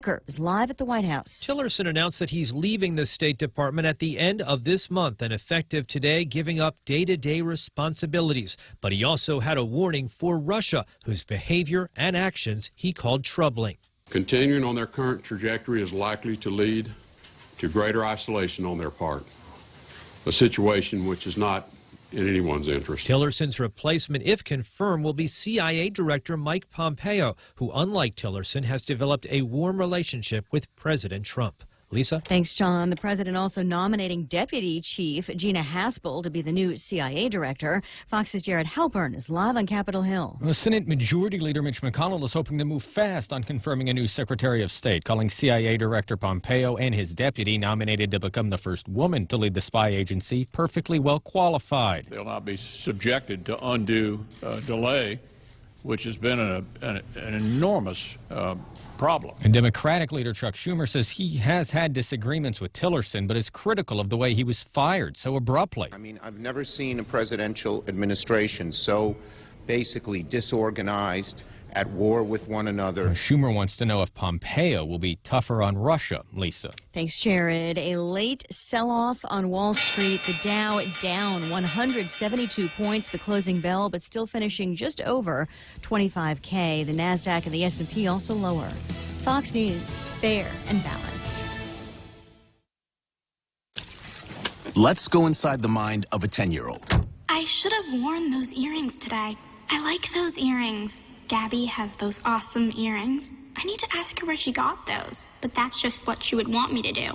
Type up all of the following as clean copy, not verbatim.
Walker is live at the White House. Tillerson announced that he's leaving the State Department at the end of this month and effective today, giving up day-to-day responsibilities. But he also had a warning for Russia, whose behavior and actions he called troubling. Continuing on their current trajectory is likely to lead to greater isolation on their part, a situation which is not in anyone's interest. Tillerson's replacement, if confirmed, will be CIA Director Mike Pompeo, who, unlike Tillerson, has developed a warm relationship with President Trump. Lisa? Thanks, John. The president also nominating Deputy Chief Gina Haspel to be the new CIA director. Fox's Jared Halpern is live on Capitol Hill. Senate Majority Leader Mitch McConnell is hoping to move fast on confirming a new Secretary of State, calling CIA Director Pompeo and his deputy, nominated to become the first woman to lead the spy agency, perfectly well qualified. They'll not be subjected to undue delay, which has been an enormous problem. And Democratic leader Chuck Schumer says he has had disagreements with Tillerson, but is critical of the way he was fired so abruptly. I mean, I've never seen a presidential administration so basically disorganized, at war with one another. Schumer wants to know if Pompeo will be tougher on Russia. Lisa. Thanks, Jared. A late sell-off on Wall Street. The Dow down 172 points, the closing bell, but still finishing just over 25K. The NASDAQ and the S&P also lower. Fox News, fair and balanced. Let's go inside the mind of a 10-year-old. I should have worn those earrings today. I like those earrings. Gabby has those awesome earrings. I need to ask her where she got those, but that's just what she would want me to do.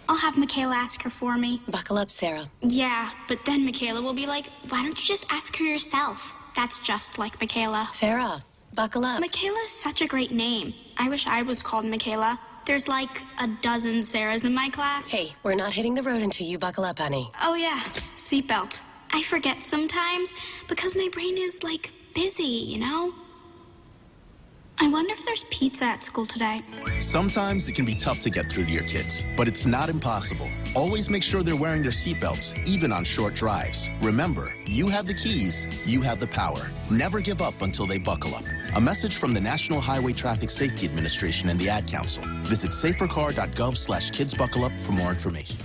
I'll have Michaela ask her for me. Buckle up, Sarah. Yeah, but then Michaela will be like, why don't you just ask her yourself? That's just like Michaela. Sarah, buckle up. Michaela's such a great name. I wish I was called Michaela. There's like a dozen Sarahs in my class. Hey, we're not hitting the road until you buckle up, honey. Oh yeah, seatbelt. I forget sometimes because my brain is like busy, you know? I wonder if there's pizza at school today. Sometimes it can be tough to get through to your kids, but it's not impossible. Always make sure they're wearing their seatbelts, even on short drives. Remember, you have the keys, you have the power. Never give up until they buckle up. A message from the National Highway Traffic Safety Administration and the Ad Council. Visit safercar.gov/kidsbuckleup for more information.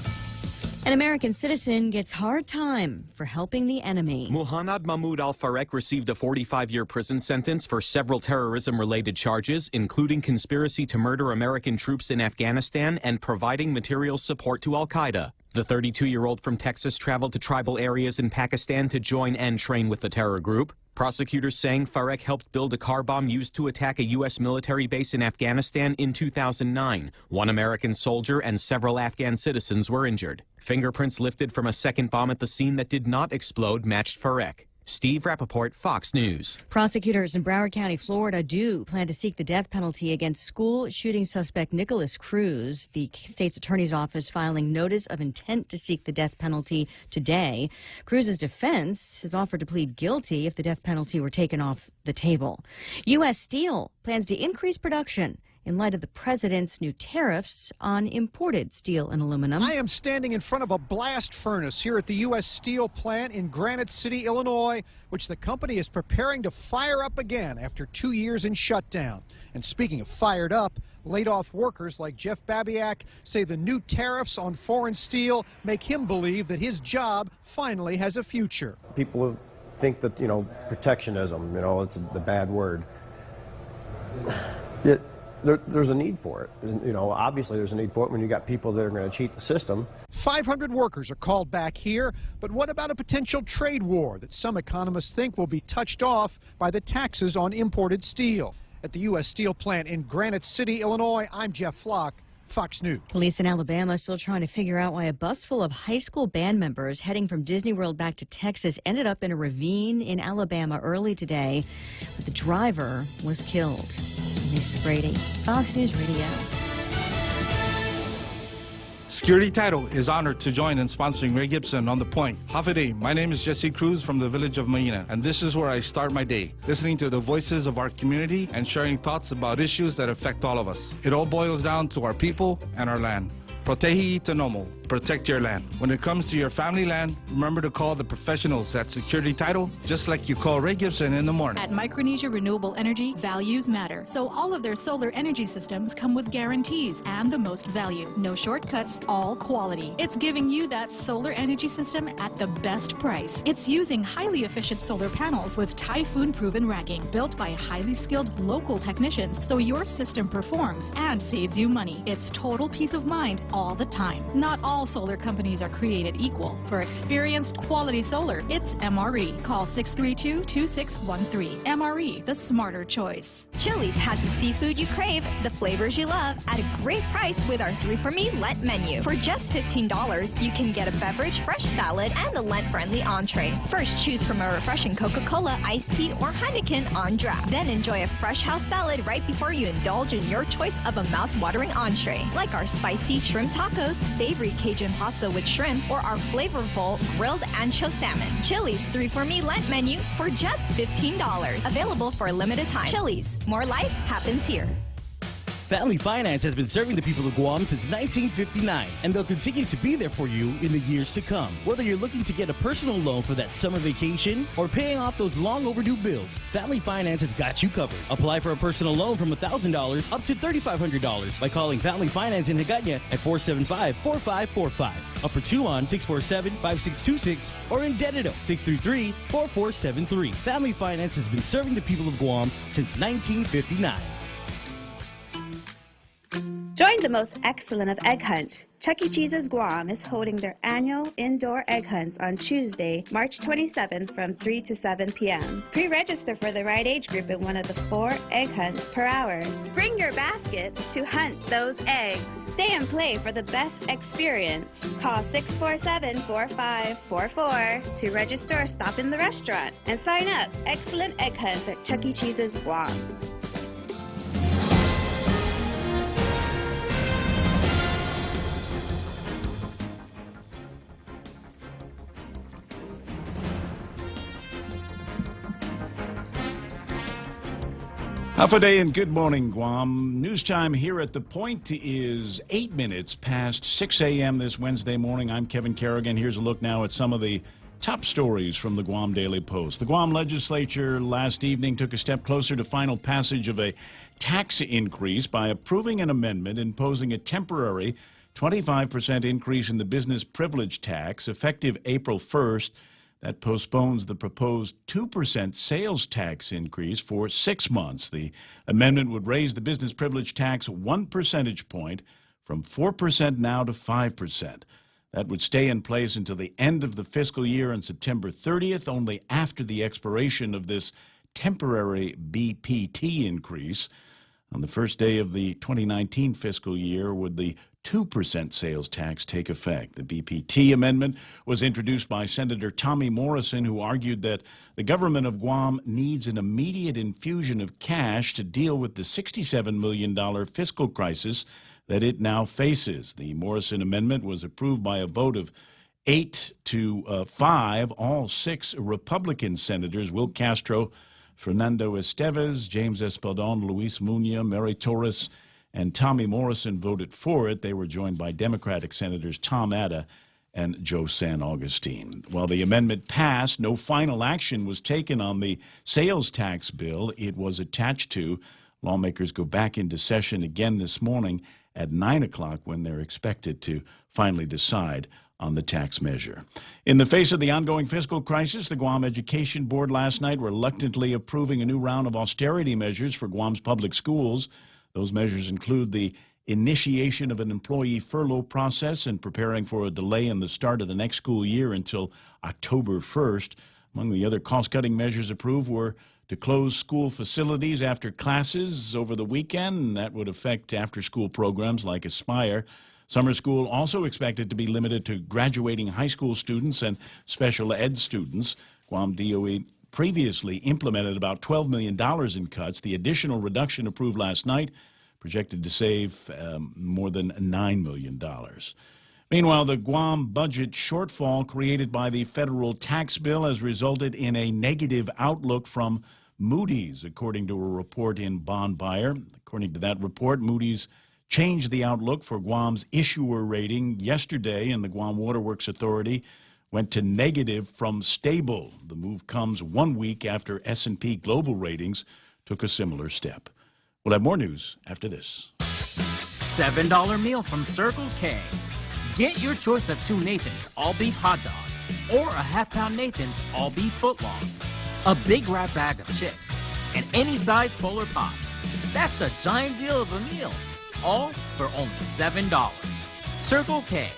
An American citizen gets hard time for helping the enemy. Muhannad Mahmoud al-Farek received a 45-year prison sentence for several terrorism-related charges, including conspiracy to murder American troops in Afghanistan and providing material support to al-Qaeda. The 32-year-old from Texas traveled to tribal areas in Pakistan to join and train with the terror group. Prosecutors saying Farek helped build a car bomb used to attack a U.S. military base in Afghanistan in 2009. One American soldier and several Afghan citizens were injured. Fingerprints lifted from a second bomb at the scene that did not explode matched Farek. Steve Rappaport, Fox News. Prosecutors in Broward County, Florida, do plan to seek the death penalty against school shooting suspect Nicholas Cruz. The state's attorney's office filing notice of intent to seek the death penalty today. Cruz's defense has offered to plead guilty if the death penalty were taken off the table. U.S. Steel plans to increase production in light of the president's new tariffs on imported steel and aluminum. I am standing in front of a blast furnace here at the U.S. Steel plant in Granite City, Illinois, which the company is preparing to fire up again after 2 years in shutdown. And speaking of fired up, laid-off workers like Jeff Babiak say the new tariffs on foreign steel make him believe that his job finally has a future. People think that, protectionism, it's the bad word. There's a need for it. Obviously there's a need for it when you got people that are going to cheat the system. 500 workers are called back here, but what about a potential trade war that some economists think will be touched off by the taxes on imported steel? At the U.S. Steel plant in Granite City, Illinois, I'm Jeff Flock, Fox News. Police in Alabama still trying to figure out why a bus full of high school band members heading from Disney World back to Texas ended up in a ravine in Alabama early today. But the driver was killed. Lisa Brady, Fox News Radio. Security Title is honored to join in sponsoring Ray Gibson on The Point. Half a day. My name is Jesse Cruz from the village of Maina, and this is where I start my day, listening to the voices of our community and sharing thoughts about issues that affect all of us. It all boils down to our people and our land. Protehi Tanomo. protect your land. When it comes to your family land, remember to call the professionals at Security Title, just like you call Ray Gibson in the morning. At Micronesia Renewable Energy, values matter. So all of their solar energy systems come with guarantees and the most value. No shortcuts, all quality. It's giving you that solar energy system at the best price. It's using highly efficient solar panels with typhoon-proven racking, built by highly skilled local technicians, so your system performs and saves you money. It's total peace of mind all the time. Not all solar companies are created equal. For experienced quality solar, it's MRE. Call 632-2613. MRE, the smarter choice. Chili's has the seafood you crave, the flavors you love, at a great price with our 3 for Me Lent menu. For just $15, you can get a beverage, fresh salad, and a Lent-friendly entree. First, choose from a refreshing Coca-Cola, iced tea, or Heineken on draft. Then enjoy a fresh house salad right before you indulge in your choice of a mouth-watering entree, like our spicy shrimp tacos, savory Cajun pasta with shrimp, or our flavorful grilled ancho salmon. Chili's 3 for Me Lent menu for just $15. Available for a limited time. Chili's, more life happens here. Family Finance has been serving the people of Guam since 1959, and they'll continue to be there for you in the years to come. Whether you're looking to get a personal loan for that summer vacation or paying off those long overdue bills, Family Finance has got you covered. Apply for a personal loan from $1,000 up to $3,500 by calling Family Finance in Hagåtña at 475-4545, Upper Tuon 647-5626, or in Dededo 633-4473. Family Finance has been serving the people of Guam since 1959. Join the most excellent of egg hunts. Chuck E. Cheese's Guam is holding their annual indoor egg hunts on Tuesday, March 27th from 3 to 7 p.m. Pre-register for the right age group in one of the 4 egg hunts per hour. Bring your baskets to hunt those eggs. Stay and play for the best experience. Call 647-4544 to register or stop in the restaurant and sign up. Excellent egg hunts at Chuck E. Cheese's Guam. Half a day and good morning, Guam. News time here at The Point is 8 minutes past 6 a.m. this Wednesday morning. I'm Kevin Kerrigan. Here's a look now at some of the top stories from the Guam Daily Post. The Guam legislature last evening took a step closer to final passage of a tax increase by approving an amendment imposing a temporary 25% increase in the business privilege tax effective April 1st. That postpones the proposed 2% sales tax increase for 6 months. The amendment would raise the business privilege tax 1 percentage point from 4% now to 5%. That would stay in place until the end of the fiscal year on September 30th, only after the expiration of this temporary BPT increase. On the first day of the 2019 fiscal year would the 2% sales tax take effect. The BPT amendment was introduced by Senator Tommy Morrison, who argued that the government of Guam needs an immediate infusion of cash to deal with the $67 million fiscal crisis that it now faces. The Morrison amendment was approved by a vote of 8 to 5. All 6 Republican senators, Will Castro, Fernando Estevez, James Espaldon, Luis Muñoz, Mary Torres, and Tommy Morrison voted for it. They were joined by Democratic Senators Tom Atta and Joe San Augustine. While the amendment passed, no final action was taken on the sales tax bill it was attached to. Lawmakers go back into session again this morning at 9 o'clock when they're expected to finally decide on the tax measure. In the face of the ongoing fiscal crisis, the Guam Education Board last night reluctantly approving a new round of austerity measures for Guam's public schools. Those measures include the initiation of an employee furlough process and preparing for a delay in the start of the next school year until October 1st. Among the other cost-cutting measures approved were to close school facilities after classes over the weekend, and that would affect after-school programs like Aspire. Summer school also expected to be limited to graduating high school students and special ed students. Guam DOE previously implemented about $12 million in cuts. The additional reduction approved last night projected to save more than $9 million. Meanwhile, the Guam budget shortfall created by the federal tax bill has resulted in a negative outlook from Moody's, according to a report in Bond Buyer. According to that report, Moody's changed the outlook for Guam's issuer rating yesterday, and the Guam Waterworks Authority went to negative from stable. The move comes 1 week after S&P Global Ratings took a similar step. We'll have more news after this. $7 meal from Circle K. Get your choice of 2 Nathan's all-beef hot dogs or a half-pound Nathan's all-beef footlong, a big wrap bag of chips, and any size Polar Pop. That's a giant deal of a meal, all for only $7. Circle K.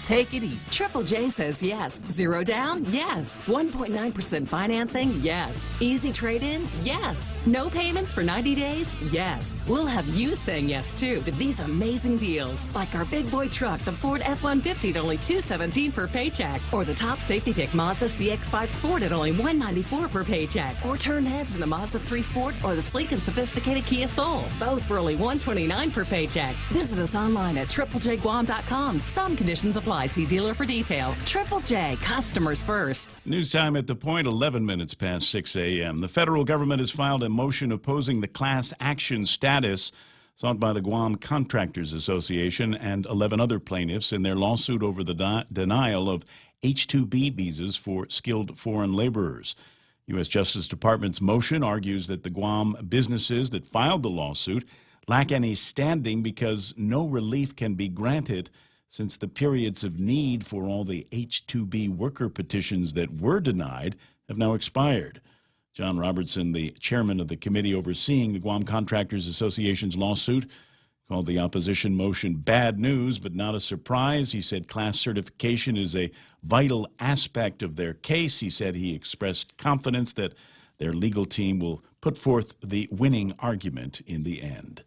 Take it easy. Triple J says yes. Zero down? Yes. 1.9% financing? Yes. Easy trade-in? Yes. No payments for 90 days? Yes. We'll have you saying yes, too, to these amazing deals. Like our big boy truck, the Ford F-150 at only $217 per paycheck. Or the top safety pick Mazda CX-5 Sport at only $194 per paycheck. Or turn heads in the Mazda 3 Sport or the sleek and sophisticated Kia Soul. Both for only $129 per paycheck. Visit us online at triplejguam.com. Some conditions apply. See dealer for details. Triple J, customers first. News time at the point, 11 minutes past 6 a.m. The federal government has filed a motion opposing the class action status sought by the Guam Contractors Association and 11 other plaintiffs in their lawsuit over the denial of H-2B visas for skilled foreign laborers. U.S. Justice Department's motion argues that the Guam businesses that filed the lawsuit lack any standing because no relief can be granted since the periods of need for all the H-2B worker petitions that were denied have now expired. John Robertson, the chairman of the committee overseeing the Guam Contractors Association's lawsuit, called the opposition motion bad news but not a surprise. He said class certification is a vital aspect of their case. He said he expressed confidence that their legal team will put forth the winning argument in the end.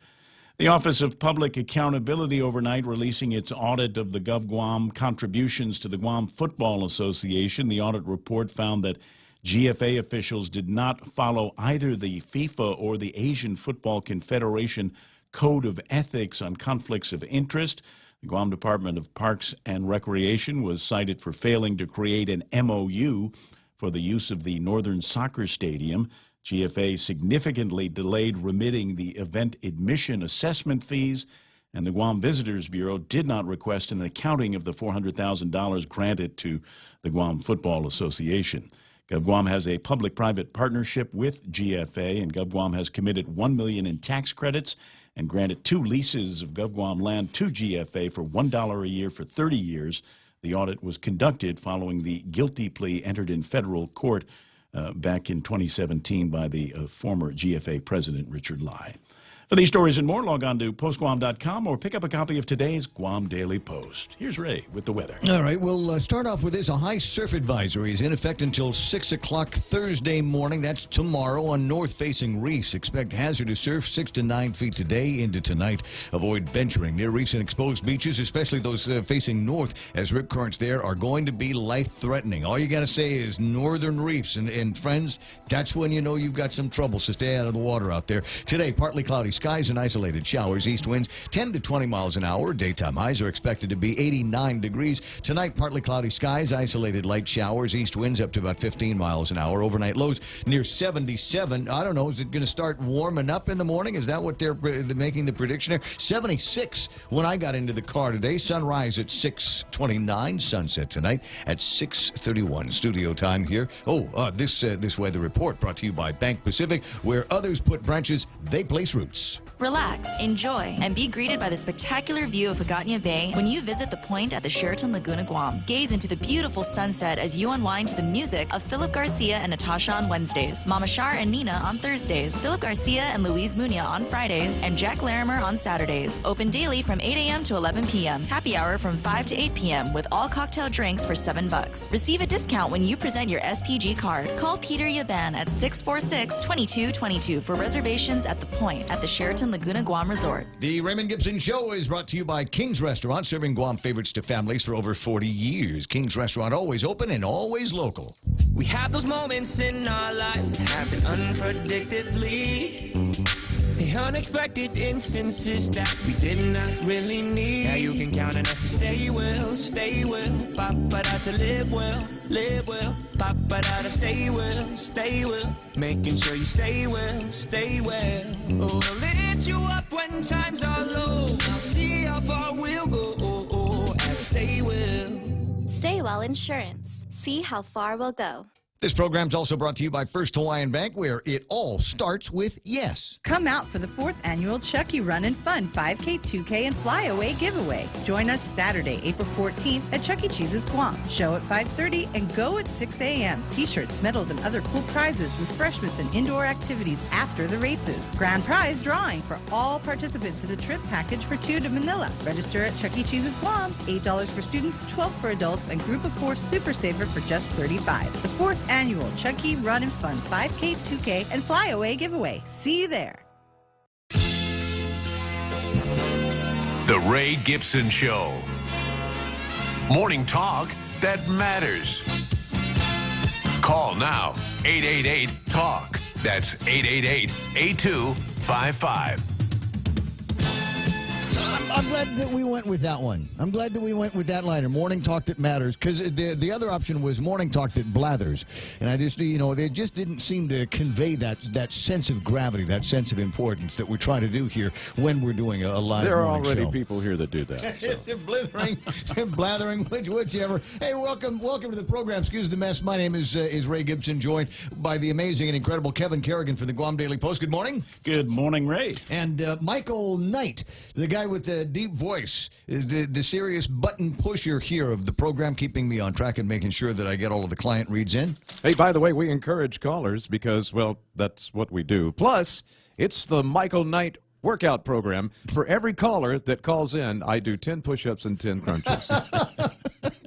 The Office of Public Accountability overnight releasing its audit of the GovGuam contributions to the Guam Football Association. The audit report found that GFA officials did not follow either the FIFA or the Asian Football Confederation Code of Ethics on conflicts of interest. The Guam Department of Parks and Recreation was cited for failing to create an MOU for the use of the Northern Soccer Stadium. GFA significantly delayed remitting the event admission assessment fees, and the Guam Visitors Bureau did not request an accounting of the $400,000 granted to the Guam Football Association. GovGuam has a public-private partnership with GFA, and GovGuam has committed $1 million in tax credits and granted 2 leases of GovGuam land to GFA for $1 a year for 30 years. The audit was conducted following the guilty plea entered in federal court back in 2017 by the former GFA president, Richard Lai. For these stories and more, log on to postguam.com or pick up a copy of today's Guam Daily Post. Here's Ray with the weather. All right, we'll start off with this. A high surf advisory is in effect until 6 o'clock Thursday morning. That's tomorrow on north-facing reefs. Expect hazardous surf 6 to 9 feet today into tonight. Avoid venturing near reefs and exposed beaches, especially those facing north, as rip currents there are going to be life-threatening. All you got to say is northern reefs. And friends, that's when you know you've got some trouble, so stay out of the water out there. Today, partly cloudy skies and isolated showers. East winds 10 to 20 miles an hour. Daytime highs are expected to be 89 degrees. Tonight, partly cloudy skies, isolated light showers. East winds up to about 15 miles an hour. Overnight lows near 77. I don't know. Is it going to start warming up in the morning? Is that what they're making the prediction here? 76 when I got into the car today. Sunrise at 6:29. Sunset tonight at 6:31. Studio time here. This weather report brought to you by Bank Pacific. Where others put branches, they place roots. Relax, enjoy, and be greeted by the spectacular view of Hagåtña Bay when you visit the point at the Sheraton Laguna Guam. Gaze into the beautiful sunset as you unwind to the music of Philip Garcia and Natasha on Wednesdays, Mama Shar and Nina on Thursdays, Philip Garcia and Louise Muña on Fridays, and Jack Larimer on Saturdays. Open daily from 8 a.m. to 11 p.m. Happy hour from 5 to 8 p.m. with all cocktail drinks for $7. Receive a discount when you present your SPG card. Call Peter Yaban at 646-2222 for reservations at the point at the Sheraton Laguna Guam Resort. The Raymond Gibson Show is brought to you by King's Restaurant, serving Guam favorites to families for over 40 years. King's Restaurant, always open and always local. We have those moments in our lives that happen unpredictably. The unexpected instances that we did not really need. Now you can count on us to stay well, Papa to live well, Papa to stay well, making sure you stay well. Oh, we'll lift you up when when times are low. I'll see how far we'll go at Staywell. Staywell Insurance. See how far we'll go. This program's also brought to you by First Hawaiian Bank, where it all starts with yes. Come out for the 4th annual Chucky Run and Fun 5K, 2K, and Flyaway giveaway. Join us Saturday, April 14th at Chuck E. Cheese's Guam. Show at 5:30 and go at 6 a.m. T-shirts, medals, and other cool prizes, refreshments, and indoor activities after the races. Grand prize drawing for all participants is a trip package for 2 to Manila. Register at Chuck E. Cheese's Guam. $8 for students, $12 for adults, and Group of 4 Super Saver for just $35. The 4th annual Chuck E. Run and Fun 5K, 2K, and Flyaway giveaway. See you there. The Ray Gibson Show. Morning talk that matters. Call now. 888-TALK. That's 888-8255. I'm glad that we went with that one. I'm glad that we went with that liner, morning talk that matters, because the other option was morning talk that blathers. And I just, they just didn't seem to convey that sense of gravity, that sense of importance that we're trying to do here when we're doing a live There are morning already show. people here that do that. So. They're blithering, they're blathering, whichever. Hey, welcome to the program. Excuse the mess. My name is Ray Gibson, joined by the amazing and incredible Kevin Kerrigan from the Guam Daily Post. Good morning. Good morning, Ray. And Michael Knight, the guy with the deep voice, is the serious button pusher here of the program, keeping me on track and making sure that I get all of the client reads in. Hey, by the way, we encourage callers because, well, that's what we do. Plus, it's the Michael Knight workout program. For every caller that calls in, I do 10 push-ups and 10 crunches.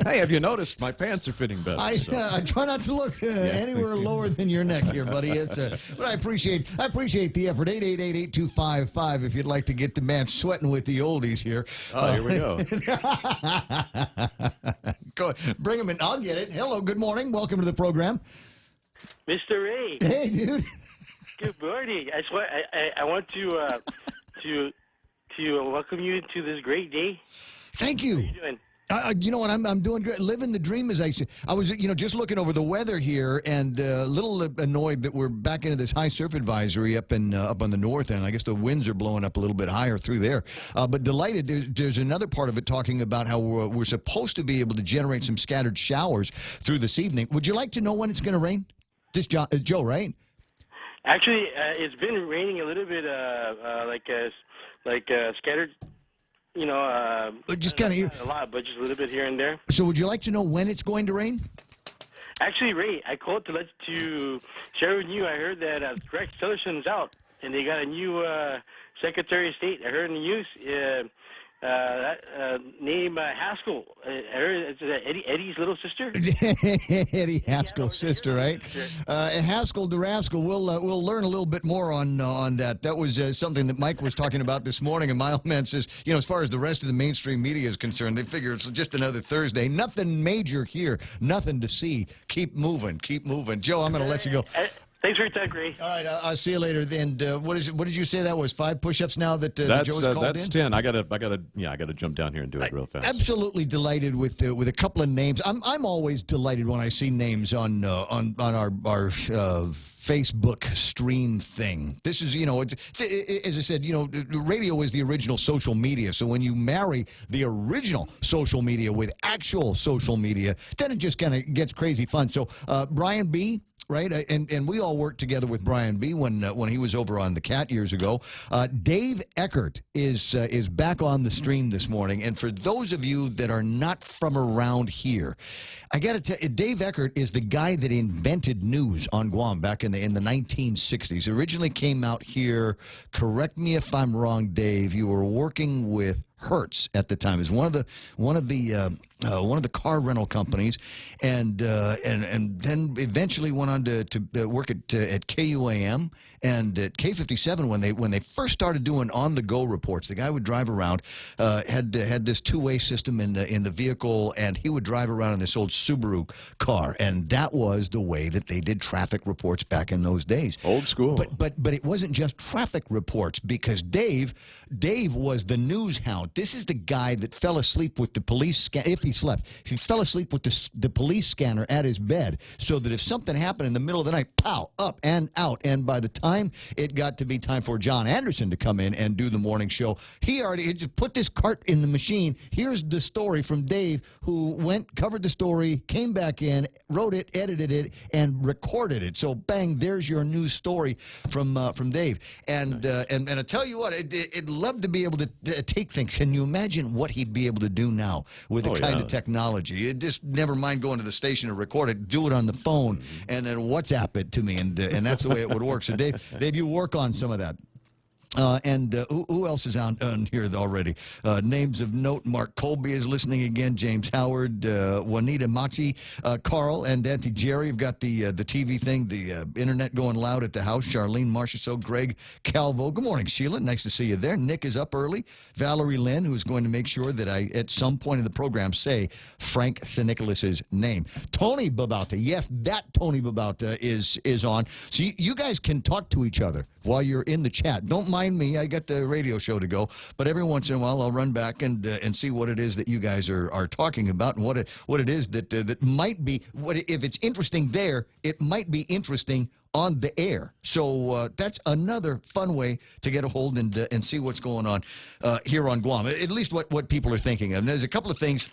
Hey, have you noticed my pants are fitting better? I try not to look anywhere lower than your neck here, buddy. But I appreciate the effort. 888-8255 if you'd like to get the man sweating with the oldies here. Oh, here we go. Go bring him in. I'll get it. Hello, good morning. Welcome to the program. Mr. Ray. Hey, dude. Good morning. I want to welcome you to this great day. Thank you. How are you doing? You know what? I'm doing great. Living the dream, as I say. I was, just looking over the weather here, and a little annoyed that we're back into this high surf advisory up on the north end. I guess the winds are blowing up a little bit higher through there. But delighted. There's another part of it talking about how we're supposed to be able to generate some scattered showers through this evening. Would you like to know when it's going to rain? This Joe, right? Actually, it's been raining a little bit, scattered. Just kind of a lot, but just a little bit here and there. So, would you like to know when it's going to rain? Actually, Ray, I called to share with you. I heard that Rex Tillerson's out, and they got a new Secretary of State. I heard in the news name Haskell. I heard it's Eddie's little sister. Eddie Haskell's sister, right? And Haskell DeRascal. We'll learn a little bit more on that. That was something that Mike was talking about this morning. And my old man says, as far as the rest of the mainstream media is concerned, they figure it's just another Thursday. Nothing major here. Nothing to see. Keep moving. Keep moving. Joe, I'm going to let you go. Thanks for your time, Ray. All right, I'll see you later. And what did you say that was? 5 push-ups now that Joe has called that's in? 10. I gotta jump down here and do it real fast. Absolutely delighted with a couple of names. I'm always delighted when I see names on our Facebook stream thing. This is as I said, radio is the original social media. So when you marry the original social media with actual social media, then it just kind of gets crazy fun. So Brian B. Right, and we all worked together with Brian B. when he was over on the Cat years ago. Dave Eckert is back on the stream this morning, and for those of you that are not from around here, I got to tell you, Dave Eckert is the guy that invented news on Guam back in the 1960s. Originally came out here. Correct me if I'm wrong, Dave. You were working with Hertz at the time. It was one of the car rental companies, and then eventually went on to work at KUAM and at K57 when they first started doing on-the-go reports. The guy would drive around, had this two-way system in the vehicle, and he would drive around in this old Subaru car, and that was the way that they did traffic reports back in those days. Old school. But it wasn't just traffic reports, because Dave was the news hound. This is the guy that fell asleep with the police, if he slept. He fell asleep with the police scanner at his bed, so that if something happened in the middle of the night, pow, up and out. And by the time it got to be time for John Anderson to come in and do the morning show, he just put this cart in the machine. Here's the story from Dave, who went, covered the story, came back in, wrote it, edited it, and recorded it. So bang, there's your news story from Dave. And I tell you what, I'd love to be able to take things. Can you imagine what he'd be able to do now with the kind of technology? Just never mind going to the station to record it, do it on the phone, and then WhatsApp it to me, and that's the way it would work. So Dave, you work on some of that. Who else is on here already? Names of note: Mark Colby is listening again. James Howard, Juanita Machi, Carl, and Auntie Jerry have got the TV thing, the internet going loud at the house. Charlene Marchessault, Greg Calvo. Good morning, Sheila. Nice to see you there. Nick is up early. Valerie Lynn, who's going to make sure that I, at some point in the program, say Frank Sinicolas's name. Tony Babauta. Yes, that Tony Babauta is on. So you guys can talk to each other while you're in the chat. Don't mind me. I got the radio show to go, but every once in a while I'll run back and see what it is that you guys are talking about, and what it is that might be, if it's interesting there, it might be interesting on the air. So that's another fun way to get a hold and see what's going on here on Guam, at least what people are thinking. And there's a couple of things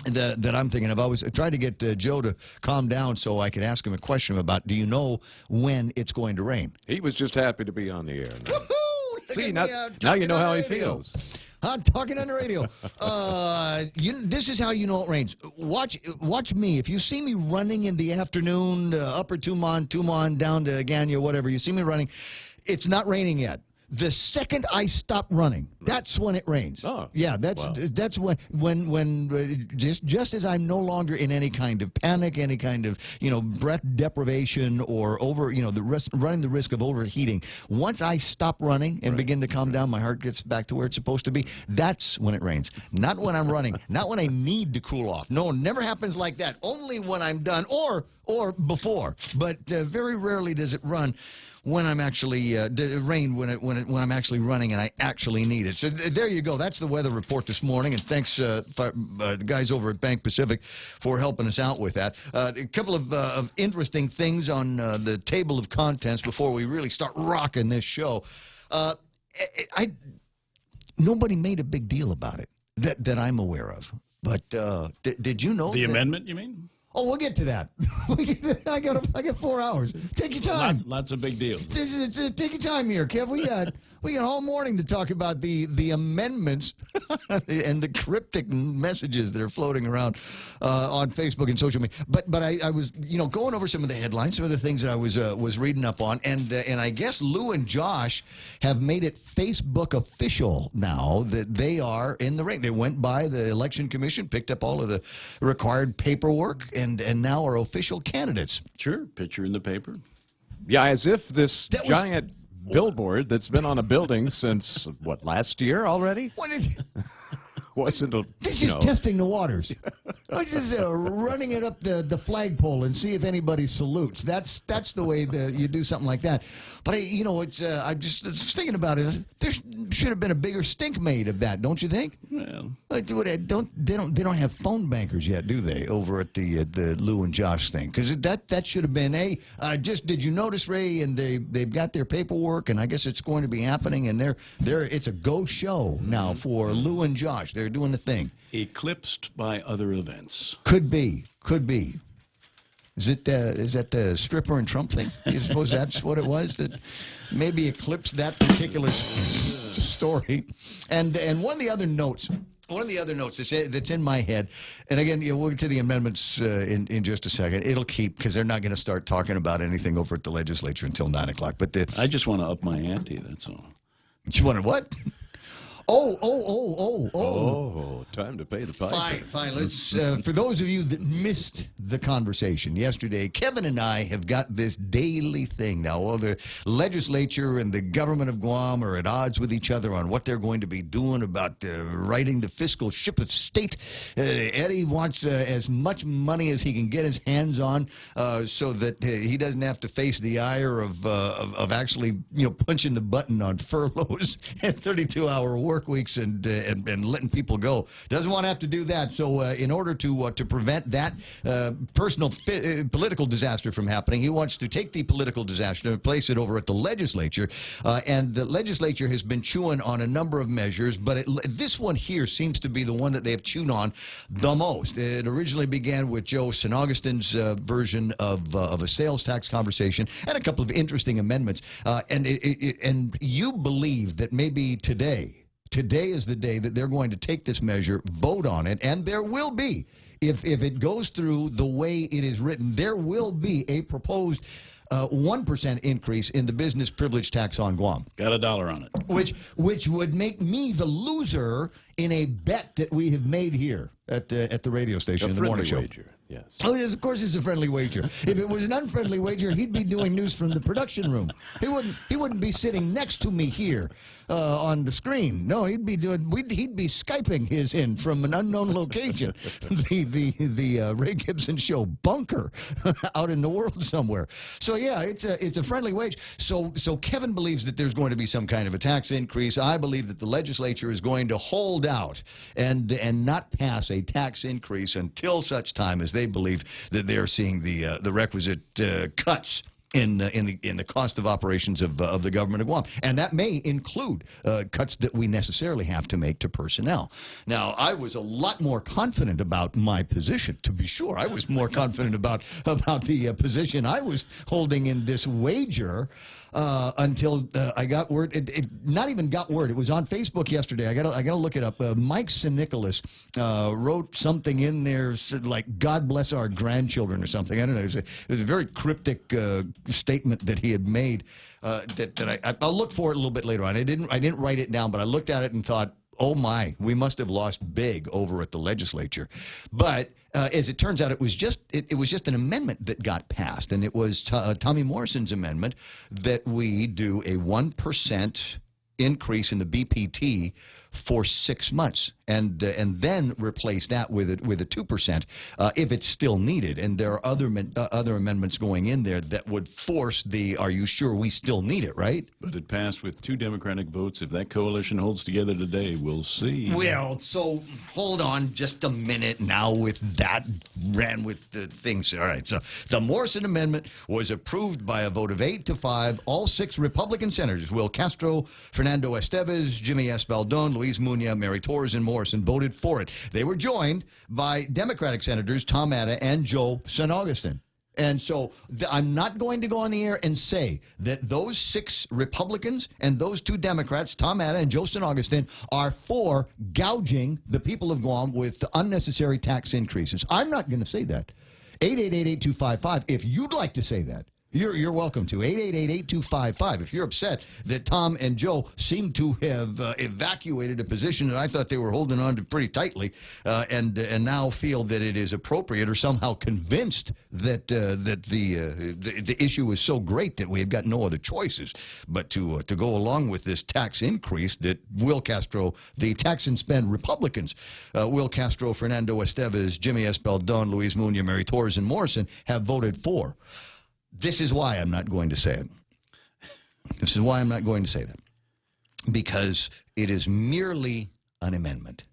that I'm thinking of. I was trying to get Joe to calm down so I could ask him a question about, do you know when it's going to rain? He was just happy to be on the air. Woohoo! See, now you know how he feels. I'm talking on the radio. This is how you know it rains. Watch me. If you see me running in the afternoon, upper Tumon, down to Ganya, whatever, you see me running, it's not raining yet. The second I stop running, that's when it rains. Oh, yeah, that's when just as I'm no longer in any kind of panic, any kind of breath deprivation or running the risk of overheating. Once I stop running and begin to calm down, my heart gets back to where it's supposed to be. That's when it rains. Not when I'm running. Not when I need to cool off. No, it never happens like that. Only when I'm done or before. But very rarely does it run when I'm actually rain when I'm actually running and I actually need it. So there you go. That's the weather report this morning, and thanks the guys over at Bank Pacific for helping us out with that. A couple of interesting things on the table of contents before we really start rocking this show. Nobody made a big deal about it that I'm aware of. But did you know the amendment? You mean? Oh, we'll get to that. I got 4 hours. Take your time. Lots of big deals. Take your time here, Kev. We got all morning to talk about the amendments and the cryptic messages that are floating around on Facebook and social media. But I was going over some of the headlines, some of the things that I was reading up on, and I guess Lou and Josh have made it Facebook official now that they are in the ring. They went by the Election Commission, picked up all of the required paperwork, and now are official candidates. Sure, picture in the paper. Yeah, as if this giant billboard that's been on a building since, last year already? Wasn't this is testing the waters. This is running it up the flagpole and see if anybody salutes. That's the way you do something like that. But I just was thinking about it. There should have been a bigger stink made of that, don't you think? Well, they don't have phone bankers yet, do they? Over at the Lou and Josh thing, because that should have been did you notice, Ray? And they've got their paperwork, and I guess it's going to be happening. And it's a go show now for Lou and Josh. They're doing the thing. Eclipsed by other events. Could be. Is that the stripper and Trump thing? You suppose that's what it was that maybe eclipsed that particular story? And one of the other notes that's in my head, and again, we'll get to the amendments in just a second. It'll keep, because they're not going to start talking about anything over at the legislature until 9 o'clock. But I just want to up my ante. That's all. You want to what? Oh! Time to pay the piper. Fine. Let's. For those of you that missed the conversation yesterday, Kevin and I have got this daily thing now. Well, the legislature and the government of Guam are at odds with each other on what they're going to be doing about writing the fiscal ship of state. Eddie wants as much money as he can get his hands on, so that he doesn't have to face the ire of actually punching the button on furloughs and 32-hour work weeks and letting people go. Doesn't want to have to do that. So in order to prevent that personal political disaster from happening, he wants to take the political disaster and place it over at the legislature. And the legislature has been chewing on a number of measures, but this one here seems to be the one that they have chewed on the most. It originally began with Joe St. Augustine's version of a sales tax conversation and a couple of interesting amendments. And you believe that maybe today is the day that they're going to take this measure, vote on it, and there will be, if it goes through the way it is written, there will be a proposed 1% increase in the business privilege tax on Guam. Got $1 on it. Which would make me the loser in a bet that we have made here at the radio station in the morning show. Wager. Yes. Oh, yes, of course it's a friendly wager. If it was an unfriendly wager, he'd be doing news from the production room. He wouldn't be sitting next to me here on the screen. No, he'd be Skyping his in from an unknown location. the Ray Gibson Show bunker out in the world somewhere. So yeah, it's a friendly wage. So Kevin believes that there's going to be some kind of a tax increase. I believe that the legislature is going to hold out and not pass a tax increase until such time as they believe that they're seeing the requisite cuts in the cost of operations of the government of Guam, and that may include cuts that we necessarily have to make to personnel. Now, I was a lot more confident about my position. To be sure, I was more confident about the position I was holding in this wager. Until I got word. It not even got word. It was on Facebook yesterday. I gotta look it up. Mike St. Nicholas wrote something in there like "God bless our grandchildren" or something. I don't know. It was a very cryptic statement that he had made. I'll look for it a little bit later on. I didn't write it down, but I looked at it and thought, oh my, we must have lost big over at the legislature. But as it turns out, it was just an amendment that got passed, and it was Tommy Morrison's amendment that we do a 1% increase in the BPT for 6 months, and then replace that with a 2% if it's still needed. And there are other amendments going in there that would force the. Are you sure we still need it? Right? But it passed with 2 Democratic votes. If that coalition holds together today, we'll see. Well, so hold on just a minute now. With that, ran with the things. All right. So the Morrison amendment was approved by a vote of 8-5. All 6 Republican senators: Will Castro, Fernando Estevez, Jimmy S. Baldon, Luis Muñoz, Mary Torres, and Morrison voted for it. They were joined by Democratic senators Tom Atta and Joe St. Augustine. And so I'm not going to go on the air and say that those 6 Republicans and those 2 Democrats, Tom Atta and Joe St. Augustine, are for gouging the people of Guam with unnecessary tax increases. I'm not going to say that. 888-8255, if you'd like to say that. You're welcome to 888-8255. If you're upset that Tom and Joe seem to have evacuated a position that I thought they were holding on to pretty tightly, and now feel that it is appropriate, or somehow convinced that the issue is so great that we have got no other choices but to go along with this tax increase that Will Castro, the tax and spend Republicans, Will Castro, Fernando Estevez, Jimmy S. Baldon, Luis Muñoz, Mary Torres, and Morrison have voted for. This is why I'm not going to say it. This is why I'm not going to say that. Because it is merely an amendment.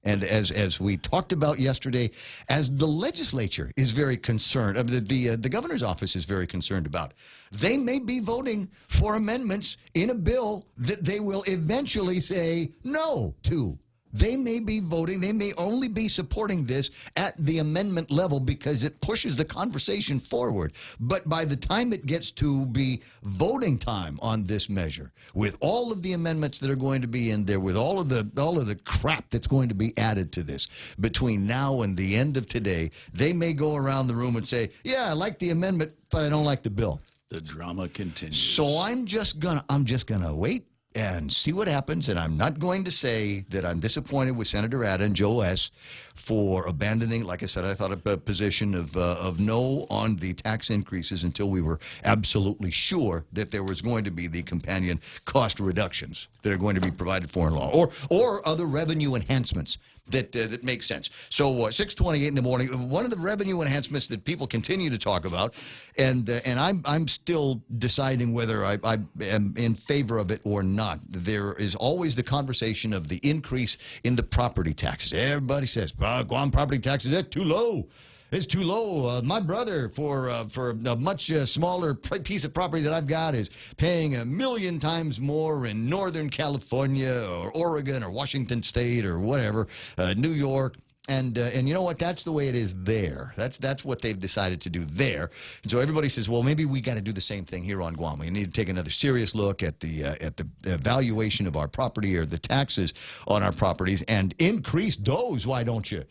And as we talked about yesterday, as the legislature is very concerned, the governor's office is very concerned about, they may be voting for amendments in a bill that they will eventually say no to. They may be voting, they may only be supporting this at the amendment level because it pushes the conversation forward. But by the time it gets to be voting time on this measure, with all of the amendments that are going to be in there, with all of the crap that's going to be added to this, between now and the end of today, they may go around the room and say, yeah, I like the amendment, but I don't like the bill. The drama continues. So I'm just gonna wait and see what happens, and I'm not going to say that I'm disappointed with Senator Atta and Joe S. for abandoning, like I said, I thought a position of no on the tax increases until we were absolutely sure that there was going to be the companion cost reductions that are going to be provided for in law, or other revenue enhancements that make sense. So 6:28 in the morning, one of the revenue enhancements that people continue to talk about, and I'm still deciding whether I am in favor of it or not. not, there is always the conversation of the increase in the property taxes. Everybody says, Guam property taxes, they're too low. It's too low. My brother, for a much smaller piece of property that I've got, is paying 1 million times more in Northern California or Oregon or Washington State or whatever, New York. And you know what? That's the way it is there. That's what they've decided to do there. And so everybody says, well, maybe we got to do the same thing here on Guam. We need to take another serious look at the valuation of our property or the taxes on our properties and increase those. Why don't you?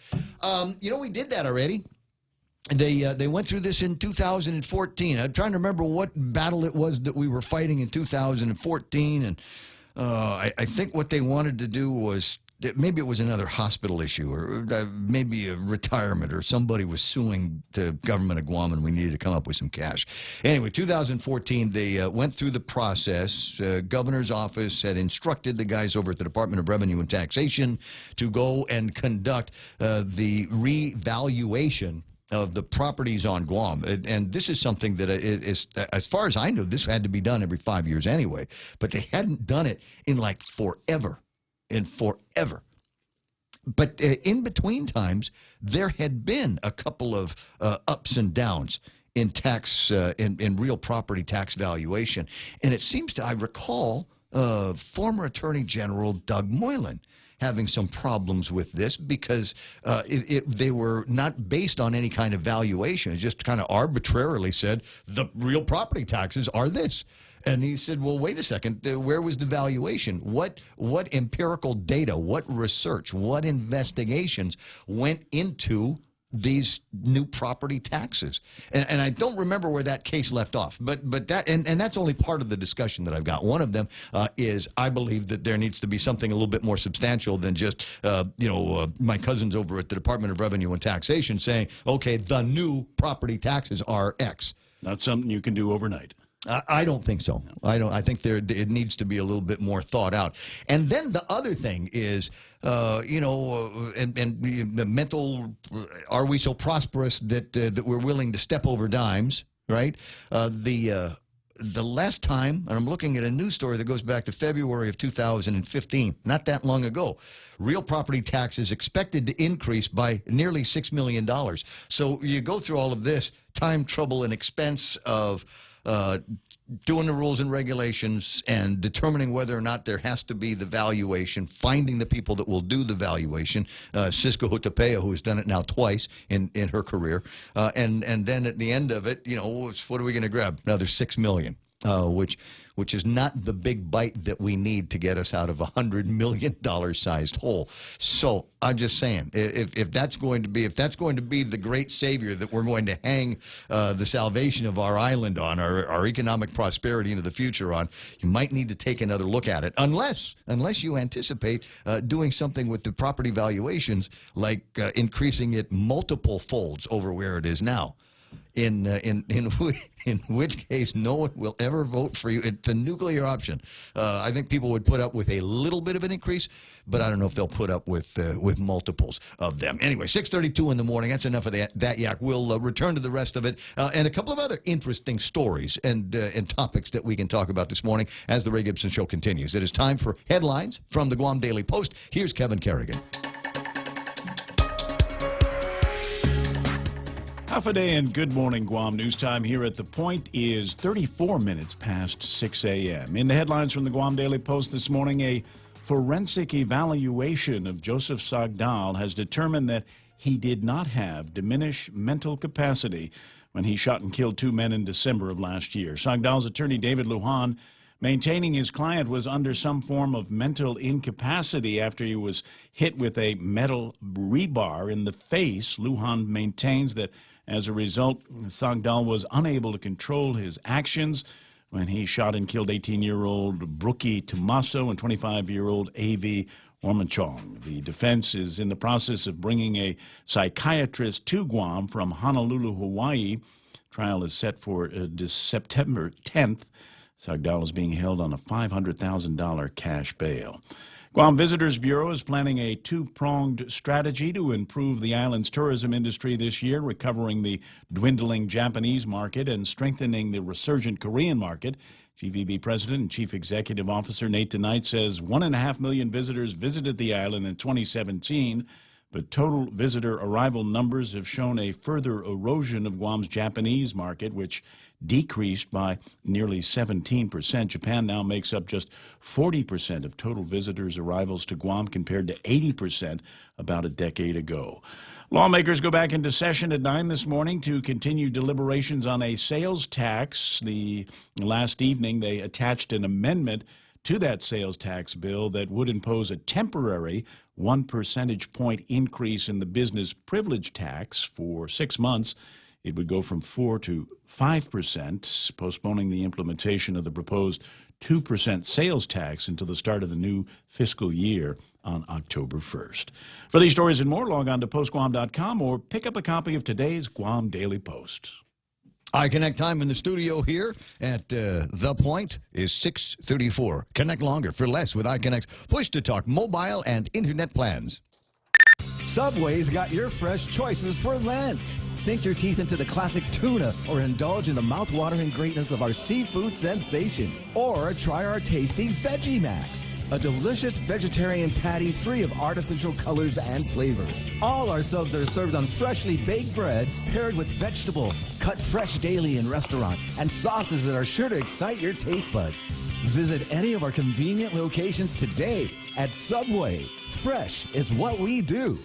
We did that already. They went through this in 2014. I'm trying to remember what battle it was that we were fighting in 2014, and I think what they wanted to do was maybe it was another hospital issue or maybe a retirement or somebody was suing the government of Guam and we needed to come up with some cash. Anyway, 2014, they went through the process. Governor's office had instructed the guys over at the Department of Revenue and Taxation to go and conduct the revaluation of the properties on Guam. And this is something that is, as far as I know, this had to be done every 5 years anyway. But they hadn't done it in like forever. But in between times, there had been a couple of ups and downs in tax, in real property tax valuation. And it seems to, I recall, former Attorney General Doug Moylan having some problems with this because they were not based on any kind of valuation. It just kind of arbitrarily said the real property taxes are this. And he said, well, wait a second, where was the valuation? What empirical data, what research, what investigations went into these new property taxes? And I don't remember where that case left off, but that and that's only part of the discussion that I've got. One of them is I believe that there needs to be something a little bit more substantial than just my cousins over at the Department of Revenue and Taxation saying, okay, the new property taxes are X. Not something you can do overnight. I don't think so. I think it needs to be a little bit more thought out. And then the other thing is, and the mental. Are we so prosperous that we're willing to step over dimes? Right. The last time, and I'm looking at a news story that goes back to February of 2015, not that long ago, real property taxes expected to increase by nearly $6 million. So you go through all of this time, trouble, and expense of doing the rules and regulations and determining whether or not there has to be the valuation, finding the people that will do the valuation. Cisco Hutapea, who has done it now twice in her career. And then at the end of it, what are we going to grab? Another $6 million, which is not the big bite that we need to get us out of a $100 million sized hole. So I'm just saying, if that's going to be the great savior that we're going to hang the salvation of our island on, our economic prosperity into the future on, you might need to take another look at it, unless you anticipate doing something with the property valuations, like increasing it multiple folds over where it is now. In which case no one will ever vote for you. It's the nuclear option. I think people would put up with a little bit of an increase, but I don't know if they'll put up with multiples of them. Anyway, 6:32 in the morning. That's enough of that yak. We'll return to the rest of it and a couple of other interesting stories and topics that we can talk about this morning as the Ray Gibson Show continues. It is time for headlines from the Guam Daily Post. Here's Kevin Kerrigan. Half a day and good morning, Guam. News time here at The Point is 34 minutes past 6 a.m. In the headlines from the Guam Daily Post this morning, a forensic evaluation of Joseph Sagdal has determined that he did not have diminished mental capacity when he shot and killed 2 men in December of last year. Sagdal's attorney, David Lujan, maintaining his client was under some form of mental incapacity after he was hit with a metal rebar in the face. Lujan maintains that as a result, Sagdal was unable to control his actions when he shot and killed 18-year-old Brookie Tomaso and 25-year-old A.V. Ormachong. The defense is in the process of bringing a psychiatrist to Guam from Honolulu, Hawaii. Trial is set for September 10th. Sagdal is being held on a $500,000 cash bail. Guam Visitors Bureau is planning a two-pronged strategy to improve the island's tourism industry this year, recovering the dwindling Japanese market and strengthening the resurgent Korean market. GVB President and Chief Executive Officer Nate DeKnight says 1.5 million visitors visited the island in 2017, but total visitor arrival numbers have shown a further erosion of Guam's Japanese market, which decreased by nearly 17%. Japan now makes up just 40% of total visitors' arrivals to Guam compared to 80% about a decade ago. Lawmakers go back into session at 9 this morning to continue deliberations on a sales tax. Last evening, they attached an amendment to that sales tax bill that would impose a temporary 1 percentage point increase in the business privilege tax for 6 months. It would go from 4 to 5%, postponing the implementation of the proposed 2% sales tax until the start of the new fiscal year on October 1st. For these stories and more, log on to postguam.com or pick up a copy of today's Guam Daily Post. iConnect time in the studio here at The Point is 6:34. Connect longer for less with iConnect's push-to-talk mobile and internet plans. Subway's got your fresh choices for Lent. Sink your teeth into the classic tuna or indulge in the mouth-watering greatness of our seafood sensation. Or try our tasty Veggie Max, a delicious vegetarian patty free of artificial colors and flavors. All our subs are served on freshly baked bread paired with vegetables, cut fresh daily in restaurants, and sauces that are sure to excite your taste buds. Visit any of our convenient locations today at Subway. Fresh is what we do.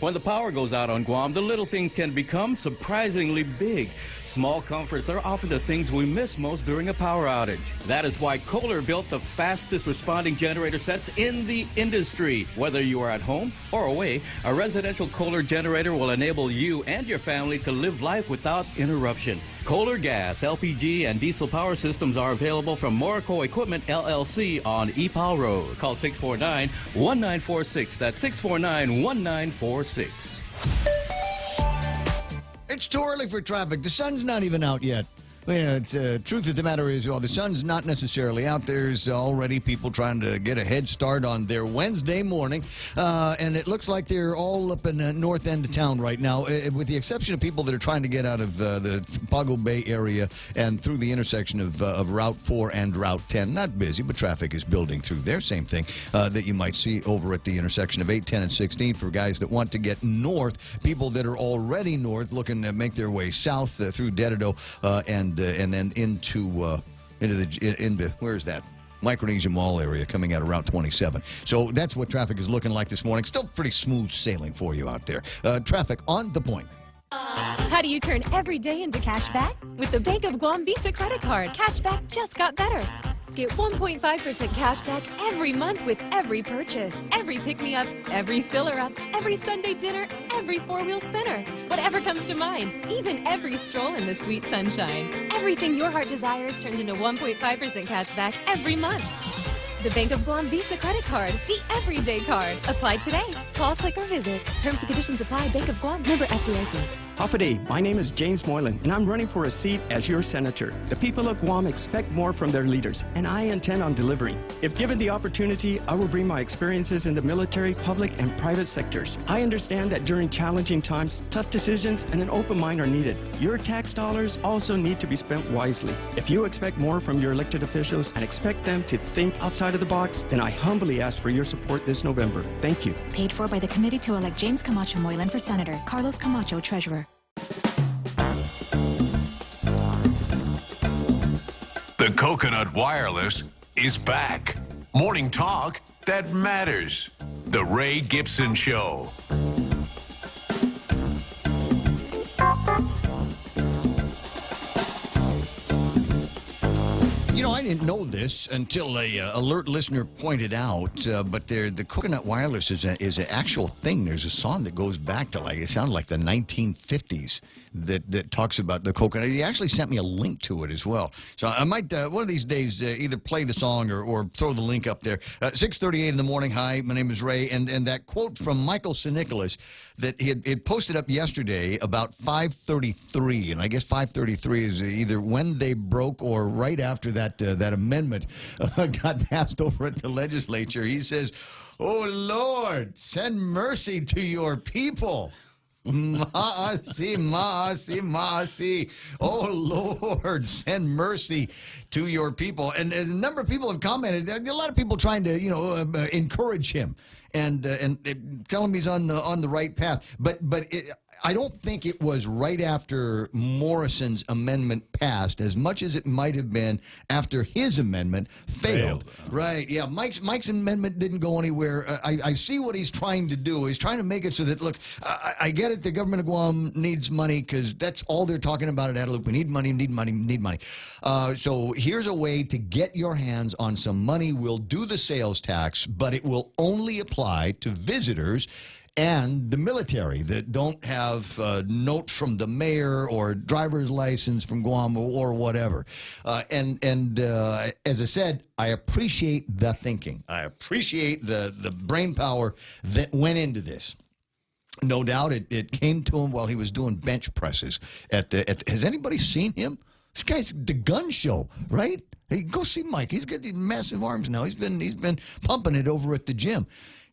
When the power goes out on Guam, the little things can become surprisingly big. Small comforts are often the things we miss most during a power outage. That is why Kohler built the fastest responding generator sets in the industry. Whether you are at home or away, a residential Kohler generator will enable you and your family to live life without interruption. Kohler gas, LPG, and diesel power systems are available from Morico Equipment, LLC on EPAL Road. Call 649-1946. That's 649-1946. It's too early for traffic. The sun's not even out yet. Yeah, truth of the matter is, well, the sun's not necessarily out. There's already people trying to get a head start on their Wednesday morning, and it looks like they're all up in the north end of town right now, with the exception of people that are trying to get out of the Pago Bay area and through the intersection of Route 4 and Route 10. Not busy, but traffic is building through there. Same thing that you might see over at the intersection of 8, 10, and 16 for guys that want to get north, people that are already north looking to make their way south through Dededo and then into where's that? Micronesia Mall area coming out of Route 27. So that's what traffic is looking like this morning. Still pretty smooth sailing for you out there. Traffic on the point. How do you turn every day into cash back? With the Bank of Guam Visa credit card, cash back just got better. Get 1.5% cash back every month with every purchase, every pick-me-up, every filler-up, every Sunday dinner, every four-wheel spinner. Whatever comes to mind, even every stroll in the sweet sunshine. Everything your heart desires turns into 1.5% cash back every month. The Bank of Guam Visa credit card, the everyday card. Apply today. Call, click, or visit. Terms and conditions apply. Bank of Guam. Member FDIC. Hafa, my name is James Moylan, and I'm running for a seat as your senator. The people of Guam expect more from their leaders, and I intend on delivering. If given the opportunity, I will bring my experiences in the military, public, and private sectors. I understand that during challenging times, tough decisions and an open mind are needed. Your tax dollars also need to be spent wisely. If you expect more from your elected officials and expect them to think outside of the box, then I humbly ask for your support this November. Thank you. Paid for by the committee to elect James Camacho Moylan for Senator, Carlos Camacho, Treasurer. The Coconut Wireless is back. Morning talk that matters. The Ray Gibson Show. You know, I didn't know this until a alert listener pointed out, but the Coconut Wireless is an actual thing. There's a song that goes back to, it sounded like the 1950s that talks about the coconut. He actually sent me a link to it as well. So I might, one of these days, either play the song or throw the link up there. 6:38 in the morning. Hi, my name is Ray. And that quote from Michael St. Nicholas that he had posted up yesterday about 5:33. And I guess 5:33 is either when they broke or right after that amendment got passed over at the legislature. He says, "Oh, Lord, send mercy to your people." Maasi. Oh, Lord, send mercy to your people. And a number of people have commented. A lot of people trying to, encourage him and tell him he's on the right path. But I don't think it was right after Morrison's amendment passed, as much as it might have been after his amendment failed. Right? Yeah, Mike's amendment didn't go anywhere. I see what he's trying to do. He's trying to make it so that, look, I get it. The government of Guam needs money because that's all they're talking about at Adelup. We need money, need money, need money. So here's a way to get your hands on some money. We'll do the sales tax, but it will only apply to visitors and the military that don't have a note from the mayor or driver's license from Guam or whatever. And as I said, I appreciate the thinking. I appreciate the brain power that went into this. No doubt it came to him while he was doing bench presses. Has anybody seen him? This guy's the gun show, right? Hey, go see Mike. He's got these massive arms now. He's been pumping it over at the gym,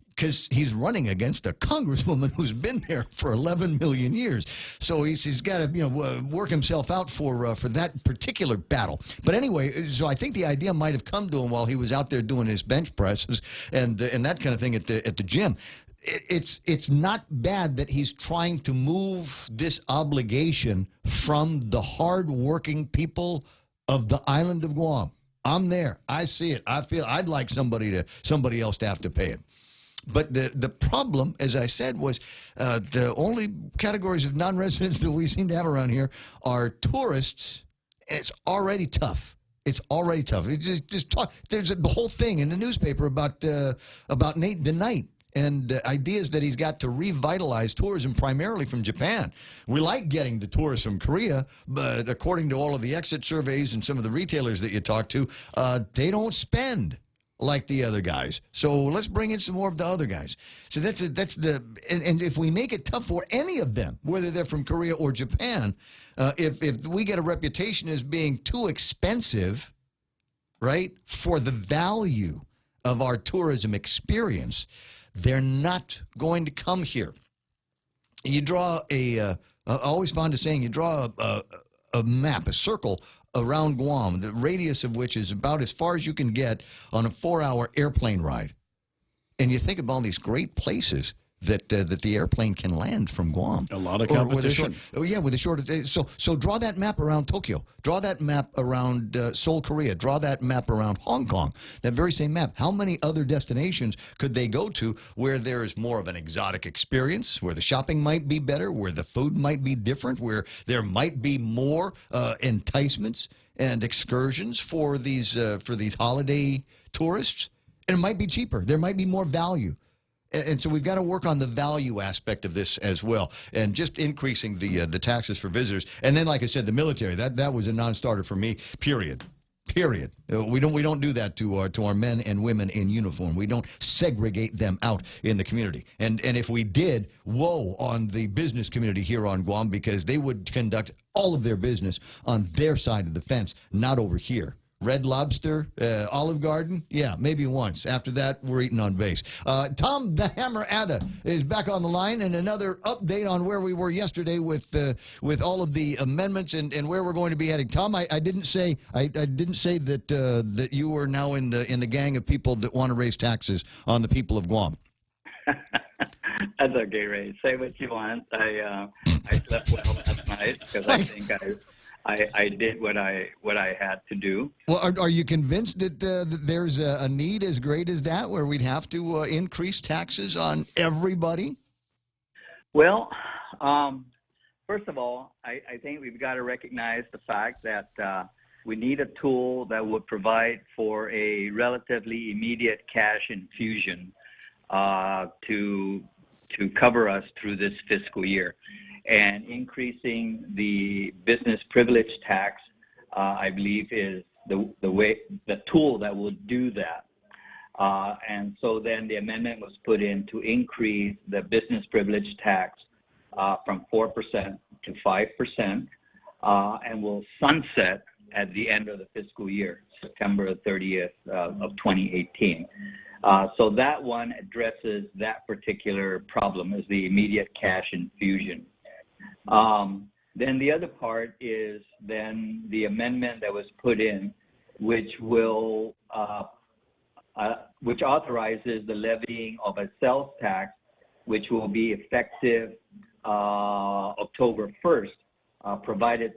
because he's running against a congresswoman who's been there for 11 million years. So he's got to work himself out for that particular battle. But anyway, so I think the idea might have come to him while he was out there doing his bench presses and that kind of thing at the gym. It's not bad that he's trying to move this obligation from the hard-working people of the island of Guam. I'm there. I see it. I feel I'd like somebody else to have to pay it. But the problem, as I said, was the only categories of non-residents that we seem to have around here are tourists, and it's already tough. It's already tough. Just talk. There's the whole thing in the newspaper about Nate the Knight and ideas that he's got to revitalize tourism primarily from Japan. We like getting the tourists from Korea, but according to all of the exit surveys and some of the retailers that you talk to, they don't spend like the other guys. So let's bring in some more of the other guys. So and if we make it tough for any of them, whether they're from Korea or Japan, if we get a reputation as being too expensive, right, for the value of our tourism experience, they're not going to come here. You draw I always found a saying, you draw a map, a circle around Guam, the radius of which is about as far as you can get on a 4-hour airplane ride. And you think of all these great places that the airplane can land from Guam. A lot of competition. With a short. So draw that map around Tokyo. Draw that map around Seoul, Korea. Draw that map around Hong Kong. That very same map. How many other destinations could they go to where there is more of an exotic experience, where the shopping might be better, where the food might be different, where there might be more enticements and excursions for these holiday tourists? And it might be cheaper. There might be more value. And so we've got to work on the value aspect of this as well, and just increasing the taxes for visitors. And then, like I said, the military, that was a non-starter for me. Period. We don't do that to our men and women in uniform. We don't segregate them out in the community. And if we did, woe on the business community here on Guam, because they would conduct all of their business on their side of the fence, not over here. Red Lobster, Olive Garden, yeah, maybe once. After that, we're eating on base. Tom the Hammer Adda is back on the line, and another update on where we were yesterday with all of the amendments and where we're going to be heading. Tom, I didn't say that you were now in the gang of people that want to raise taxes on the people of Guam. That's okay, Ray. Say what you want. I slept well last night because I think I did what I had to do. Well, are you convinced that there's a need as great as that, where we'd have to increase taxes on everybody? Well, first of all, I think we've got to recognize the fact that we need a tool that would provide for a relatively immediate cash infusion to cover us through this fiscal year. And increasing the business privilege tax, I believe, is the tool that will do that. And so then the amendment was put in to increase the business privilege tax from 4% to 5%, and will sunset at the end of the fiscal year, September 30th of 2018. So that one addresses that particular problem, is the immediate cash infusion. Then the other part is then the amendment that was put in, which will which authorizes the levying of a sales tax, which will be effective October 1st, provided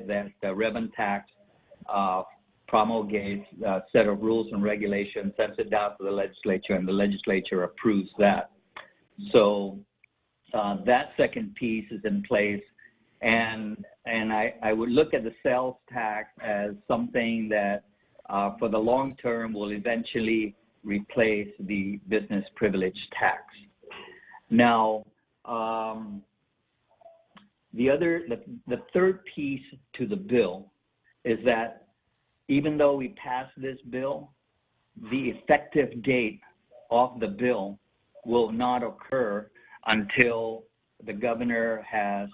that the revenue tax promulgates a set of rules and regulations, sends it down to the legislature, and the legislature approves that. So that second piece is in place, and I would look at the sales tax as something that for the long term will eventually replace the business privilege tax. Now, the third piece to the bill is that even though we pass this bill, the effective date of the bill will not occur until the governor has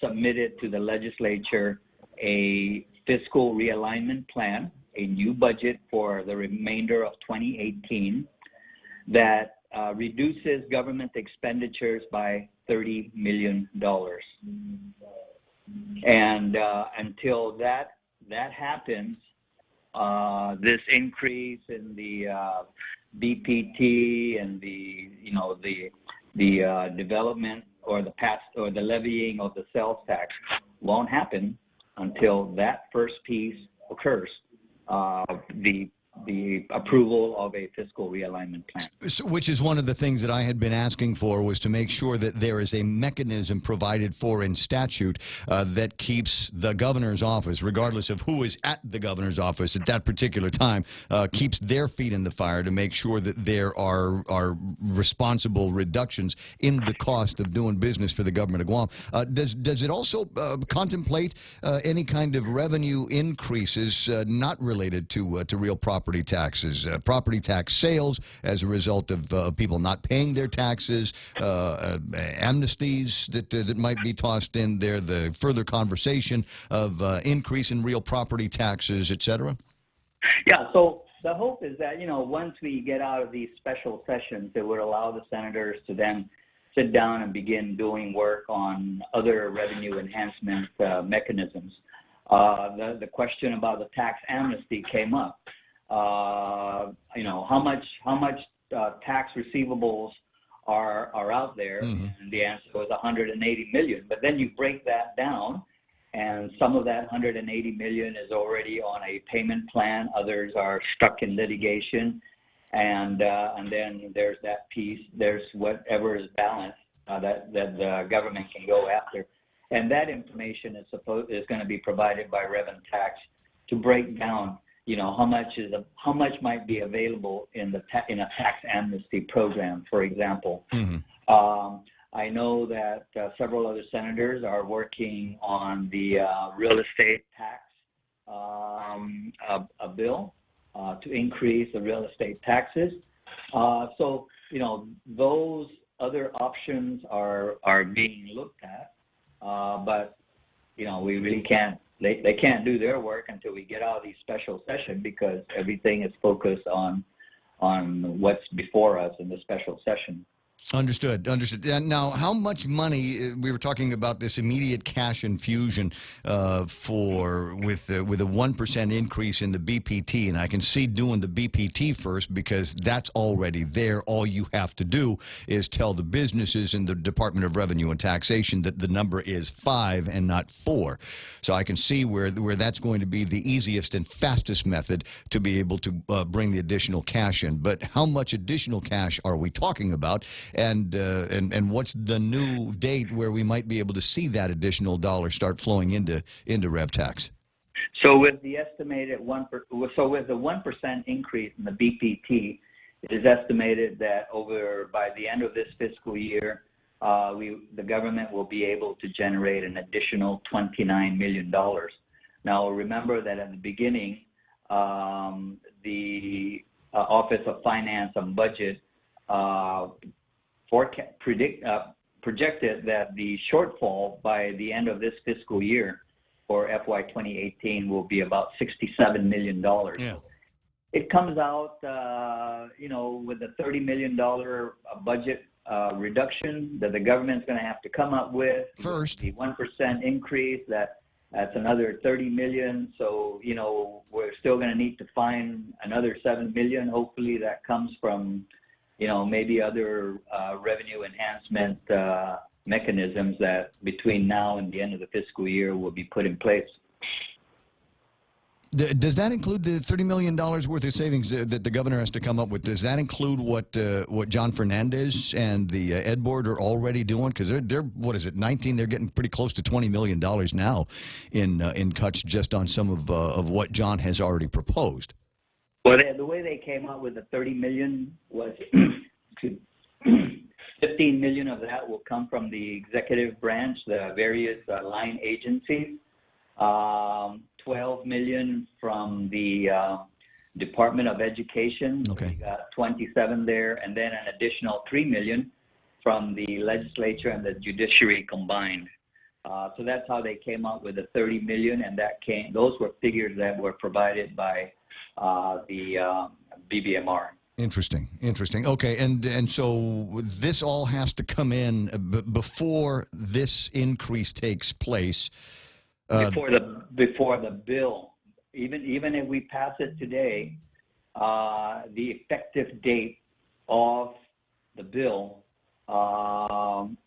submitted to the legislature a fiscal realignment plan, a new budget for the remainder of 2018 that reduces government expenditures by $30 million. And until that happens, this increase in the BPT and the development or the levying of the sales tax won't happen until that first piece occurs, the approval of a fiscal realignment plan. So, which is one of the things that I had been asking for, was to make sure that there is a mechanism provided for in statute that keeps the governor's office, regardless of who is at the governor's office at that particular time, keeps their feet in the fire to make sure that there are responsible reductions in the cost of doing business for the government of Guam. Does it also contemplate any kind of revenue increases not related to real property taxes, property tax sales as a result of people not paying their taxes, amnesties that might be tossed in there, the further conversation of increase in real property taxes, et cetera? Yeah, so the hope is that, once we get out of these special sessions, it would allow the senators to then sit down and begin doing work on other revenue enhancement mechanisms. The question about the tax amnesty came up. How much tax receivables are out there? Mm-hmm. And the answer was 180 million. But then you break that down, and some of that 180 million is already on a payment plan. Others are stuck in litigation, and then there's that piece. There's whatever is balanced that the government can go after, and that information is going to be provided by revenue tax to break down. How much might be available in a tax amnesty program, for example. Mm-hmm. I know that several other senators are working on the real estate tax a bill to increase the real estate taxes. So those other options are being looked at, but we really can't. They can't do their work until we get out of these special sessions, because everything is focused on what's before us in the special session. Understood. Now, how much money, we were talking about this immediate cash infusion with a 1% increase in the BPT, and I can see doing the BPT first because that's already there. All you have to do is tell the businesses in the Department of Revenue and Taxation that the number is 5 and not 4. So I can see where that's going to be the easiest and fastest method to be able to bring the additional cash in. But how much additional cash are we talking about? And what's the new date where we might be able to see that additional dollar start flowing into rev tax? So with the estimated 1% increase in the BPT, it is estimated that by the end of this fiscal year, the government will be able to generate an additional $29 million. Now remember that at the beginning, the Office of Finance and Budget projected that the shortfall by the end of this fiscal year for FY 2018 will be about $67 million. Yeah. It comes out, with a $30 million budget reduction that the government's going to have to come up with. First, the 1% increase, that's another $30 million. So, we're still going to need to find another $7 million. Hopefully that comes from, maybe other revenue enhancement mechanisms that between now and the end of the fiscal year will be put in place. Does that include the $30 million worth of savings that the governor has to come up with? Does that include what John Fernandez and the Ed Board are already doing? Because they're what is it, 19? They're getting pretty close to $20 million now in cuts just on some of what John has already proposed. Well, the way they came up with the $30 million was $15 million of that will come from the executive branch, the various line agencies. 12 million from the Department of Education. Okay. We got 27 there, and then an additional 3 million from the legislature and the judiciary combined. So that's how they came up with the 30 million, and those were figures that were provided by the BBMR. Interesting. Okay, and so this all has to come in before this increase takes place. Before the bill, even if we pass it today, the effective date of the bill won't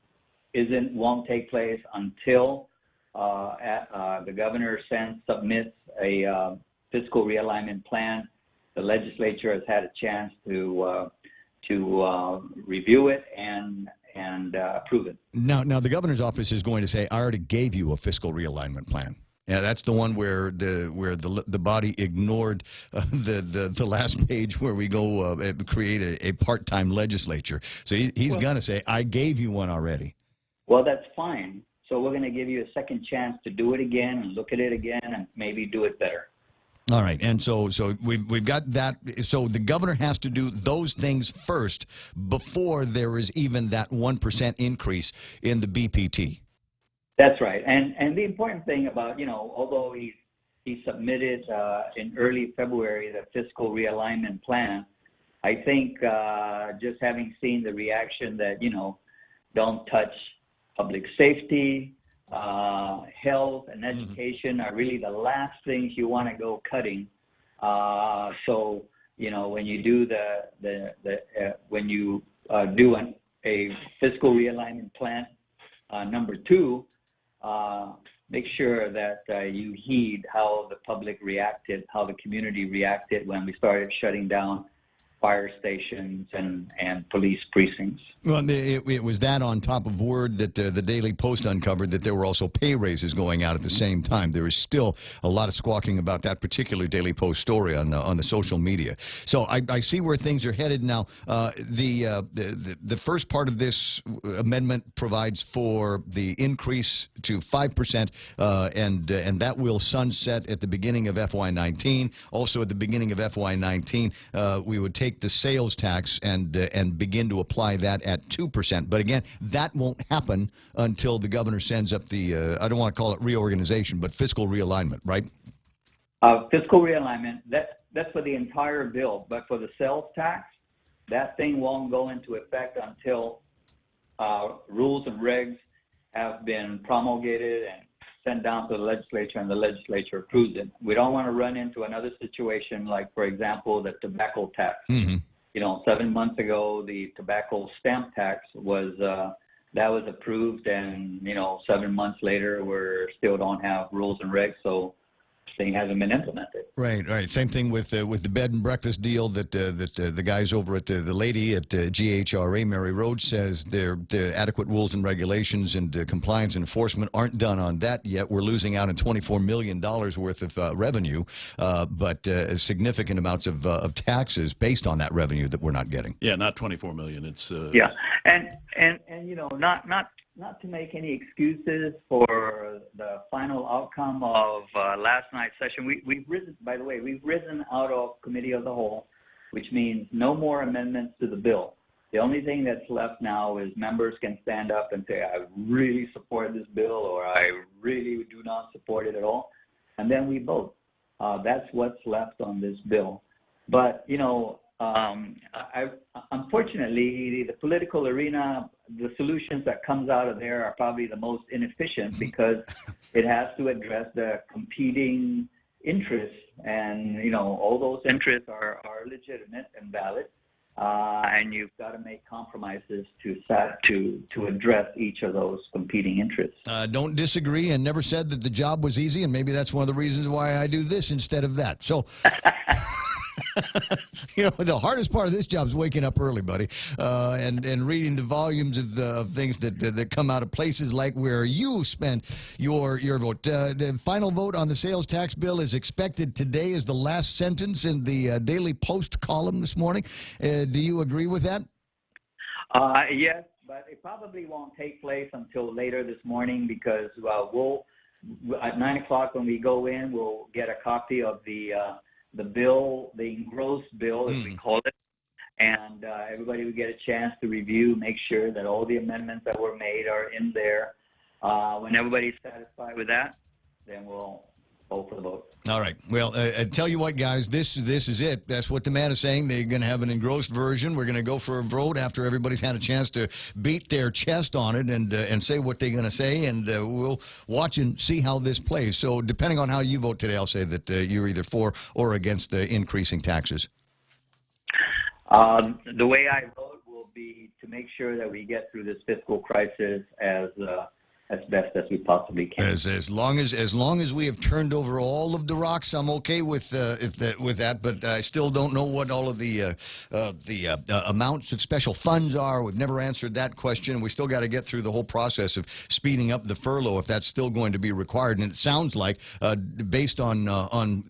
take place until the governor submits a fiscal realignment plan. The legislature has had a chance to review it and approve it. Now, the governor's office is going to say, "I already gave you a fiscal realignment plan." Yeah, that's the one where the body ignored the last page where we go create a part-time legislature. So he's going to say, "I gave you one already." Well, that's fine. So we're going to give you a second chance to do it again and look at it again and maybe do it better. All right, and so we've got that. So the governor has to do those things first before there is even that 1% increase in the BPT. That's right, and the important thing about although he submitted in early February the fiscal realignment plan, I think just having seen the reaction that don't touch public safety. Health and education are really the last things you want to go cutting. So when you do a fiscal realignment plan number 2, make sure that you heed how the public reacted, how the community reacted when we started shutting down fire stations and police precincts. Well, it was that on top of word that the Daily Post uncovered that there were also pay raises going out at the same time. There is still a lot of squawking about that particular Daily Post story on the social media. So I see where things are headed now. The first part of this amendment provides for the increase to 5%, and that will sunset at the beginning of FY19. Also, at the beginning of FY19, we would take the sales tax and begin to apply that at 2%. But again, that won't happen until the governor sends up the, I don't want to call it reorganization, but fiscal realignment, right? Fiscal realignment, that's for the entire bill. But for the sales tax, that thing won't go into effect until rules and regs have been promulgated and sent down to the legislature and the legislature approves it. We don't want to run into another situation like, for example, the tobacco tax. Mm-hmm. 7 months ago, the tobacco stamp tax was approved, and 7 months later, we still don't have rules and regs, so thing hasn't been implemented. Right. Same thing with the bed and breakfast deal that the guys over at the lady at GHRA, Mary Rhodes, says the adequate rules and regulations and compliance and enforcement aren't done on that yet. We're losing out on $24 million worth of revenue, but significant amounts of taxes based on that revenue that we're not getting. Yeah, not $24 million. It's yeah, and not to make any excuses for the final outcome of last night's session. We've risen out of committee of the whole, which means no more amendments to the bill. The only thing that's left now is members can stand up and say, I really support this bill, or I really do not support it at all. And then we vote. That's what's left on this bill. But, unfortunately, the political arena, the solutions that comes out of there are probably the most inefficient because it has to address the competing interests, and all those interests are legitimate and valid, and you've got to make compromises to address each of those competing interests. Don't disagree, and never said that the job was easy, and maybe that's one of the reasons why I do this instead of that. So. The hardest part of this job is waking up early, buddy, and reading the volumes of things that come out of places like where you spend your vote. The final vote on the sales tax bill is expected today, is the last sentence in the Daily Post column this morning. Do you agree with that? Yes, but it probably won't take place until later this morning because we'll at 9 o'clock when we go in, we'll get a copy of the bill, the engrossed bill, as we call it, and everybody will get a chance to review, make sure that all the amendments that were made are in there. When everybody's satisfied with that, then we'll vote for the vote. All right. Well, I tell you what, guys, this is it. That's what the man is saying. They're going to have an engrossed version. We're going to go for a vote after everybody's had a chance to beat their chest on it and say what they're going to say, and we'll watch and see how this plays. So depending on how you vote today, I'll say that you're either for or against the increasing taxes. The way I vote will be to make sure that we get through this fiscal crisis as best as we possibly can. As long as we have turned over all of the rocks, I'm okay with that. But I still don't know what all of the amounts of special funds are. We've never answered that question. We still got to get through the whole process of speeding up the furlough if that's still going to be required. And it sounds like, based on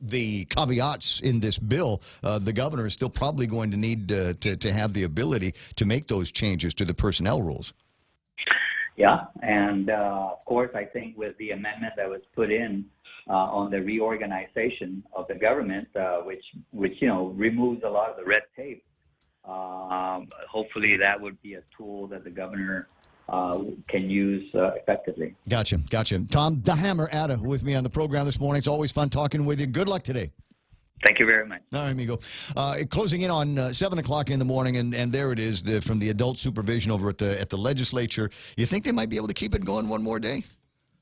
the caveats in this bill, the governor is still probably going to need to have the ability to make those changes to the personnel rules. Yeah, and of course, I think with the amendment that was put in on the reorganization of the government, which removes a lot of the red tape, hopefully that would be a tool that the governor can use effectively. Gotcha. Tom the Hammer Atta with me on the program this morning. It's always fun talking with you. Good luck today. Thank you very much. All right, amigo. Closing in on 7 o'clock in the morning, and there it is from the adult supervision over at the legislature. You think they might be able to keep it going one more day?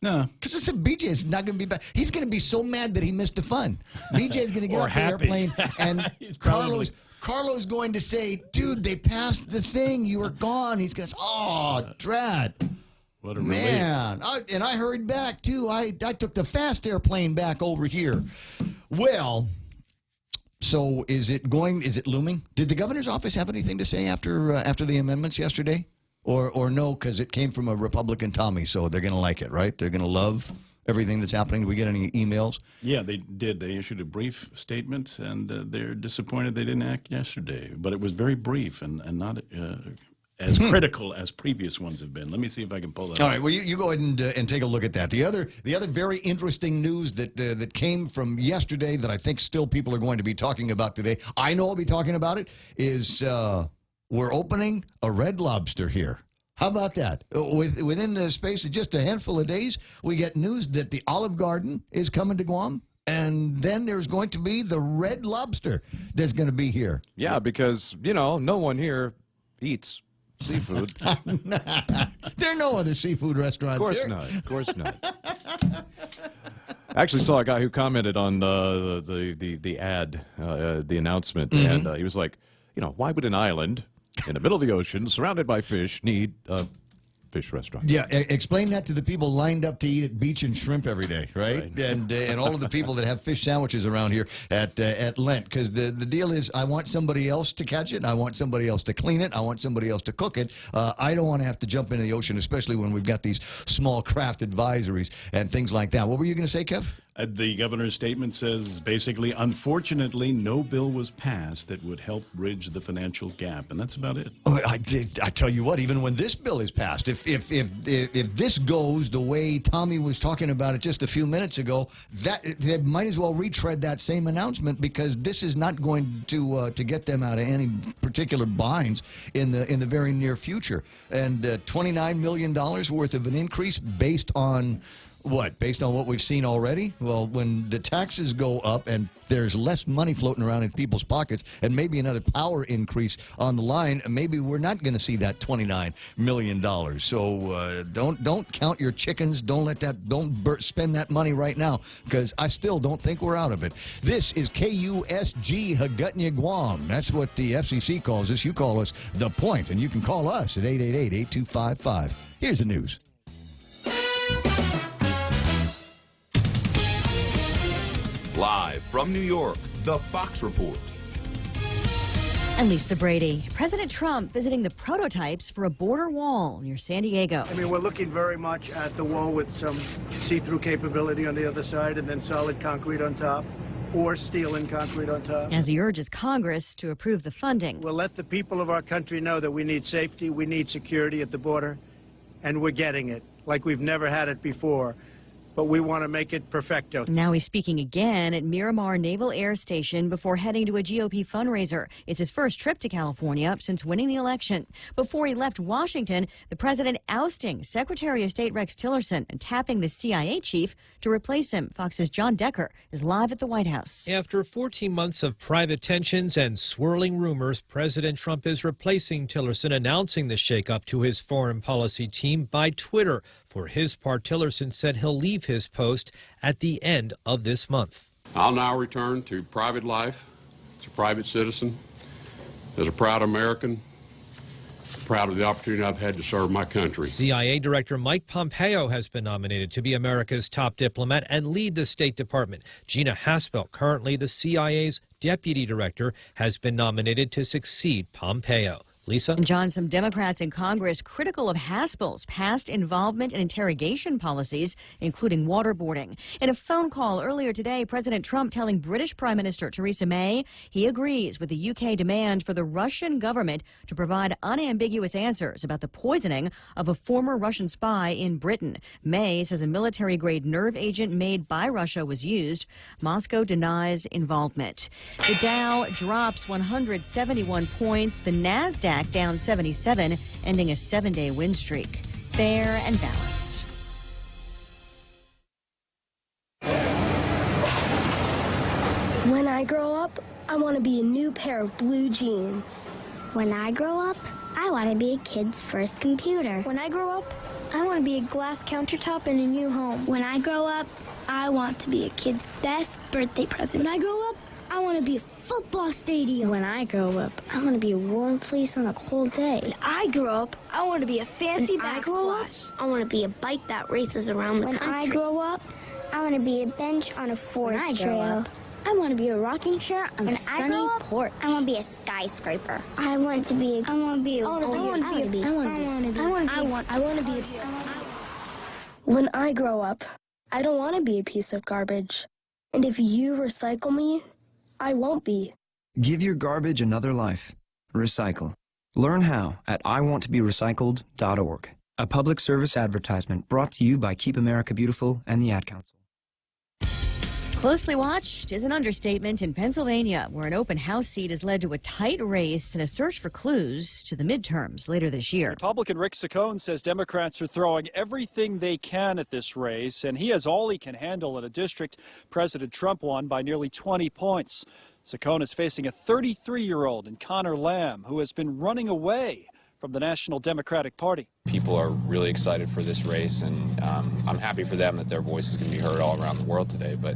No. Because I said BJ is not going to be back. He's going to be so mad that he missed the fun. BJ is going to get off the airplane, and Carlo's going to say, dude, they passed the thing. You were gone. He's going to say, oh, drat. What a man. And I hurried back, too. I took the fast airplane back over here. Well... So is it looming? Did the governor's office have anything to say after the amendments yesterday? Or no, because it came from a Republican Tommy, so they're going to like it, right? They're going to love everything that's happening. Did we get any emails? Yeah, they did. They issued a brief statement, and they're disappointed they didn't act yesterday. But it was very brief and not as critical as previous ones have been. Let me see if I can pull that All up. right, well, you go ahead and take a look at that. The other very interesting news that came from yesterday that I think still people are going to be talking about today, I know I'll be talking about it, is we're opening a Red Lobster here. How about that? Within the space of just a handful of days, we get news that the Olive Garden is coming to Guam. And then there's going to be the Red Lobster that's going to be here. Yeah, because, no one here eats seafood. There are no other seafood restaurants here. Of course not. I actually saw a guy who commented on the ad, the announcement, and he was like, why would an island in the middle of the ocean, surrounded by fish, need a fish restaurant? Yeah, explain that to the people lined up to eat at Beach and Shrimp every day, right? And all of the people that have fish sandwiches around here at Lent, because the deal is I want somebody else to catch it, I want somebody else to clean it, I want somebody else to cook it. I don't want to have to jump into the ocean, especially when we've got these small craft advisories and things like that. What were you going to say, Kev? The governor's statement says basically, unfortunately, no bill was passed that would help bridge the financial gap, and that's about it. I tell you what, even when this bill is passed, if this goes the way Tommy was talking about it just a few minutes ago, they might as well retread that same announcement, because this is not going to get them out of any particular binds in the very near future. And $29 million worth of an increase based on What, based on what we've seen already? Well, when the taxes go up and there's less money floating around in people's pockets and maybe another power increase on the line, maybe we're not going to see that $29 million. So don't count your chickens. Don't spend that money right now, because I still don't think we're out of it. This is KUSG Hagutnya, Guam. That's what the FCC calls us. You call us The Point, and you can call us at 888-8255. Here's the news. Live from New York, the Fox Report. And Lisa Brady. President Trump visiting the prototypes for a border wall near San Diego. I mean, we're looking very much at the wall with some see-through capability on the other side and then solid concrete on top, or steel and concrete on top. As he urges Congress to approve the funding. We'll let the people of our country know that we need safety, we need security at the border, and we're getting it like we've never had it before. But we want to make it perfecto. Now he's speaking again at Miramar Naval Air Station before heading to a GOP fundraiser. It's his first trip to California since winning the election. Before he left Washington, the president ousting Secretary of State Rex Tillerson and tapping the CIA chief to replace him. Fox's John Decker is live at the White House. After 14 months of private tensions and swirling rumors, President Trump is replacing Tillerson, announcing the shakeup to his foreign policy team by Twitter. For his part, Tillerson said he'll leave his post at the end of this month. I'll now return to private life as a private citizen, as a proud American, proud of the opportunity I've had to serve my country. CIA Director Mike Pompeo has been nominated to be America's top diplomat and lead the State Department. Gina Haspel, currently the CIA's deputy director, has been nominated to succeed Pompeo. Lisa? And John, some Democrats in Congress critical of Haspel's past involvement in interrogation policies, including waterboarding. In a phone call earlier today, President Trump telling British Prime Minister Theresa May he agrees with the UK demand for the Russian government to provide unambiguous answers about the poisoning of a former Russian spy in Britain. May says a military-grade nerve agent made by Russia was used. Moscow denies involvement. The Dow drops 171 points. The NASDAQ down 77, ending a 7-day win streak. Fair and balanced. When I grow up, I want to be a new pair of blue jeans. When I grow up, I want to be a kid's first computer. When I grow up, I want to be a glass countertop in a new home. When I grow up, I want to be a kid's best birthday present. When I grow up, I want to be a football stadium. When I grow up, I want to be a warm fleece on a cold day. When I grow up, I want to be a fancy backsplash. I want to be a bike that races around the country. When I grow up, I want to be a bench on a forest trail. I want to be a rocking chair on a sunny porch. I want to be a skyscraper. I want to be When I grow up, I don't want to be a piece of garbage. And if you recycle me, I won't be. Give your garbage another life. Recycle. Learn how at iwanttoberecycled.org. A public service advertisement brought to you by Keep America Beautiful and the Ad Council. Closely watched is an understatement in Pennsylvania, where an open House seat has led to a tight race in a search for clues to the midterms later this year. Republican Rick Saccone says Democrats are throwing everything they can at this race, and he has all he can handle in a district President Trump won by nearly 20 points. Saccone is facing a 33-year-old in Connor Lamb, who has been running away from the National Democratic Party. People are really excited for this race, and I'm happy for them that their voices can be heard all around the world today, but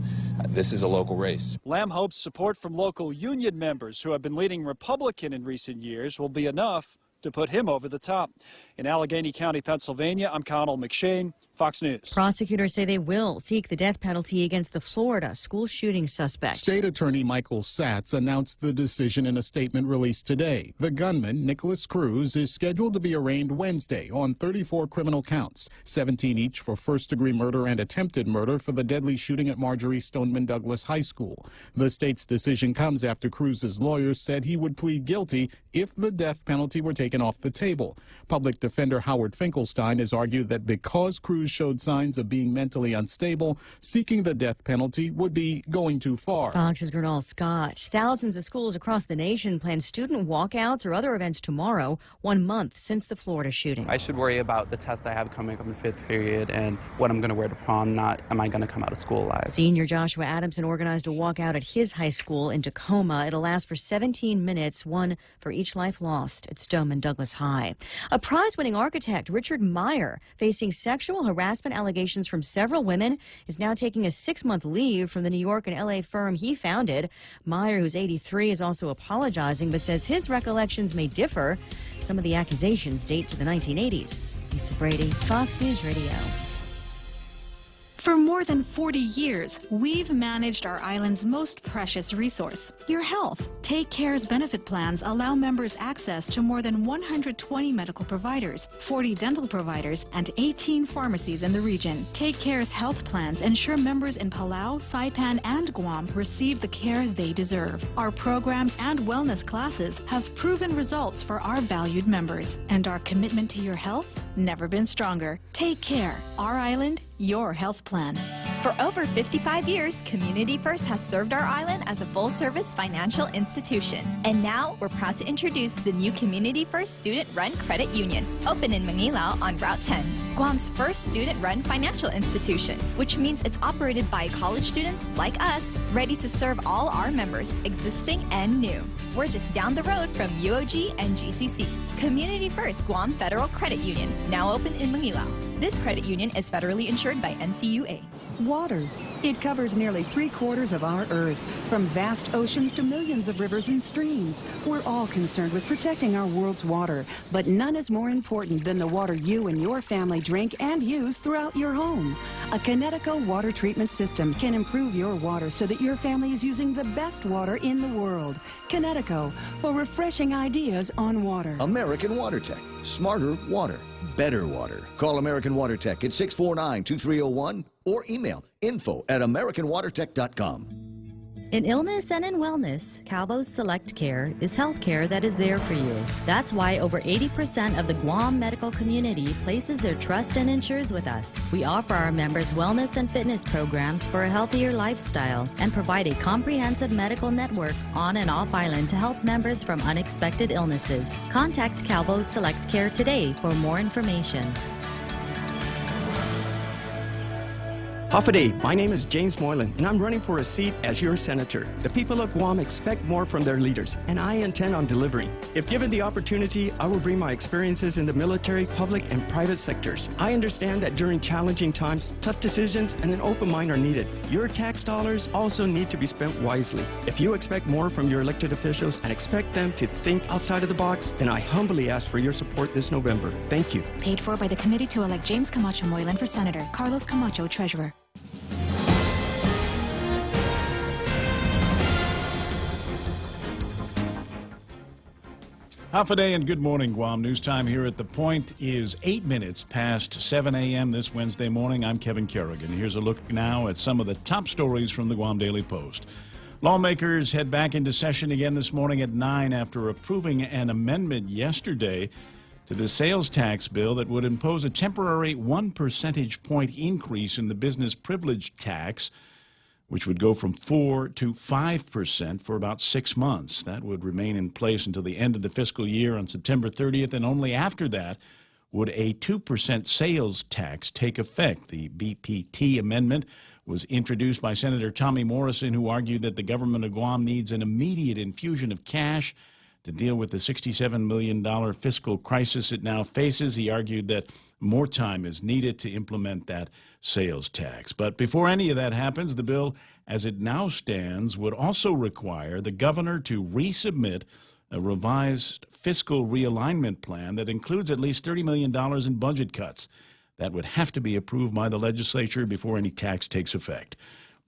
this is a local race. Lamb hopes support from local union members who have been leaning Republican in recent years will be enough to put him over the top. In Allegheny County, Pennsylvania, I'm Connell McShane, Fox News. Prosecutors say they will seek the death penalty against the Florida school shooting suspect. State Attorney Michael Satz announced the decision in a statement released today. The gunman, Nicholas Cruz, is scheduled to be arraigned Wednesday on 34 criminal counts, 17 each for first-degree murder and attempted murder for the deadly shooting at Marjorie Stoneman Douglas High School. The state's decision comes after Cruz's lawyers said he would plead guilty if the death penalty were taken off the table. Public defender Howard Finkelstein has argued that because Cruz showed signs of being mentally unstable, seeking the death penalty would be going too far. Fox's Gernal Scott. Thousands of schools across the nation plan student walkouts or other events tomorrow, 1 month since the Florida shooting. I should worry about the test I have coming up in 5th period and what I'm going to wear to prom, not am I going to come out of school alive. Senior Joshua Adamson organized a walkout at his high school in Tacoma. It'll last for 17 minutes, one for each life lost at Stoneman Douglas High. A prize-winning architect, Richard Meyer, facing sexual harassment allegations from several women, is now taking a 6-month leave from the New York and L.A. firm he founded. Meyer, who's 83, is also apologizing, but says his recollections may differ. Some of the accusations date to the 1980s. Lisa Brady, Fox News Radio. For more than 40 years, we've managed our island's most precious resource, your health. Take Care's benefit plans allow members access to more than 120 medical providers, 40 dental providers, and 18 pharmacies in the region. Take Care's health plans ensure members in Palau, Saipan, and Guam receive the care they deserve. Our programs and wellness classes have proven results for our valued members, and our commitment to your health never been stronger. Take Care, our island, your health plan. For over 55 years, Community First has served our island as a full-service financial institution. And now, we're proud to introduce the new Community First Student-Run Credit Union, open in Manila on Route 10. Guam's first student-run financial institution, which means it's operated by college students like us, ready to serve all our members, existing and new. We're just down the road from UOG and GCC. Community First Guam Federal Credit Union, now open in Manila. This credit union is federally insured by NCUA. Water. It covers nearly 3/4 of our Earth, from vast oceans to millions of rivers and streams. We're all concerned with protecting our world's water, but none is more important than the water you and your family drink and use throughout your home. A Connecticut water treatment system can improve your water so that your family is using the best water in the world. Connecticut, for refreshing ideas on water. American Water Tech. Smarter water. Better water. Call American Water Tech at 649-2301 or email info@americanwatertech.com. In illness and in wellness, Calvo's Select Care is health care that is there for you. That's why over 80% of the Guam medical community places their trust and insures with us. We offer our members wellness and fitness programs for a healthier lifestyle and provide a comprehensive medical network on and off island to help members from unexpected illnesses. Contact Calvo's Select Care today for more information. Hafaday, my name is James Moylan, and I'm running for a seat as your senator. The people of Guam expect more from their leaders, and I intend on delivering. If given the opportunity, I will bring my experiences in the military, public, and private sectors. I understand that during challenging times, tough decisions and an open mind are needed. Your tax dollars also need to be spent wisely. If you expect more from your elected officials and expect them to think outside of the box, then I humbly ask for your support this November. Thank you. Paid for by the committee to elect James Camacho Moylan for Senator, Carlos Camacho, Treasurer. Half a day and good morning, Guam. News time here at The Point is 8 minutes past 7 a.m. this Wednesday morning. I'm Kevin Kerrigan. Here's a look now at some of the top stories from the Guam Daily Post. Lawmakers head back into session again this morning at 9 after approving an amendment yesterday to the sales tax bill that would impose a temporary 1 percentage point increase in the business privilege tax, which would go from 4% to 5% for about 6 months. That would remain in place until the end of the fiscal year on September 30th, and only after that would a 2% sales tax take effect. The BPT amendment was introduced by Senator Tommy Morrison, who argued that the government of Guam needs an immediate infusion of cash to deal with the $67 million fiscal crisis it now faces. He argued that more time is needed to implement that sales tax. But before any of that happens, the bill, as it now stands, would also require the governor to resubmit a revised fiscal realignment plan that includes at least $30 million in budget cuts. That would have to be approved by the legislature before any tax takes effect.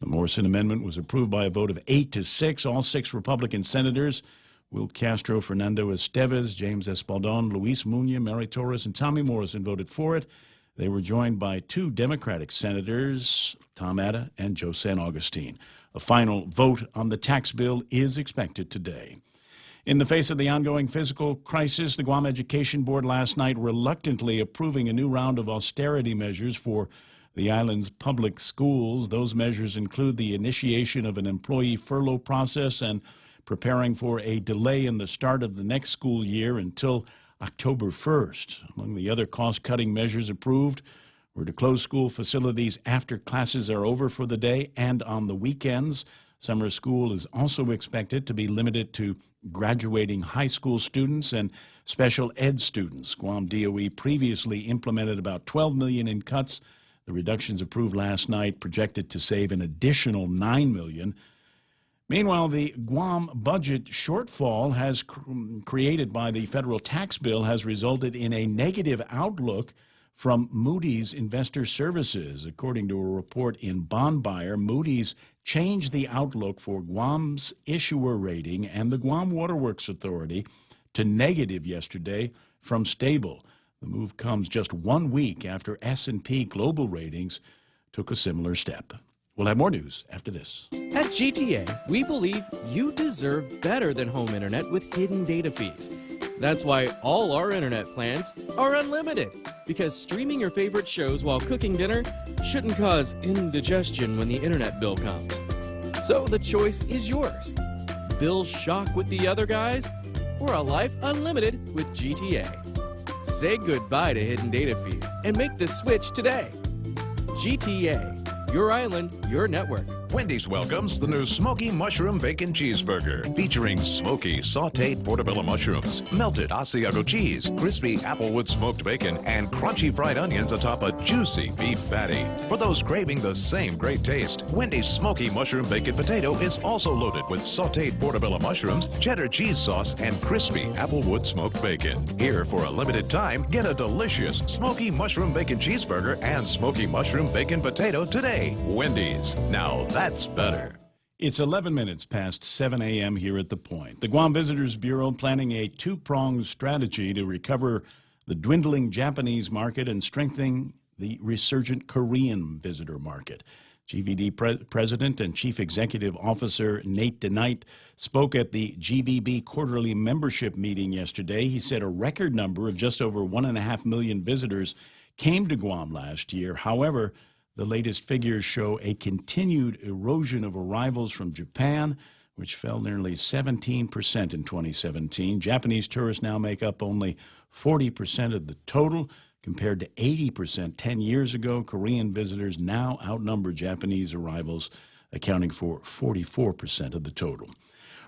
The Morrison amendment was approved by a vote of 8-6. All 6 Republican senators, Will Castro, Fernando Esteves, James Espaldon, Luis Muñoz, Mary Torres, and Tommy Morrison voted for it. They were joined by 2 Democratic senators, Tom Atta and Joe San Augustine. A final vote on the tax bill is expected today. In the face of the ongoing fiscal crisis, the Guam Education Board last night reluctantly approving a new round of austerity measures for the island's public schools. Those measures include the initiation of an employee furlough process and preparing for a delay in the start of the next school year until October 1st. Among the other cost-cutting measures approved were to close school facilities after classes are over for the day and on the weekends. Summer school is also expected to be limited to graduating high school students and special ed students. Guam DOE previously implemented about $12 million in cuts. The reductions approved last night projected to save an additional $9 million. Meanwhile, the Guam budget shortfall has created by the federal tax bill has resulted in a negative outlook from Moody's Investor Services. According to a report in Bond Buyer, Moody's changed the outlook for Guam's issuer rating and the Guam Waterworks Authority to negative yesterday from stable. The move comes just 1 week after S&P Global Ratings took a similar step. We'll have more news after this. At GTA, we believe you deserve better than home internet with hidden data fees. That's why all our internet plans are unlimited, because streaming your favorite shows while cooking dinner shouldn't cause indigestion when the internet bill comes. So the choice is yours. Bill shock with the other guys, or a life unlimited with GTA. Say goodbye to hidden data fees and make the switch today. GTA, your island, your network. Wendy's welcomes the new Smoky Mushroom Bacon Cheeseburger, featuring smoky, sauteed portobello mushrooms, melted Asiago cheese, crispy applewood smoked bacon, and crunchy fried onions atop a juicy beef patty. For those craving the same great taste, Wendy's Smoky Mushroom Bacon Potato is also loaded with sauteed portobello mushrooms, cheddar cheese sauce, and crispy applewood smoked bacon. Here, for a limited time, get a delicious Smoky Mushroom Bacon Cheeseburger and Smoky Mushroom Bacon Potato today. Wendy's. Now that's better. It's 11 minutes past 7 a.m. here at The Point. The Guam Visitors Bureau planning a two-pronged strategy to recover the dwindling Japanese market and strengthening the resurgent Korean visitor market. GVB President and Chief Executive Officer Nate DeKnight spoke at the GVB quarterly membership meeting yesterday. He said a record number of just over 1.5 million visitors came to Guam last year. However, the latest figures show a continued erosion of arrivals from Japan, which fell nearly 17% in 2017. Japanese tourists now make up only 40% of the total, compared to 80% 10 years ago. Korean visitors now outnumber Japanese arrivals, accounting for 44% of the total.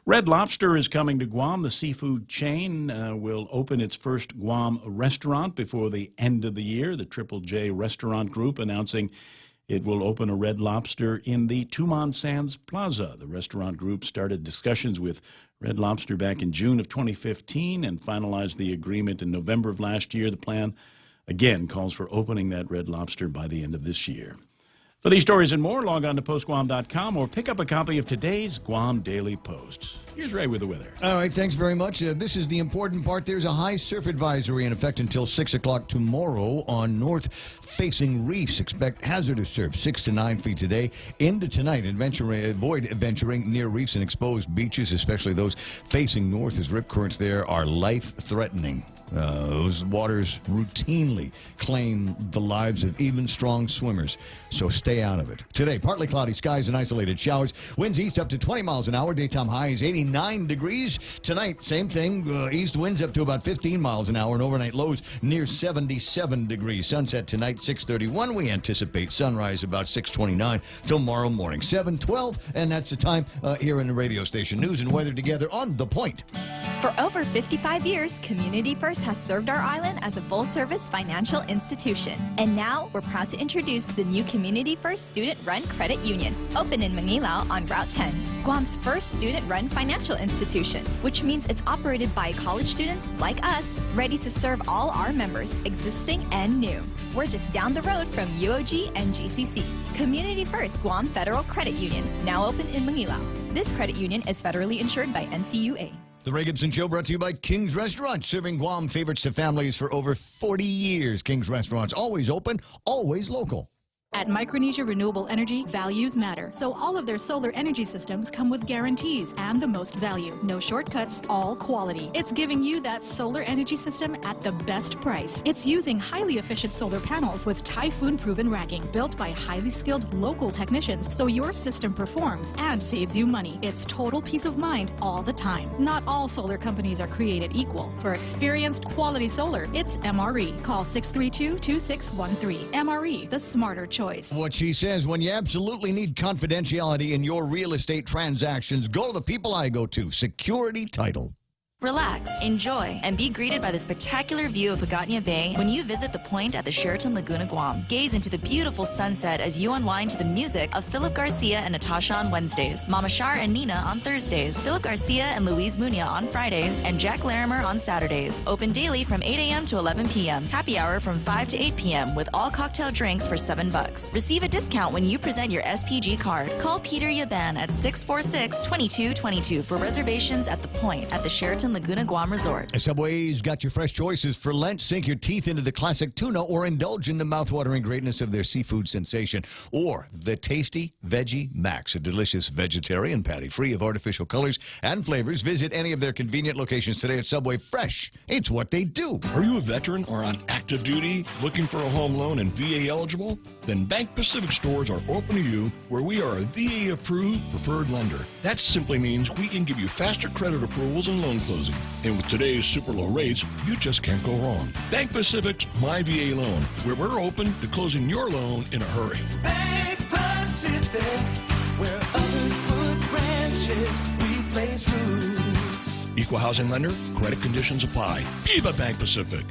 Red Lobster is coming to Guam. The seafood chain will open its first Guam restaurant before the end of the year. The Triple J Restaurant Group announcing it will open a Red Lobster in the Tumon Sands Plaza. The restaurant group started discussions with Red Lobster back in June of 2015 and finalized the agreement in November of last year. The plan, again, calls for opening that Red Lobster by the end of this year. For these stories and more, log on to postguam.com or pick up a copy of today's Guam Daily Post. Here's Ray with the weather. All right, thanks very much. This is the important part. There's a high surf advisory in effect until 6 o'clock tomorrow on north-facing reefs. Expect hazardous surf 6 to 9 feet today. Into tonight, avoid adventuring near reefs and exposed beaches, especially those facing north, as rip currents there are life-threatening. Those waters routinely claim the lives of even strong swimmers, so stay out of it. Today, partly cloudy skies and isolated showers. Winds east up to 20 miles an hour. Daytime high is 89 degrees. Tonight, same thing. East winds up to about 15 miles an hour and overnight lows near 77 degrees. Sunset tonight, 6:31. We anticipate sunrise about 6:29 tomorrow morning, 7:12. And that's the time here in the radio station. News and weather together on The Point. For over 55 years, Community First has served our island as a full-service financial institution. And now, we're proud to introduce the new Community First Student-Run Credit Union, open in Mangilao on Route 10. Guam's first student-run financial institution, which means it's operated by college students like us, ready to serve all our members, existing and new. We're just down the road from UOG and GCC. Community First Guam Federal Credit Union, now open in Mangilao. This credit union is federally insured by NCUA. The Ray Gibson Show brought to you by King's Restaurant, serving Guam favorites to families for over 40 years. King's Restaurant's always open, always local. At Micronesia Renewable Energy, values matter. So all of their solar energy systems come with guarantees and the most value. No shortcuts, all quality. It's giving you that solar energy system at the best price. It's using highly efficient solar panels with typhoon-proven racking, built by highly skilled local technicians, so your system performs and saves you money. It's total peace of mind all the time. Not all solar companies are created equal. For experienced quality solar, it's MRE. Call 632-2613. MRE, the smarter choice. What she says, when you absolutely need confidentiality in your real estate transactions, go to the people I go to, Security Title. Relax, enjoy, and be greeted by the spectacular view of Hagåtña Bay when you visit the Point at the Sheraton Laguna Guam. Gaze into the beautiful sunset as you unwind to the music of Philip Garcia and Natasha on Wednesdays, Mama Shar and Nina on Thursdays, Philip Garcia and Luis Muñoz on Fridays, and Jack Larimer on Saturdays. Open daily from 8 a.m. to 11 p.m. Happy hour from 5 to 8 p.m. with all cocktail drinks for $7. Receive a discount when you present your SPG card. Call Peter Yaban at 646-2222 for reservations at the Point at the Sheraton Laguna Guam Resort. Subway's got your fresh choices for Lent. Sink your teeth into the classic tuna or indulge in the mouthwatering greatness of their seafood sensation. Or the tasty Veggie Max, a delicious vegetarian patty free of artificial colors and flavors. Visit any of their convenient locations today at Subway. Fresh, it's what they do. Are you a veteran or on active duty looking for a home loan and VA eligible? Then Bank Pacific stores are open to you, where we are a VA approved preferred lender. That simply means we can give you faster credit approvals and loan closing. And with today's super low rates, you just can't go wrong. Bank Pacific's My VA Loan, where we're open to closing your loan in a hurry. Bank Pacific, where others put branches, we place roots. Equal housing lender, credit conditions apply. Viva Bank Pacific.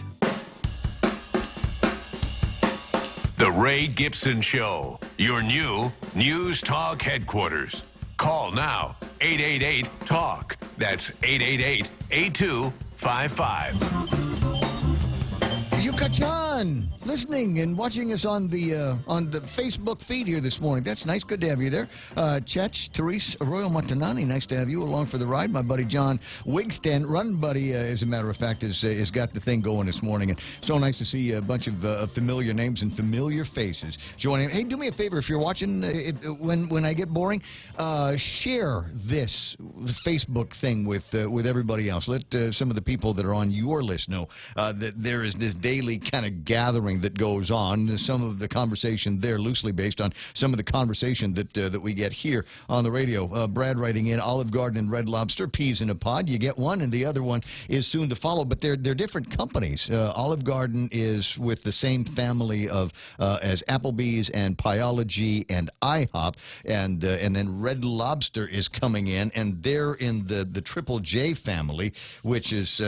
The Ray Gibson Show, your new News Talk headquarters. Call now, 888-TALK. That's 888-8255. Yucatan, listening and watching us on the Facebook feed here this morning. That's nice. Good to have you there. Chech, Therese, Arroyo Montanani, nice to have you along for the ride. My buddy John Wigston, run buddy, as a matter of fact, has got the thing going this morning. And so nice to see a bunch of familiar names and familiar faces joining. Hey, do me a favor, if you're watching, when I get boring, share this Facebook thing with everybody else. Let some of the people that are on your list know that there is this daily kind of gathering that goes on. Some of the conversation there loosely based on some of the conversation that we get here on the radio. Brad writing in, Olive Garden and Red Lobster, peas in a pod. You get one, and the other one is soon to follow. But they're different companies. Olive Garden is with the same family of as Applebee's and Pieology and IHOP, and then Red Lobster is coming in, and they're in the Triple J family, which is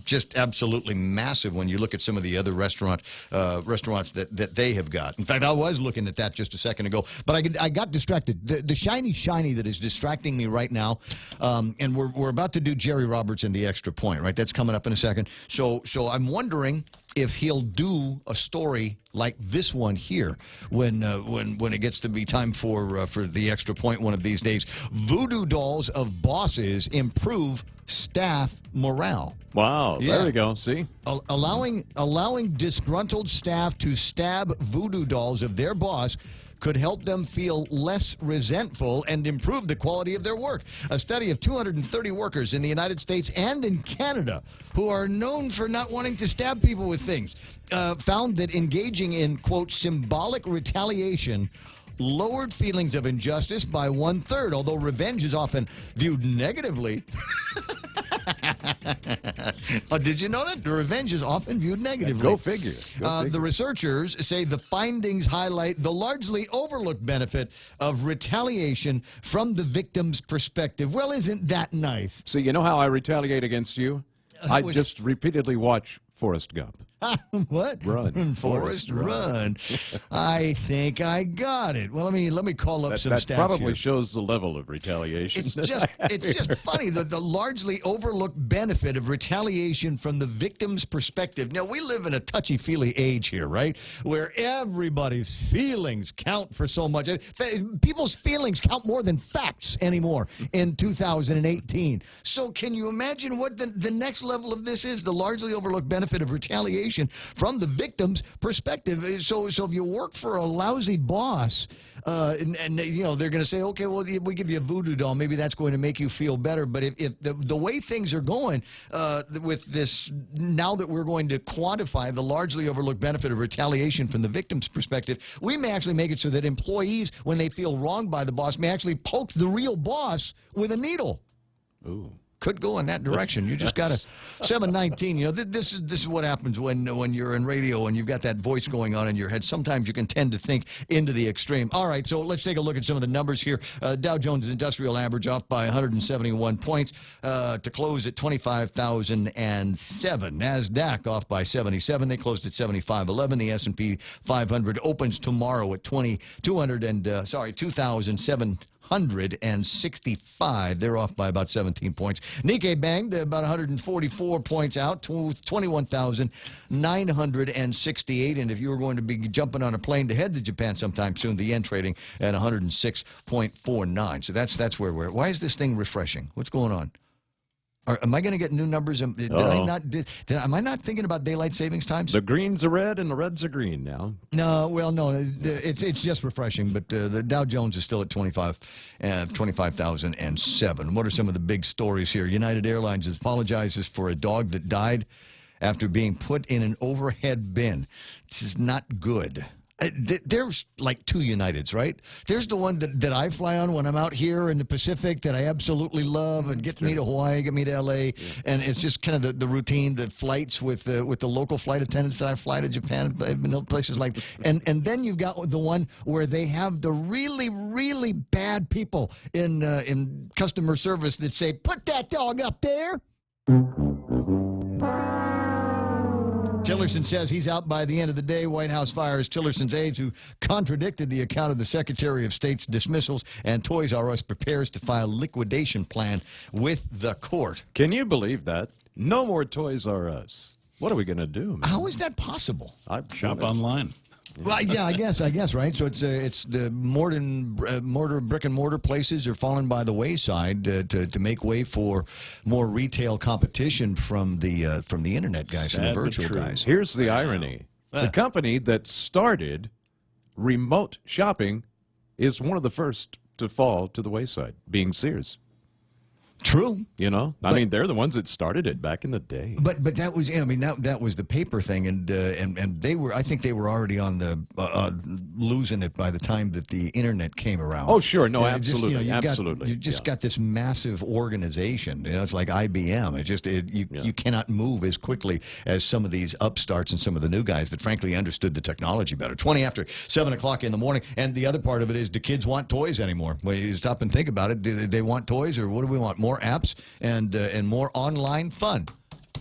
just absolutely massive when you look at some of the other restaurants that they have got. In fact, I was looking at that just a second ago, but I got distracted. The shiny that is distracting me right now, and we're about to do Jerry Roberts and the Extra Point, right? That's coming up in a second. So I'm wondering if he'll do a story like this one here when it gets to be time for the Extra Point one of these days. Voodoo dolls of bosses improve staff morale. Wow, Yeah. there we go. See? Allowing disgruntled staff to stab voodoo dolls of their boss could help them feel less resentful and improve the quality of their work. A study of 230 workers in the United States and in Canada who are known for not wanting to stab people with things found that engaging in, quote, symbolic retaliation lowered feelings of injustice by 1/3, although revenge is often viewed negatively. Did you know that? Revenge is often viewed negatively. Go figure. The researchers say the findings highlight the largely overlooked benefit of retaliation from the victim's perspective. Well, isn't that nice? See, you know how I retaliate against you? I just repeatedly watch Forrest Gump. What? Run, Forrest, run. I think I got it. Well, let me call up some stats That probably here. shows the level of retaliation. It's just funny that the largely overlooked benefit of retaliation from the victim's perspective. Now, we live in a touchy-feely age here, right? Where everybody's feelings count for so much. People's feelings count more than facts anymore in 2018. So can you imagine what the next level of this is? The largely overlooked benefit of retaliation retaliation from the victim's perspective. So if you work for a lousy boss, and you know, they're going to say, okay, well, we give you a voodoo doll. Maybe that's going to make you feel better. But if the way things are going with this, now that we're going to quantify the largely overlooked benefit of retaliation from the victim's perspective, we may actually make it so that employees, when they feel wronged by the boss, may actually poke the real boss with a needle. Ooh. Could go in that direction. You just got to 719. You know, this is what happens when you're in radio and you've got that voice going on in your head. Sometimes you can tend to think into the extreme. All right, so let's take a look at some of the numbers here. Dow Jones Industrial Average off by 171 points to close at 25,007. Nasdaq off by 77. They closed at 7511. The S&P 500 opens tomorrow at 2,765. They're off by about 17 points. Nikkei banged about 144 points out to 21,968. And if you were going to be jumping on a plane to head to Japan sometime soon, the yen trading at 106.49. So that's where we're at. Why is this thing refreshing? What's going on? Am I going to get new numbers? Am I not thinking about daylight savings times? The greens are red and the reds are green now. No, well, no, it's just refreshing. But the Dow Jones is still at 25,007. What are some of the big stories here? United Airlines apologizes for a dog that died after being put in an overhead bin. This is not good. There's like two Uniteds, right? There's the one that I fly on when I'm out here in the Pacific that I absolutely love and gets me to Hawaii, get me to L.A., and it's just kind of the routine, the flights with the local flight attendants that I fly to Japan, I've been to places like that. And then you've got the one where they have the really, really bad people in customer service that say, put that dog up there. Tillerson says he's out by the end of the day. White House fires Tillerson's aides who contradicted the account of the Secretary of State's dismissals, and Toys R Us prepares to file liquidation plan with the court. Can you believe that? No more Toys R Us. What are we going to do, man? How is that possible? Shop online. Well, yeah, I guess, right? So it's the brick and mortar places are falling by the wayside to make way for more retail competition from the internet guys and the virtual guys. Here's the irony: the company that started remote shopping is one of the first to fall to the wayside, being Sears. True. You know, I mean, they're the ones that started it back in the day. But that was, I mean, that was the paper thing, and they were, I think they were already on the losing it by the time that the internet came around. Oh, sure, no, absolutely, absolutely. You just got this massive organization. You know, it's like IBM. You cannot move as quickly as some of these upstarts and some of the new guys that frankly understood the technology better. 20 after 7 o'clock in the morning, and the other part of it is, do kids want toys anymore? When you stop and think about it, do they want toys, or what do we want? More apps and more online fun.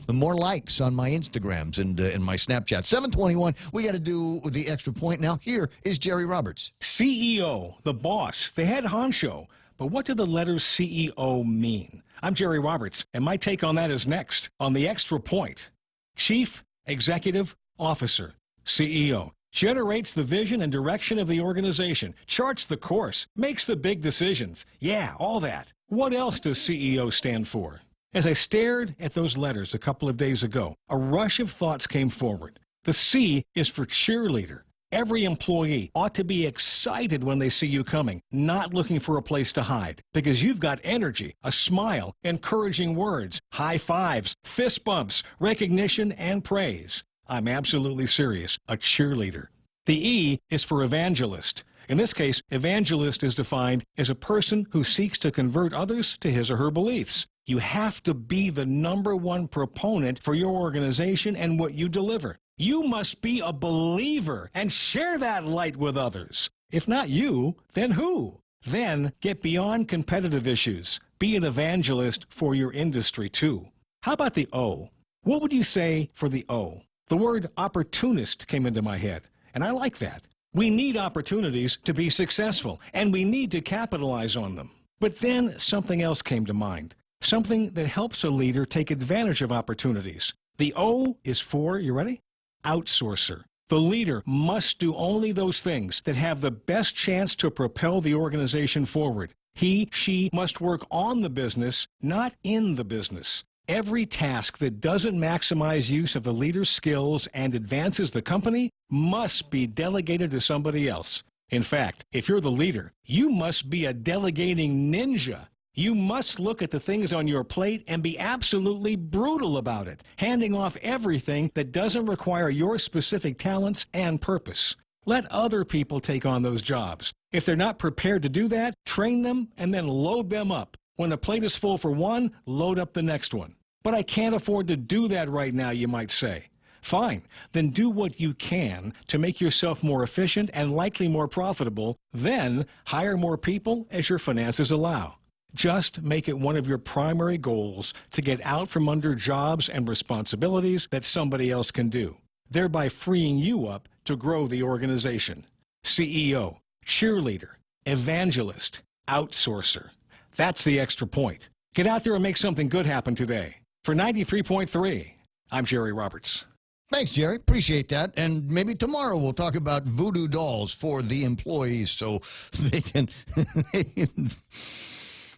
The more likes on my Instagrams and my Snapchat. 721, we got to do the extra point now. Here is Jerry Roberts. CEO, the boss, the head honcho. But what do the letters CEO mean? I'm Jerry Roberts, and my take on that is next on the extra point. Chief Executive Officer, CEO. Generates the vision and direction of the organization, charts the course, makes the big decisions. Yeah, all that. What else does CEO stand for? As I stared at those letters a couple of days ago, a rush of thoughts came forward. The C is for cheerleader. Every employee ought to be excited when they see you coming, not looking for a place to hide, because you've got energy, a smile, encouraging words, high fives, fist bumps, recognition, and praise. I'm absolutely serious, a cheerleader. The E is for evangelist. In this case, evangelist is defined as a person who seeks to convert others to his or her beliefs. You have to be the #1 proponent for your organization and what you deliver. You must be a believer and share that light with others. If not you, then who? Then get beyond competitive issues. Be an evangelist for your industry too. How about the O? What would you say for the O? The word opportunist came into my head, and I like that. We need opportunities to be successful, and we need to capitalize on them. But then something else came to mind, something that helps a leader take advantage of opportunities. The O is for, you ready? Outsourcer. The leader must do only those things that have the best chance to propel the organization forward. He, she must work on the business, not in the business. Every task that doesn't maximize use of the leader's skills and advances the company must be delegated to somebody else. In fact, if you're the leader, you must be a delegating ninja. You must look at the things on your plate and be absolutely brutal about it, handing off everything that doesn't require your specific talents and purpose. Let other people take on those jobs. If they're not prepared to do that, train them and then load them up. When the plate is full for one, load up the next one. But I can't afford to do that right now, you might say. Fine, then do what you can to make yourself more efficient and likely more profitable. Then hire more people as your finances allow. Just make it one of your primary goals to get out from under jobs and responsibilities that somebody else can do, thereby freeing you up to grow the organization. CEO, cheerleader, evangelist, outsourcer. That's the extra point. Get out there and make something good happen today. For 93.3, I'm Jerry Roberts. Thanks, Jerry. Appreciate that. And maybe tomorrow we'll talk about voodoo dolls for the employees so they can...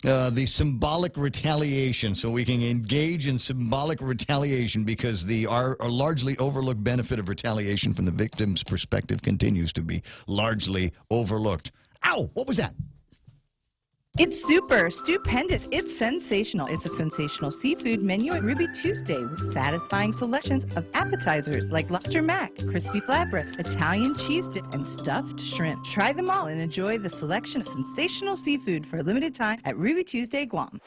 the symbolic retaliation, so we can engage in symbolic retaliation because our largely overlooked benefit of retaliation from the victim's perspective continues to be largely overlooked. Ow! What was that? It's super, stupendous, it's sensational. It's a sensational seafood menu at Ruby Tuesday with satisfying selections of appetizers like lobster mac, crispy flatbreads, Italian cheese dip, and stuffed shrimp. Try them all and enjoy the selection of sensational seafood for a limited time at Ruby Tuesday, Guam.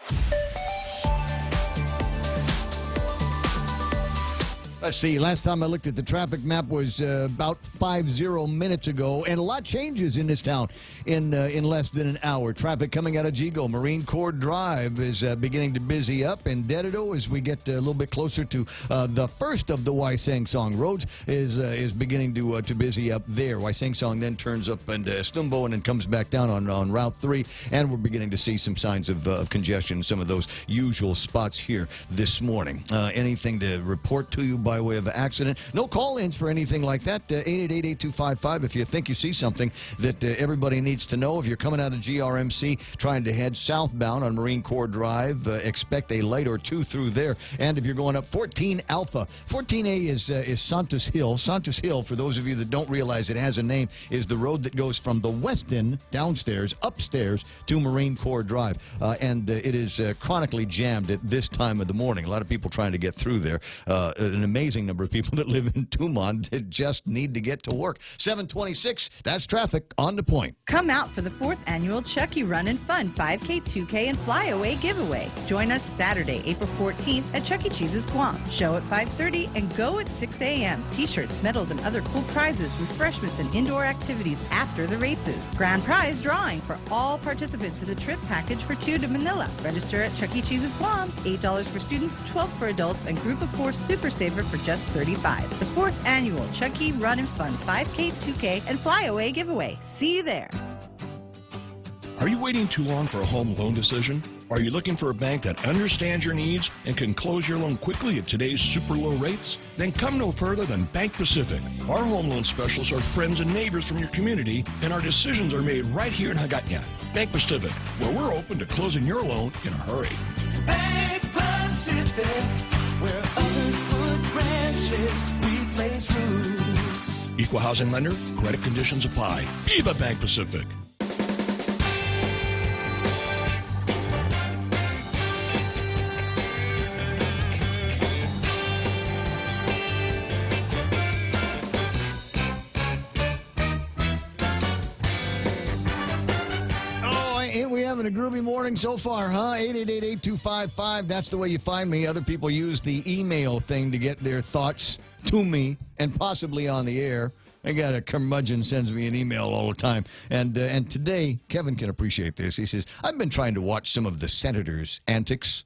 Let's see, last time I looked at the traffic map was about 50 minutes ago, and a lot changes in this town in less than an hour. Traffic coming out of Jigo. Marine Corps Drive is beginning to busy up, and Dededo, as we get a little bit closer to the first of the Waisang Song roads, is beginning to busy up there. Waisang Song then turns up and Stumbo and then comes back down on Route 3, and we're beginning to see some signs of congestion in some of those usual spots here this morning. Anything to report to you by way of accident? No call-ins for anything like that. 888-8255 if you think you see something that everybody needs to know. If you're coming out of GRMC trying to head southbound on Marine Corps Drive, expect a light or two through there. And if you're going up 14 Alpha, 14A is Santos Hill. Santos Hill, for those of you that don't realize it has a name, is the road that goes from the west end downstairs, upstairs to Marine Corps Drive. And it is chronically jammed at this time of the morning. A lot of people trying to get through there. An amazing number of people that live in Tumon that just need to get to work. 726, that's traffic on the point. Come out for the 4th annual Chucky Run and Fun 5K, 2K, and Flyaway giveaway. Join us Saturday, April 14th at Chuck E. Cheese's Guam. Show at 5:30 and go at 6 a.m. T-shirts, medals, and other cool prizes, refreshments, and indoor activities after the races. Grand prize drawing for all participants is a trip package for 2 to Manila. Register at Chuck E. Cheese's Guam. $8 for students, $12 for adults, and group of 4 Super Saver for just $35. The 4th annual Chuck E. Run and Fun 5K, 2K, and Flyaway giveaway. See you there. Are you waiting too long for a home loan decision? Are you looking for a bank that understands your needs and can close your loan quickly at today's super low rates? Then come no further than Bank Pacific. Our home loan specialists are friends and neighbors from your community, and our decisions are made right here in Hagåtña. Bank Pacific, where we're open to closing your loan in a hurry. Bank Pacific, where others put branches, we place roots. Equal housing lender, credit conditions apply. Viva Bank Pacific. Having a groovy morning so far, huh? 888-8255. That's the way you find me. Other people use the email thing to get their thoughts to me and possibly on the air. I got a curmudgeon sends me an email all the time. And today, Kevin can appreciate this. He says, I've been trying to watch some of the senators' antics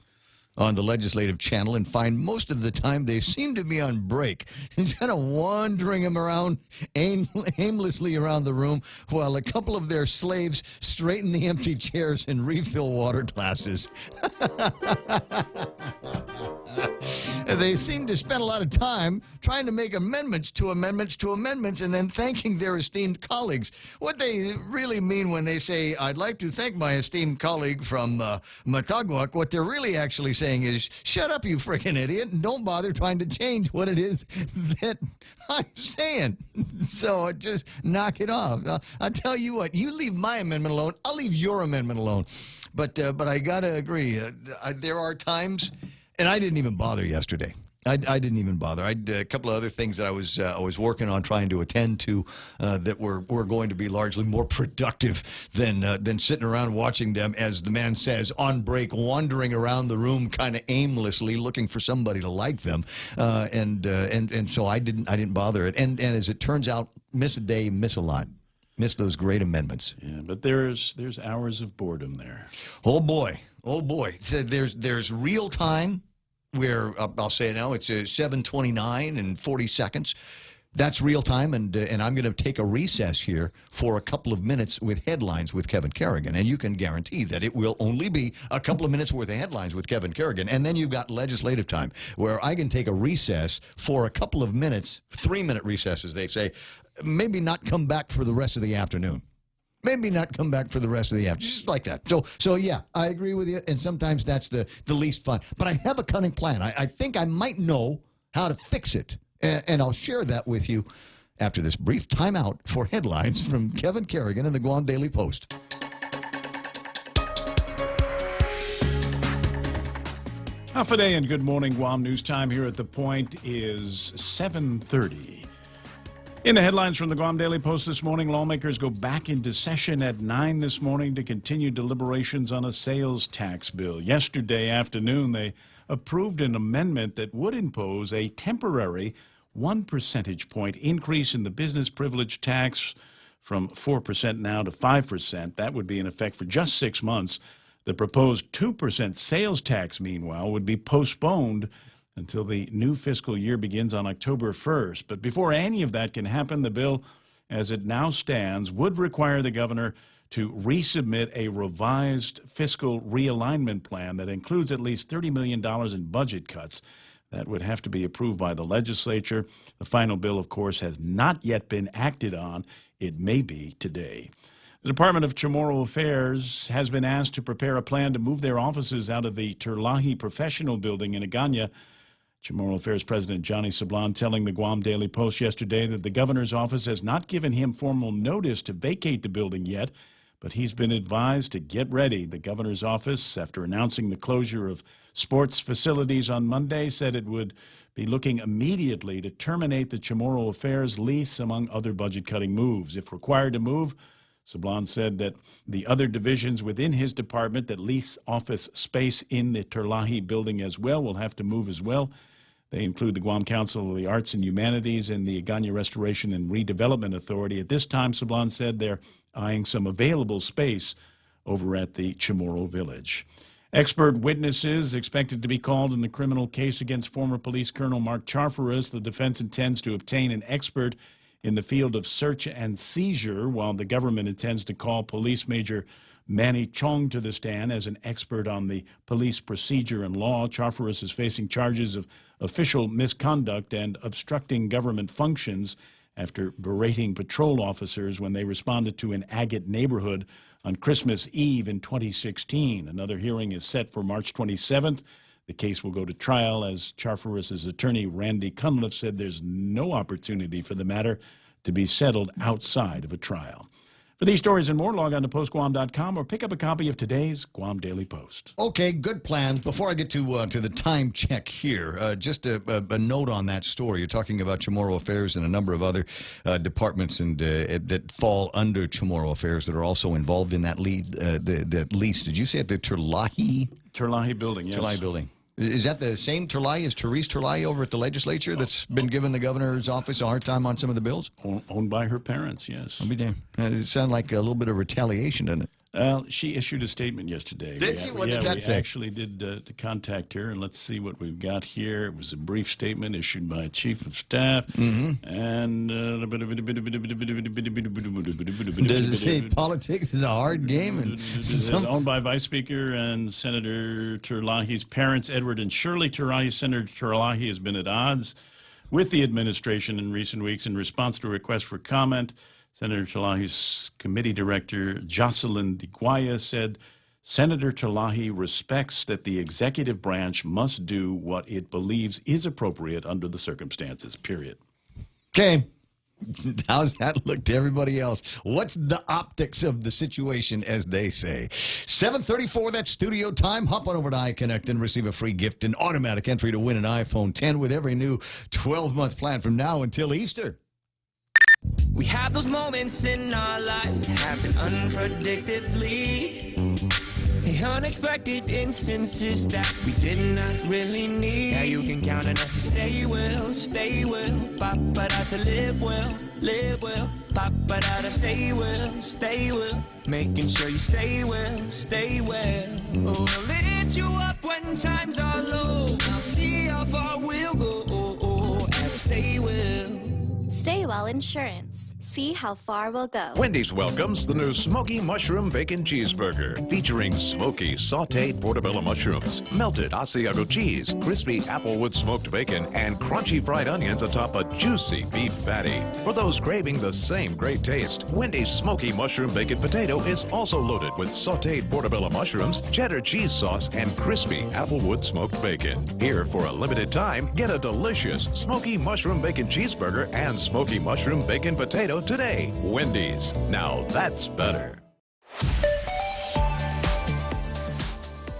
on the legislative channel and find most of the time they seem to be on break. Instead of wandering them around aimlessly around the room while a couple of their slaves straighten the empty chairs and refill water glasses. They seem to spend a lot of time trying to make amendments to amendments to amendments and then thanking their esteemed colleagues. What they really mean when they say, I'd like to thank my esteemed colleague from Matagwak, what they're really actually saying is, shut up, you freaking idiot, and don't bother trying to change what it is that I'm saying. So just knock it off. I'll tell you what, you leave my amendment alone, I'll leave your amendment alone. But I got to agree, there are times... And I didn't even bother yesterday. I didn't even bother. I had a couple of other things that I was working on trying to attend to that were going to be largely more productive than sitting around watching them, as the man says, on break, wandering around the room kind of aimlessly looking for somebody to like them. And so I didn't bother it. And as it turns out, miss a day, miss a lot. Miss those great amendments. Yeah, but there's hours of boredom there. Oh boy. So there's real time. Where I'll say it now, it's 7:29 and 40 seconds. That's real time, and I'm going to take a recess here for a couple of minutes with headlines with Kevin Kerrigan, and you can guarantee that it will only be a couple of minutes worth of headlines with Kevin Kerrigan, and then you've got legislative time, where I can take a recess for a couple of minutes, 3-minute recesses, they say, maybe not come back for the rest of the afternoon. Maybe not come back for the rest of the afternoon, just like that. So yeah, I agree with you, and sometimes that's the least fun. But I have a cunning plan. I think I might know how to fix it, and I'll share that with you after this brief timeout for headlines from Kevin Kerrigan and the Guam Daily Post. Half a day and good morning, Guam. News time here at The Point is 7:30. In the headlines from the Guam Daily Post this morning, lawmakers go back into session at 9 this morning to continue deliberations on a sales tax bill. Yesterday afternoon, they approved an amendment that would impose a temporary 1 percentage point increase in the business privilege tax from 4% now to 5%. That would be in effect for just 6 months. The proposed 2% sales tax, meanwhile, would be postponed until the new fiscal year begins on October 1st. But before any of that can happen, the bill, as it now stands, would require the governor to resubmit a revised fiscal realignment plan that includes at least $30 million in budget cuts. That would have to be approved by the legislature. The final bill, of course, has not yet been acted on. It may be today. The Department of Chamorro Affairs has been asked to prepare a plan to move their offices out of the Turlahi Professional Building in Agana. Chamorro Affairs President Johnny Sablan telling the Guam Daily Post yesterday that the governor's office has not given him formal notice to vacate the building yet, but he's been advised to get ready. The governor's office, after announcing the closure of sports facilities on Monday, said it would be looking immediately to terminate the Chamorro Affairs lease, among other budget-cutting moves. If required to move, Sablan said that the other divisions within his department that lease office space in the Turlahi building as well will have to move as well. They include the Guam Council of the Arts and Humanities and the Agana Restoration and Redevelopment Authority. At this time, Sablan said they're eyeing some available space over at the Chamorro Village. Expert witnesses expected to be called in the criminal case against former police Colonel Mark Charfaris. The defense intends to obtain an expert in the field of search and seizure, while the government intends to call Police Major Manny Chong to the stand as an expert on the police procedure and law. Charfaris is facing charges of official misconduct and obstructing government functions after berating patrol officers when they responded to an Agate neighborhood on Christmas Eve in 2016. Another hearing is set for March 27th. The case will go to trial, as Charfaris' attorney Randy Cunliffe said there's no opportunity for the matter to be settled outside of a trial. For these stories and more, log on to postguam.com or pick up a copy of today's Guam Daily Post. Okay, good plan. Before I get to the time check here, just a note on that story. You're talking about Chamorro Affairs and a number of other departments and that fall under Chamorro Affairs that are also involved in that lease. Did you say at the Turlahi? Turlahi building, yes. Turlahi building. Is that the same Turlahi as Therese Turlahi over at the legislature that's been giving the governor's office a hard time on some of the bills? Owned by her parents, yes. I'll be damned. It sounds like a little bit of retaliation, doesn't it? She issued a statement yesterday. Did she? What did that say? We actually did to contact her, and let's see what we've got here. It was a brief statement issued by Chief of Staff, and does it say politics is a hard game? And it's owned by Vice Speaker and Senator Terlahi's parents, Edward and Shirley Terlahi. Senator Terlahi has been at odds with the administration in recent weeks. In response to a request for comment, Senator Terlahi's committee director, Jocelyn DeGuaya, said, Senator Terlahi respects that the executive branch must do what it believes is appropriate under the circumstances, period. Okay. How's that look to everybody else? What's the optics of the situation, as they say? 7:34, that's studio time. Hop on over to iConnect and receive a free gift and automatic entry to win an iPhone 10 with every new 12-month plan from now until Easter. We have those moments in our lives that happen unpredictably. The unexpected instances that we did not really need. Yeah, you can count on us to stay well, Papa to live well, Papa to stay well, making sure you stay well. Oh, I'll lift you up when times are low. I'll see how far we'll go and stay well. Stay Well Insurance. See how far we'll go. Wendy's welcomes the new Smoky Mushroom Bacon Cheeseburger, featuring smoky sauteed portobello mushrooms, melted Asiago cheese, crispy applewood smoked bacon, and crunchy fried onions atop a juicy beef patty. For those craving the same great taste, Wendy's Smoky Mushroom Bacon Potato is also loaded with sauteed portobello mushrooms, cheddar cheese sauce, and crispy applewood smoked bacon. Here, for a limited time, get a delicious Smoky Mushroom Bacon Cheeseburger and Smoky Mushroom Bacon Potato today. Wendy's. Now that's better.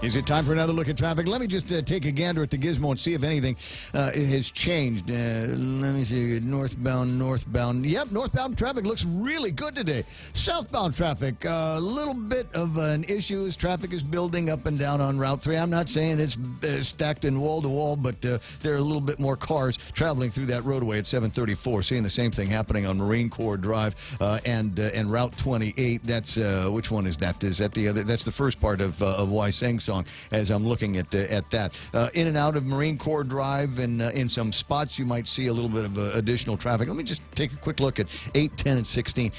Is it time for another look at traffic? Let me just take a gander at the gizmo and see if anything has changed. Let me see. Northbound. Yep, northbound traffic looks really good today. Southbound traffic, a little bit of an issue as traffic is building up and down on Route 3. I'm not saying it's stacked in wall to wall, but there are a little bit more cars traveling through that roadway at 734. Seeing the same thing happening on Marine Corps Drive and Route 28. That's which one is that? Is that the other? That's the first part of Wai Seng song. As I'm looking at that. In and out of Marine Corps Drive, and in some spots you might see a little bit of additional traffic. Let me just take a quick look at 8, 10, and 16.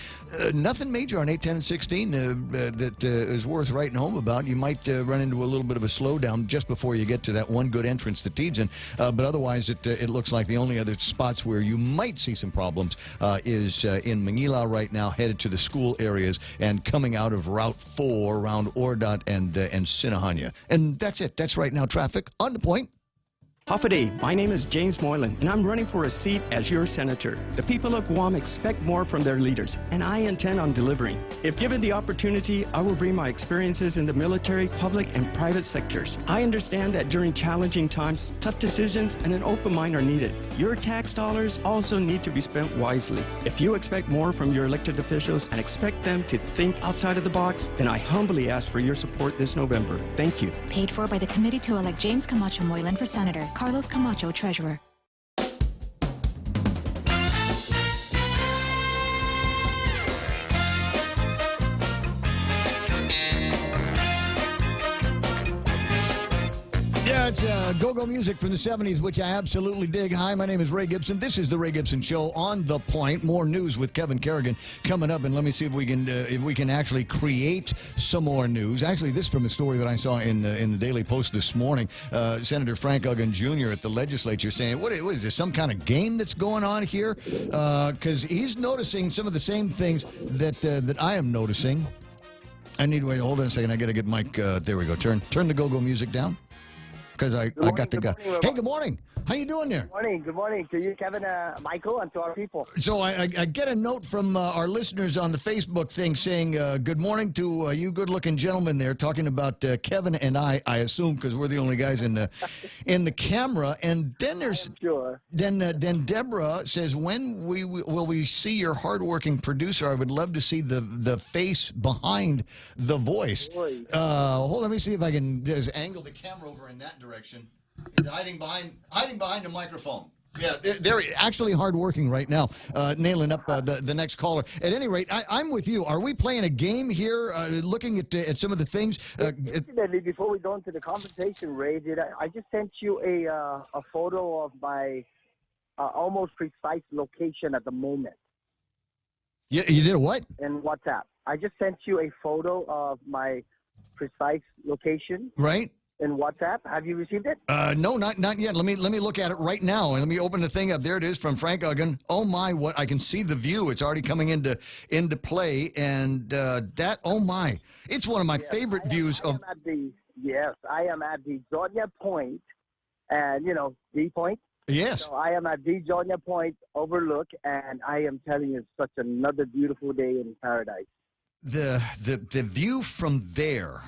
Nothing major on 8, 10, and 16 that is worth writing home about. You might run into a little bit of a slowdown just before you get to that one good entrance to Teedson. But otherwise, it looks like the only other spots where you might see some problems is in Manila right now, headed to the school areas, and coming out of Route 4 around Ordat and Sinahanya. And that's it. That's right now traffic on the point. Hafaday, my name is James Moylan, and I'm running for a seat as your senator. The people of Guam expect more from their leaders, and I intend on delivering. If given the opportunity, I will bring my experiences in the military, public, and private sectors. I understand that during challenging times, tough decisions and an open mind are needed. Your tax dollars also need to be spent wisely. If you expect more from your elected officials and expect them to think outside of the box, then I humbly ask for your support this November. Thank you. Paid for by the committee to elect James Camacho Moylan for Senator. Carlos Camacho, Treasurer. Yeah, it's go-go music from the 70s, which I absolutely dig. Hi, my name is Ray Gibson. This is the Ray Gibson Show on The Point. More news with Kevin Kerrigan coming up, and let me see if we can actually create some more news. Actually, this is from a story that I saw in the Daily Post this morning. Senator Frank Uggan Jr. at the legislature saying, what is this, some kind of game that's going on here? Because he's noticing some of the same things that I am noticing. I need, wait, hold on a second. I got to get Mike, there we go. Turn the go-go music down. Because I got the guy. Hey, good morning. How you doing there? Good morning to you, Kevin, Michael, and to our people. So I get a note from our listeners on the Facebook thing saying good morning to you good-looking gentlemen there, talking about Kevin and I assume, because we're the only guys in the camera. And then there's then Deborah says, when will we see your hardworking producer? I would love to see the face behind the voice. Hold on, let me see if I can just angle the camera over in that direction. Hiding behind the microphone. Yeah, they're actually hardworking right now, nailing up the next caller. At any rate, I'm with you. Are we playing a game here, looking at some of the things? Incidentally, before we go into the conversation, Ray, I just sent you a photo of my almost precise location at the moment. You did what? In WhatsApp. I just sent you a photo of my precise location. Right. In WhatsApp. Have you received it? No, not yet. Let me look at it right now, and let me open the thing up. There it is from Frank Uggan. Oh my, what I can see the view. It's already coming into play, and that. Oh my, it's one of my favorite views of. Yes, I am at the Georgia Point, and the Point. Yes. So I am at the Georgia Point Overlook, and I am telling you, it's such another beautiful day in paradise. The view from there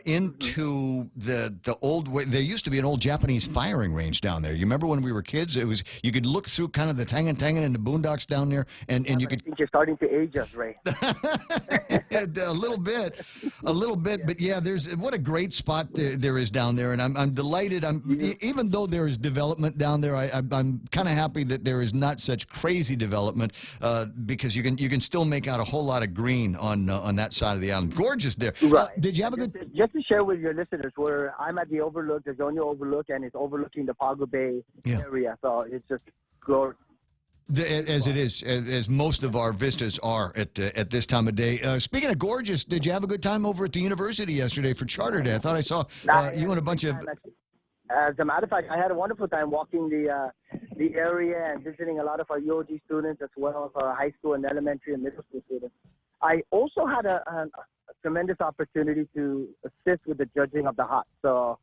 into the old way. There used to be an old Japanese firing range down there. You remember when we were kids? It was, you could look through kind of the Tangan and the boondocks down there, and you could. I think you're starting to age us, Ray. a little bit, but yeah, what a great spot there is down there, and I'm delighted. Even though there is development down there, I'm kind of happy that there is not such crazy development because you can still make out a whole lot of green on that side of the island. Gorgeous there. Right. Did you have a good? Just to share with your listeners, where I'm at the Overlook, the Zonia Overlook, and it's overlooking the Pago Bay area, so it's just glorious. As it is, as most of our vistas are at this time of day. Speaking of gorgeous, did you have a good time over at the university yesterday for Charter Day? I thought I saw you and a bunch of. As a matter of fact, I had a wonderful time walking the area and visiting a lot of our UOG students as well as our high school and elementary and middle school students. I also had a tremendous opportunity to assist with the judging of the huts. So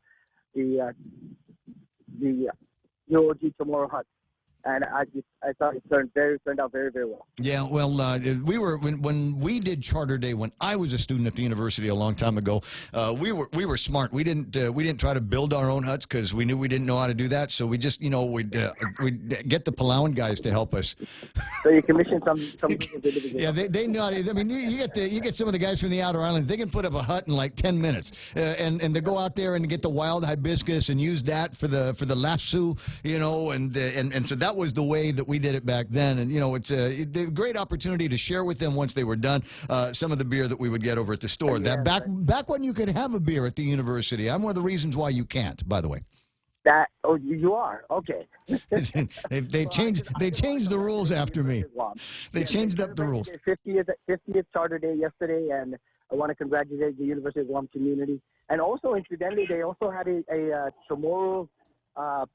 the UOG Chamorro huts. And I thought it turned out very, very well. Yeah, well, we were when we did Charter Day when I was a student at the university a long time ago. We were smart. We didn't try to build our own huts because we knew we didn't know how to do that. So we just we'd get the Palauan guys to help us. So you commissioned some yeah, they know. I mean, you get some of the guys from the outer islands. They can put up a hut in like 10 minutes, and they go out there and get the wild hibiscus and use that for the lasso, and so that was the way that we did it back then. And it's a great opportunity to share with them once they were done some of the beer that we would get over at the store. That back when you could have a beer at the university. I'm one of the reasons why you can't, by the way. You are okay. they changed the rules after me. They changed up the rules. 50th Charter Day yesterday, and I want to congratulate the University of Guam community. And also, incidentally, they also had a Chamorro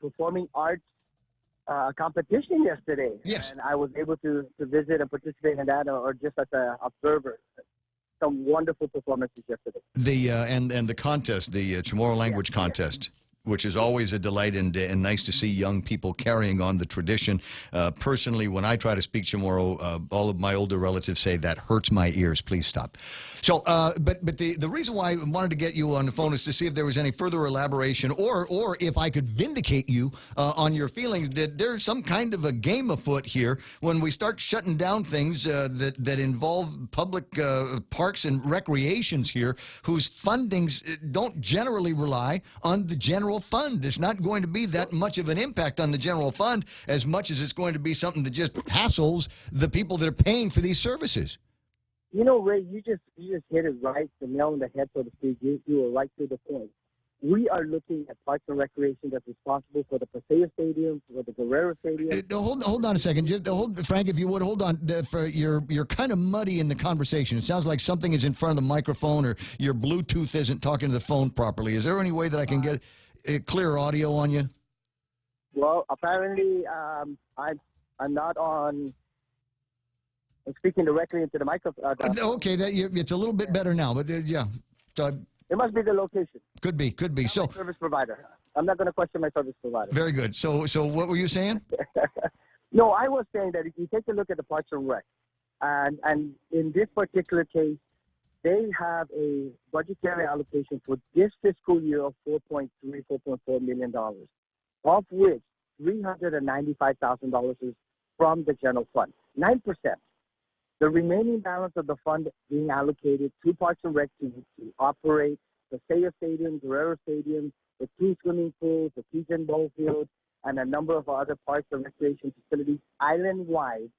performing arts competition yesterday. Yes. And I was able to visit and participate in that, or just as an observer. Some wonderful performances yesterday. And the contest, the Chamorro language contest, which is always a delight and nice to see young people carrying on the tradition. Personally, when I try to speak Chamorro, all of my older relatives say that hurts my ears. Please stop. So, but the reason why I wanted to get you on the phone is to see if there was any further elaboration, or if I could vindicate you on your feelings that there's some kind of a game afoot here when we start shutting down things that involve public parks and recreations here, whose fundings don't generally rely on the general fund. There's not going to be that much of an impact on the general fund as much as it's going to be something that just hassles the people that are paying for these services. Ray, you just hit it right, the nail on the head, so to speak. You were right to the point. We are looking at Parks and Recreation that's responsible for the Paseo Stadium, for the Guerrero Stadium. Hold on a second. Frank, if you would, hold on. You're kind of muddy in the conversation. It sounds like something is in front of the microphone or your Bluetooth isn't talking to the phone properly. Is there any way that I can get clear audio on you? Well, apparently I'm not on. I'm speaking directly into the microphone. Okay, it's a little bit better now, but yeah. It must be the location. Could be. So service provider. I'm not going to question my service provider. Very good. So what were you saying? No, I was saying that if you take a look at the Parks and Rec, and in this particular case, they have a budgetary allocation for this fiscal year of $4.4 million, of which $395,000 is from the general fund, 9%. The remaining balance of the fund being allocated to Parks and Rec to operate the Paseo Stadium, Guerrero Stadium, the 2 swimming pools, the Pigeon Bowl Field, and a number of other parks and recreation facilities island-wide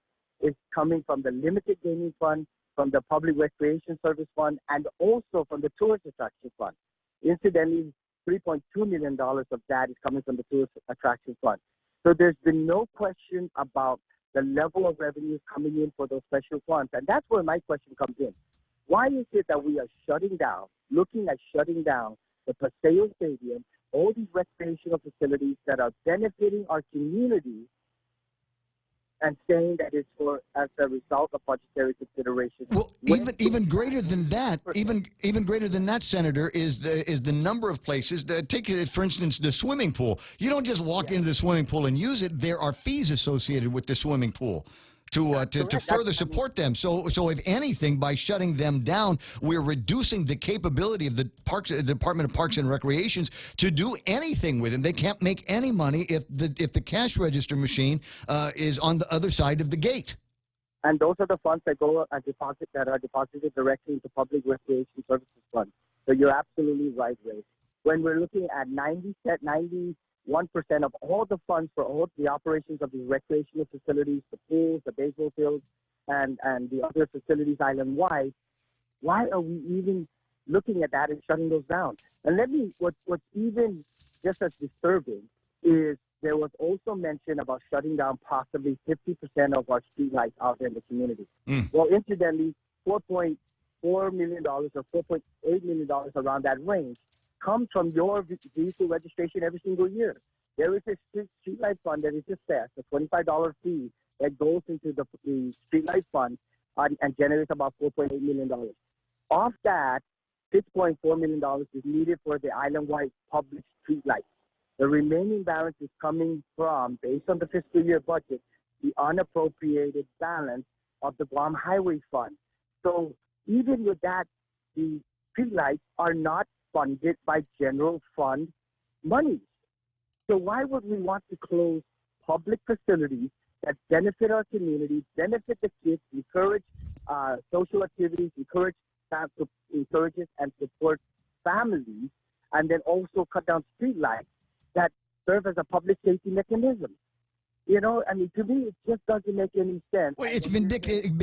is coming from the Limited Gaming Fund, from the Public Recreation Service Fund, and also from the Tourist Attraction Fund. Incidentally, $3.2 million of that is coming from the Tourist Attraction Fund. So there's been no question about the level of revenues coming in for those special funds. And that's where my question comes in. Why is it that we are looking at shutting down the Paseo Stadium, all these recreational facilities that are benefiting our community, and saying that it's as a result of budgetary considerations? Well, even greater than that, even greater than that, Senator, is the number of places. Take, for instance, the swimming pool. You don't just walk into the swimming pool and use it. There are fees associated with the swimming pool to further support them. So if anything, by shutting them down, we're reducing the capability of the Department of Parks and Recreations to do anything with them. They can't make any money if the cash register machine is on the other side of the gate. And those are the funds that are deposited directly into Public Recreation Services Fund. So you're absolutely right, Ray. When we're looking at 91% of all the funds for all the operations of the recreational facilities, the pools, the baseball fields, and the other facilities island-wide, why are we even looking at that and shutting those down? And what's even just as disturbing is there was also mention about shutting down possibly 50% of our streetlights out there in the community. Well, incidentally, $4.4 million or $4.8 million around that range comes from your vehicle registration every single year. There is a streetlight fund that is assessed, a $25 fee that goes into the streetlight fund and generates about $4.8 million. Of that, $6.4 million is needed for the island-wide public streetlights. The remaining balance is coming from, based on the fiscal year budget, the unappropriated balance of the Guam Highway Fund. So even with that, the streetlights are not funded by general fund money. So why would we want to close public facilities that benefit our community, benefit the kids, encourage social activities, encourages and supports families, and then also cut down streetlights that serve as a public safety mechanism? You know, I mean, to me, it just doesn't make any sense. Well, it's vindictive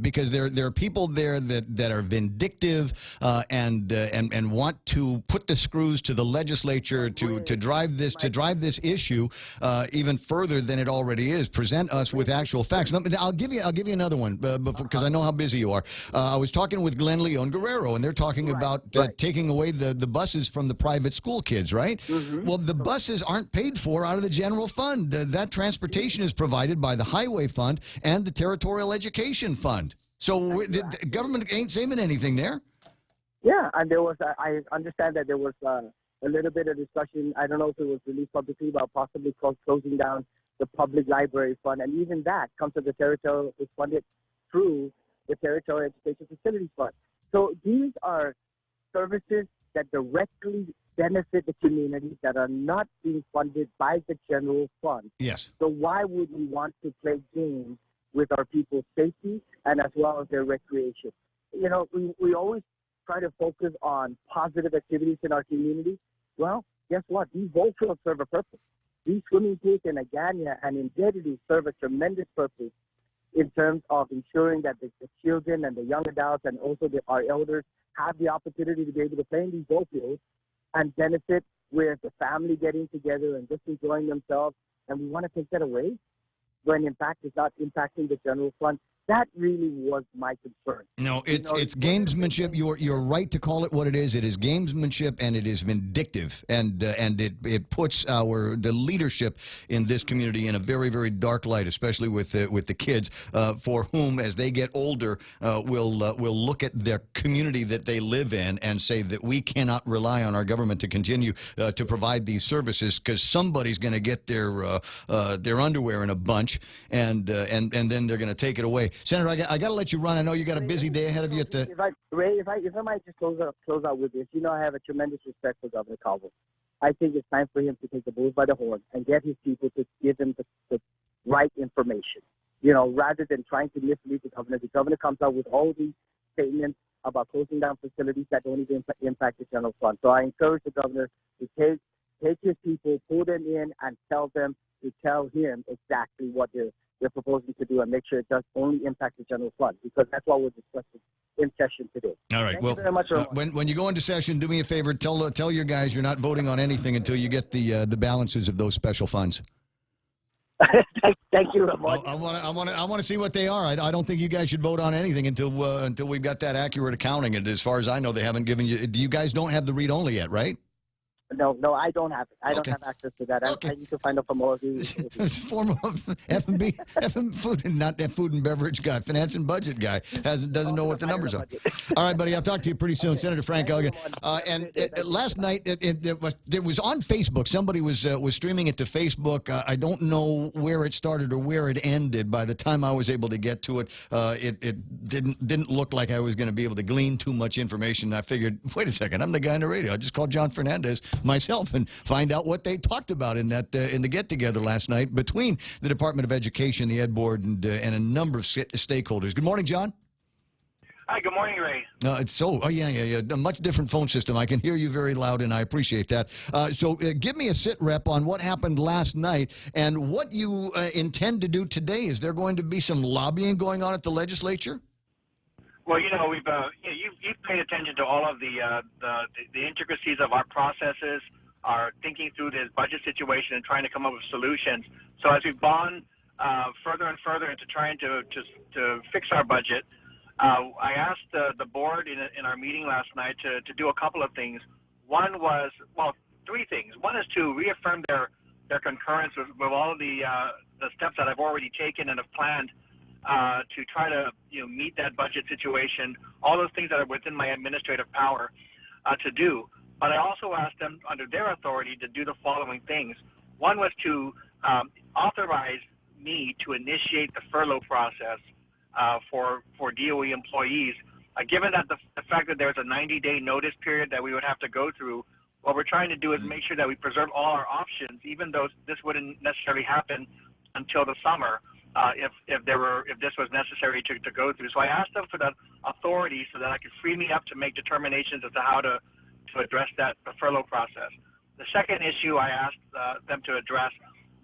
because there are people there that are vindictive and want to put the screws to the legislature to drive this issue even further than it already is. Present us with actual facts. I'll give you another one because I know how busy you are. I was talking with Glenn Leon Guerrero, and they're talking about taking away the buses from the private school kids, right? Well, the buses aren't paid for out of the general fund. That transportation is provided by the Highway Fund and the Territorial Education Fund. So the government ain't saving anything there. Yeah, and there was, I understand that there was a little bit of discussion, I don't know if it was released publicly, about possibly closing down the Public Library Fund, and even that comes to the Territorial, is funded through the Territorial Education Facilities Fund. So these are services that directly benefit the community that are not being funded by the general fund. Yes. So why would we want to play games with our people's safety and as well as their recreation? You know, we always try to focus on positive activities in our community. Well, guess what? These ball fields serve a purpose. These swimming pools in Agana and in Dedede serve a tremendous purpose in terms of ensuring that the children and the young adults and also our elders have the opportunity to be able to play in these ball fields and benefit with the family getting together and just enjoying themselves. And we want to take that away when, in fact, it's not impacting the general fund. That really was my concern. No, it's gamesmanship. You're right to call it what it is. It is gamesmanship, and it is vindictive, and it puts the leadership in this community in a very, very dark light, especially with the kids, for whom, as they get older, will look at their community that they live in and say that we cannot rely on our government to continue to provide these services because somebody's going to get their underwear in a bunch, and then they're going to take it away. Senator, I got to let you run. I know you got a busy day ahead of you. If I might just close out with this, you know, I have a tremendous respect for Governor Calvo. I think it's time for him to take the bull by the horn and get his people to give them the right information. You know, rather than trying to mislead the governor. The governor comes out with all these statements about closing down facilities that don't even impact the general fund. So I encourage the governor to take take his people, pull them in, and tell him exactly what they're proposing to do, and make sure it does only impact the general fund, because that's what we're discussing in session today. All right. Thank you very much, when you go into session, do me a favor. Tell your guys you're not voting on anything until you get the balances of those special funds. Thank you, Ramon. I want to see what they are. I don't think you guys should vote on anything until we've got that accurate accounting. And as far as I know, they haven't given you. You guys don't have the read only yet, right? No, I don't have it. I don't have access to that. I need to find out from all of these. It's a form of F&B, food, and not that food and beverage guy, finance and budget guy. Doesn't know what the numbers are. All right, buddy. I'll talk to you pretty soon, Senator Frank Elgin. Last night it was on Facebook. Somebody was streaming it to Facebook. I don't know where it started or where it ended. By the time I was able to get to it, it didn't look like I was going to be able to glean too much information. I figured, wait a second, I'm the guy on the radio. I just called John Fernandez myself and find out what they talked about in the get-together last night between the Department of Education, the Ed Board, and a number of stakeholders. Good morning, John. Hi, good morning, Ray. A much different phone system. I can hear you very loud, and I appreciate that. So give me a sit rep on what happened last night and what you intend to do today. Is there going to be some lobbying going on at the legislature? Well, we've you've paid attention to all of the intricacies of our processes, our thinking through this budget situation, and trying to come up with solutions. So as we've gone further and further into trying to fix our budget, I asked the board in our meeting last night to do a couple of things. One was, three things. One is to reaffirm their concurrence with all of the steps that I've already taken and have planned to try to meet that budget situation, all those things that are within my administrative power to do. But I also asked them under their authority to do the following things. One was to authorize me to initiate the furlough process for DOE employees. Given that the fact that there's a 90-day notice period that we would have to go through, what we're trying to do is make sure that we preserve all our options, even though this wouldn't necessarily happen until the summer. If this was necessary to go through. So I asked them for that authority so that I could free me up to make determinations as to how to address the furlough process. The second issue I asked them to address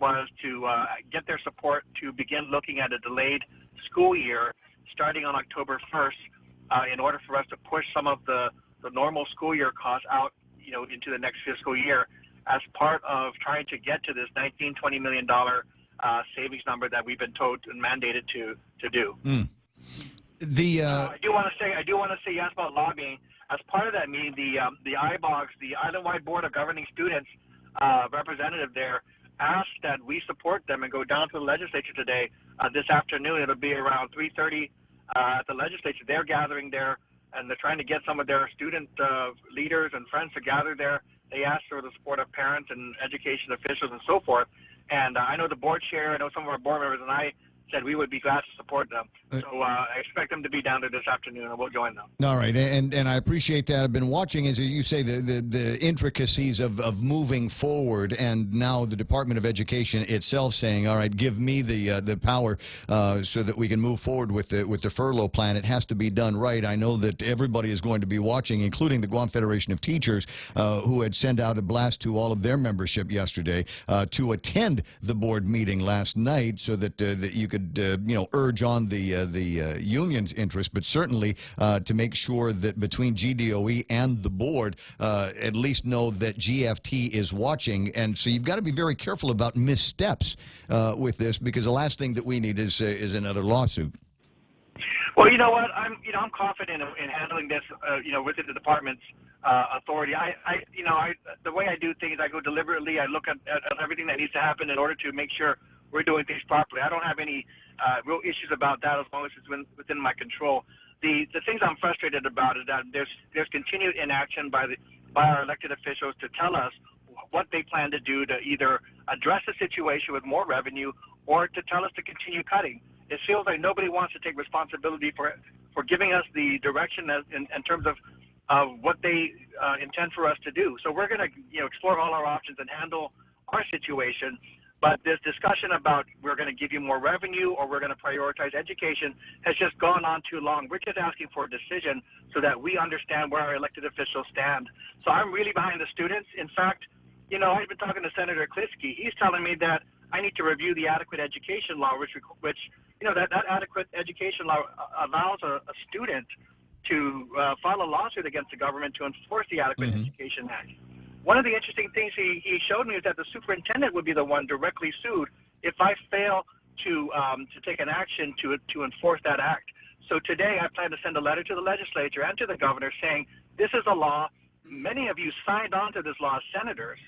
was to get their support to begin looking at a delayed school year starting on October 1st in order for us to push some of the normal school year costs out into the next fiscal year as part of trying to get to this $19-20 million savings number that we've been told and mandated to do. I do want to say yes about lobbying. As part of that meeting, the IBOGS, the Island-Wide Board of Governing Students representative there, asked that we support them and go down to the legislature today. This afternoon, it'll be around 3:30 at the legislature. They're gathering there, and they're trying to get some of their student leaders and friends to gather there. They asked for the support of parents and education officials and so forth. And I know the board chair, I know some of our board members, and I said we would be glad to support them. So I expect them to be down there this afternoon, and we'll join them. All right, and I appreciate that. I've been watching, as you say, the intricacies of moving forward, and now the Department of Education itself saying, all right, give me the power so that we can move forward with the furlough plan. It has to be done right. I know that everybody is going to be watching, including the Guam Federation of Teachers, who had sent out a blast to all of their membership yesterday to attend the board meeting last night so that you could urge on the union's interest, but certainly to make sure that between GDOE and the board at least know that GFT is watching. And so you've got to be very careful about missteps with this, because the last thing that we need is another lawsuit. Well, you know what? I'm confident in handling this, within the department's authority. The way I do things, I go deliberately. I look at everything that needs to happen in order to make sure we're doing things properly. I don't have any real issues about that as long as it's within my control. The things I'm frustrated about is that there's continued inaction by our elected officials to tell us what they plan to do to either address the situation with more revenue or to tell us to continue cutting. It feels like nobody wants to take responsibility for giving us the direction in terms of what they intend for us to do. So we're going to explore all our options and handle our situation. But this discussion about we're going to give you more revenue or we're going to prioritize education has just gone on too long. We're just asking for a decision so that we understand where our elected officials stand. So I'm really behind the students. In fact, I've been talking to Senator Klitsky. He's telling me that I need to review the adequate education law, which that adequate education law allows a student to file a lawsuit against the government to enforce the Adequate Education Act. One of the interesting things he showed me is that the superintendent would be the one directly sued if I fail to take an action to enforce that act. So today I plan to send a letter to the legislature and to the governor saying this is a law. Many of you signed on to this law as senators.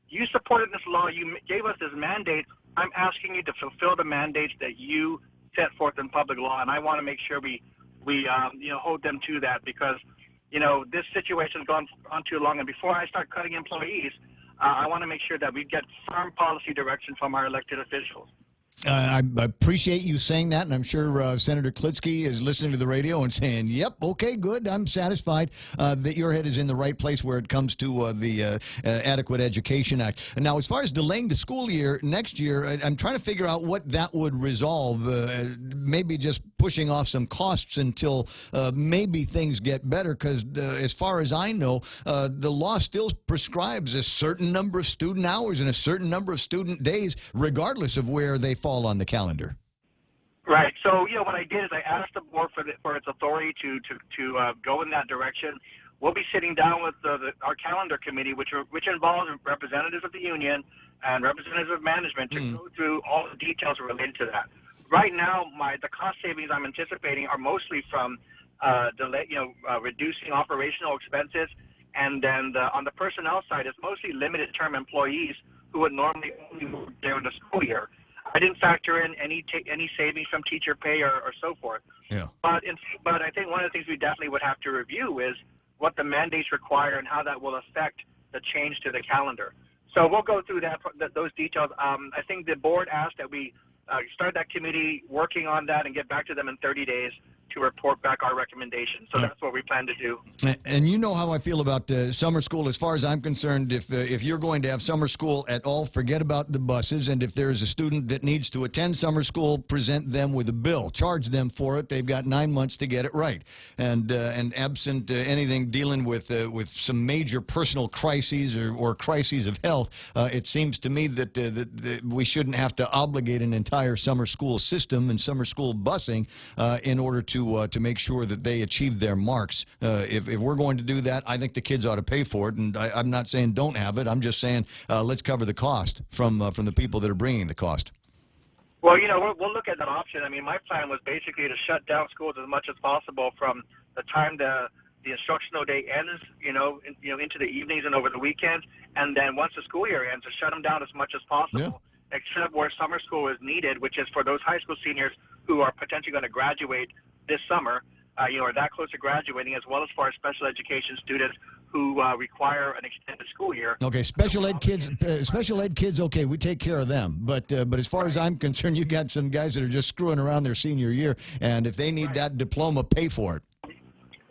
You supported this law. You gave us this mandate. I'm asking you to fulfill the mandates that you set forth in public law, and I want to make sure we hold them to that because, this situation has gone on too long. And before I start cutting employees, I want to make sure that we get firm policy direction from our elected officials. I appreciate you saying that, and I'm sure Senator Klitsky is listening to the radio and saying, yep, okay, good, I'm satisfied that your head is in the right place where it comes to the Adequate Education Act. And now, as far as delaying the school year next year, I'm trying to figure out what that would resolve, maybe just pushing off some costs until maybe things get better, because as far as I know, the law still prescribes a certain number of student hours and a certain number of student days, regardless of where they fall on the calendar. Right. So, what I did is I asked the board for its authority to go in that direction. We'll be sitting down with our calendar committee, which involves representatives of the union and representatives of management to go through all the details related to that. Right now, the cost savings I'm anticipating are mostly from reducing operational expenses, and then on the personnel side, it's mostly limited term employees who would normally only work during the school year. I didn't factor in any savings from teacher pay or so forth. Yeah. But I think one of the things we definitely would have to review is what the mandates require and how that will affect the change to the calendar. So we'll go through those details. I think the board asked that we start that committee working on that and get back to them in 30 days to report back our recommendations. So that's what we plan to do. And you know how I feel about summer school. As far as I'm concerned, if you're going to have summer school at all, forget about the buses. And if there's a student that needs to attend summer school, present them with a bill. Charge them for it. They've got 9 months to get it right. And absent anything dealing with some major personal crises or crises of health, it seems to me that we shouldn't have to obligate an entire summer school system and summer school busing in order to make sure that they achieve their marks. If we're going to do that, I think the kids ought to pay for it. And I'm not saying don't have it. I'm just saying let's cover the cost from the people that are bringing the cost. Well, we'll look at that option. I mean, my plan was basically to shut down schools as much as possible from the time the instructional day ends, into the evenings and over the weekends, and then once the school year ends, to shut them down as much as possible, except where summer school is needed, which is for those high school seniors who are potentially going to graduate this summer, or that close to graduating, as well as for our special education students who require an extended school year. Okay, special ed kids, okay, we take care of them. But as far as I'm concerned, you got some guys that are just screwing around their senior year, and if they need that diploma, pay for it.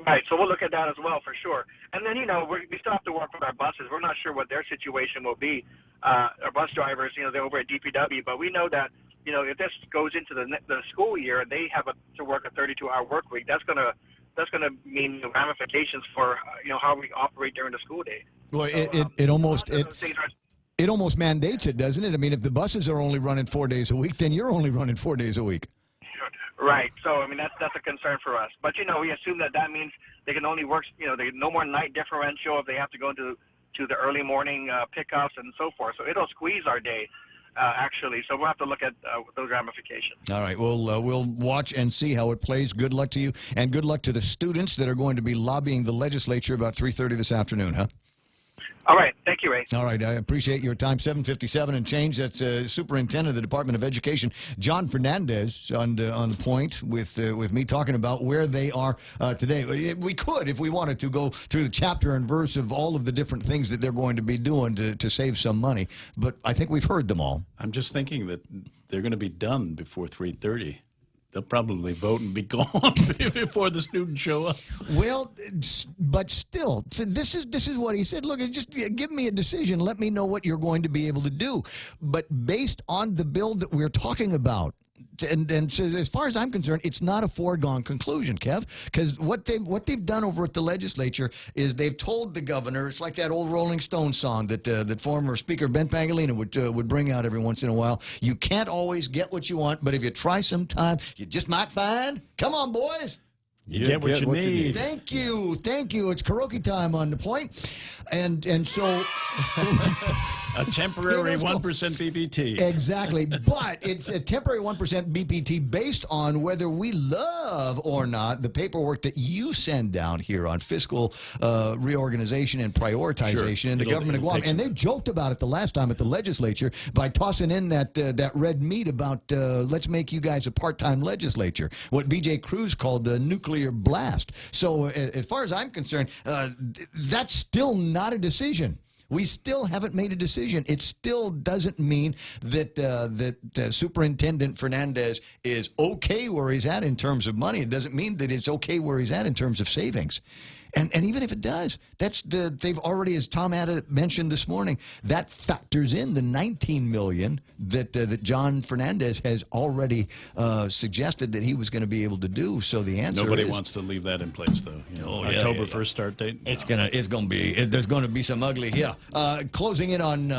Right, so we'll look at that as well for sure. And then, we still have to work with our buses. We're not sure what their situation will be. Our bus drivers, they're over at DPW, but we know that, if this goes into the school year and they have to work a 32-hour work week, that's gonna mean ramifications for how we operate during the school day. Well, it almost mandates it, doesn't it? I mean, if the buses are only running 4 days a week, then you're only running 4 days a week. Right. So, I mean, that's a concern for us. But, we assume that means they can only work, no more night differential if they have to go to the early morning pickups and so forth. So it'll squeeze our day, actually. So we'll have to look at those ramifications. All right. We'll watch and see how it plays. Good luck to you, and good luck to the students that are going to be lobbying the legislature about 3:30 this afternoon, huh? All right. Thank you, Ray. All right. I appreciate your time. 7:57 and change. That's Superintendent of the Department of Education, John Fernandez, on the point with me talking about where they are today. We could, if we wanted to, go through the chapter and verse of all of the different things that they're going to be doing to save some money, but I think we've heard them all. I'm just thinking that they're going to be done before 3:30. They'll probably vote and be gone before the students show up. Well, but still, so this is what he said. Look, just give me a decision. Let me know what you're going to be able to do. But based on the bill that we're talking about, and so as far as I'm concerned, it's not a foregone conclusion, Kev, because what they've done over at the legislature is they've told the governor, it's like that old Rolling Stones song that former Speaker Ben Pangolina would bring out every once in a while. You can't always get what you want, but if you try sometime, you just might find. Come on, boys. You get what you need. Thank you. It's karaoke time on The Point. And so... a temporary 1% BPT. Exactly. But it's a temporary 1% BPT based on whether we love or not the paperwork that you send down here on fiscal reorganization and prioritization in the government of Guam. And they joked about it the last time at the legislature by tossing in that red meat about let's make you guys a part-time legislature, what B.J. Cruz called the nuclear blast. So as far as I'm concerned, that's still not a decision. We still haven't made a decision. It still doesn't mean that Superintendent Fernandez is okay where he's at in terms of money. It doesn't mean that it's okay where he's at in terms of savings. And even if it does, they've already, as Tom had mentioned this morning, that factors in the $19 million that John Fernandez has already suggested that he was going to be able to do. So the answer Nobody is, wants to leave that in place, though. October 1st start date. There's going to be some ugly here. Closing in on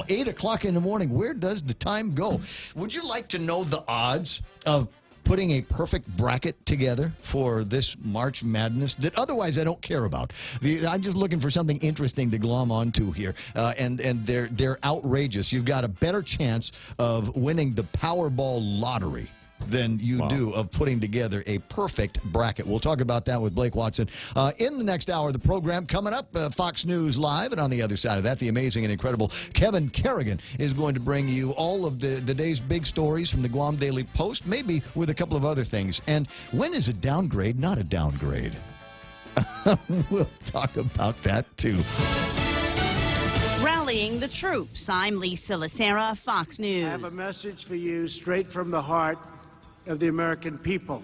8 o'clock in the morning. Where does the time go? Would you like to know the odds of putting a perfect bracket together for this March Madness that otherwise I don't care about? I'm just looking for something interesting to glom onto here, and they're outrageous. You've got a better chance of winning the Powerball lottery than you do of putting together a perfect bracket. We'll talk about that with Blake Watson in the next hour of the program. Coming up, Fox News Live, and on the other side of that, the amazing and incredible Kevin Kerrigan is going to bring you all of the day's big stories from the Guam Daily Post, maybe with a couple of other things. And when is a downgrade not a downgrade? We'll talk about that, too. Rallying the troops. I'm Lisa Lacera, Fox News. I have a message for you straight from the heart of the American people.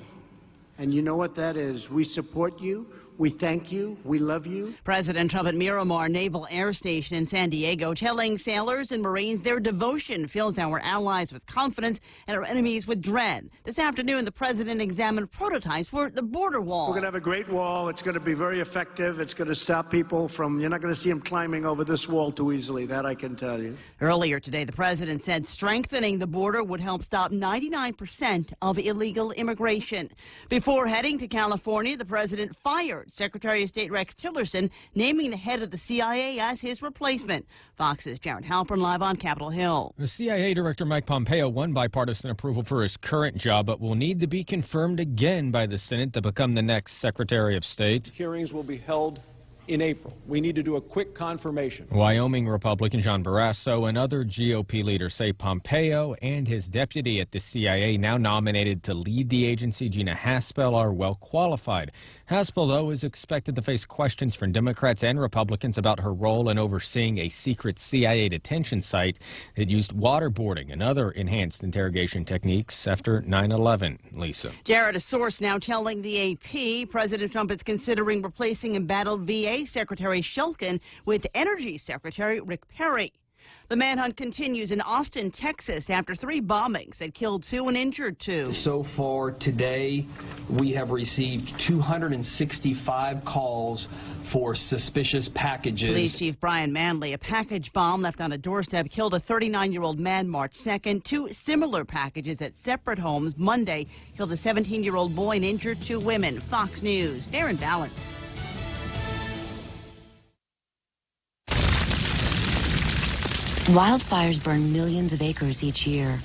And you know what that is. We support you. We thank you. We love you. President Trump at Miramar Naval Air Station in San Diego telling sailors and Marines their devotion fills our allies with confidence and our enemies with dread. This afternoon, the president examined prototypes for the border wall. We're going to have a great wall. It's going to be very effective. It's going to stop people from, you're not going to see them climbing over this wall too easily. That I can tell you. Earlier today, the president said strengthening the border would help stop 99% of illegal immigration. Before heading to California, the president fired Secretary of State Rex Tillerson, naming the head of the CIA as his replacement. Fox's Jared Halpern live on Capitol Hill. The CIA Director Mike Pompeo won bipartisan approval for his current job, but will need to be confirmed again by the Senate to become the next Secretary of State. Hearings will be held in April. We need to do a quick confirmation. Wyoming Republican John Barrasso and other GOP leaders say Pompeo and his deputy at the CIA, now nominated to lead the agency, Gina Haspel, are well qualified. Haspel, though, is expected to face questions from Democrats and Republicans about her role in overseeing a secret CIA detention site that used waterboarding and other enhanced interrogation techniques after 9/11. Lisa. Jared, a source now telling the AP President Trump is considering replacing embattled VA Secretary Shulkin with Energy Secretary Rick Perry. The manhunt continues in Austin, Texas, after 3 bombings that killed 2 and injured 2. So far today, we have received 265 calls for suspicious packages. Police Chief Brian Manley, a package bomb left on a doorstep killed a 39-year-old man March 2nd. 2 similar packages at separate homes Monday killed a 17-year-old boy and injured 2 women. Fox News, fair and balanced. Wildfires burn millions of acres each year.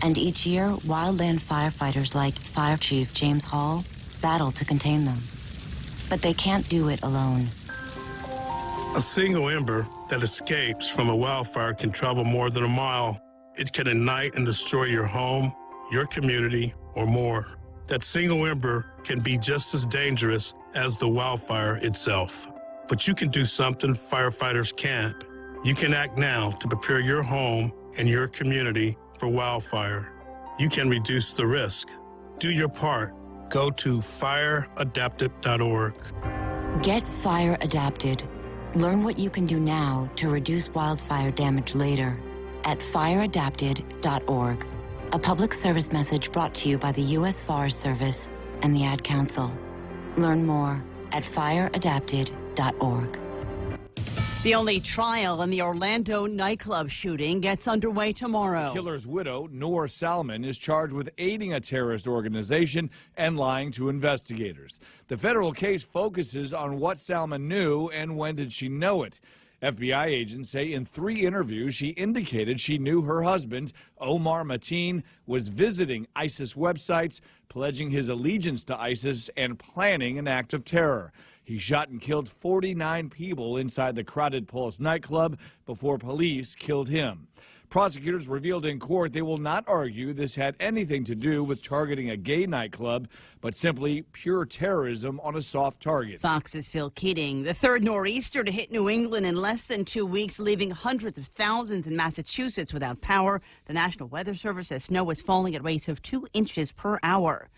And each year, wildland firefighters like Fire Chief James Hall battle to contain them. But they can't do it alone. A single ember that escapes from a wildfire can travel more than a mile. It can ignite and destroy your home, your community, or more. That single ember can be just as dangerous as the wildfire itself. But you can do something firefighters can't. You can act now to prepare your home and your community for wildfire. You can reduce the risk. Do your part. Go to fireadapted.org. Get fire adapted. Learn what you can do now to reduce wildfire damage later at fireadapted.org. A public service message brought to you by the U.S. Forest Service and the Ad Council. Learn more at fireadapted.org. The only trial in the Orlando nightclub shooting gets underway tomorrow. The killer's widow, Noor Salman, is charged with aiding a terrorist organization and lying to investigators. The federal case focuses on what Salman knew and when did she know it. FBI agents say in 3 interviews she indicated she knew her husband, Omar Mateen, was visiting ISIS websites, pledging his allegiance to ISIS, and planning an act of terror. He shot and killed 49 people inside the crowded Pulse nightclub before police killed him. Prosecutors revealed in court they will not argue this had anything to do with targeting a gay nightclub, but simply pure terrorism on a soft target. Fox's Phil Keating. The third nor'easter to hit New England in less than 2 weeks, leaving hundreds of thousands in Massachusetts without power. The National Weather Service says snow is falling at rates of 2 inches per hour.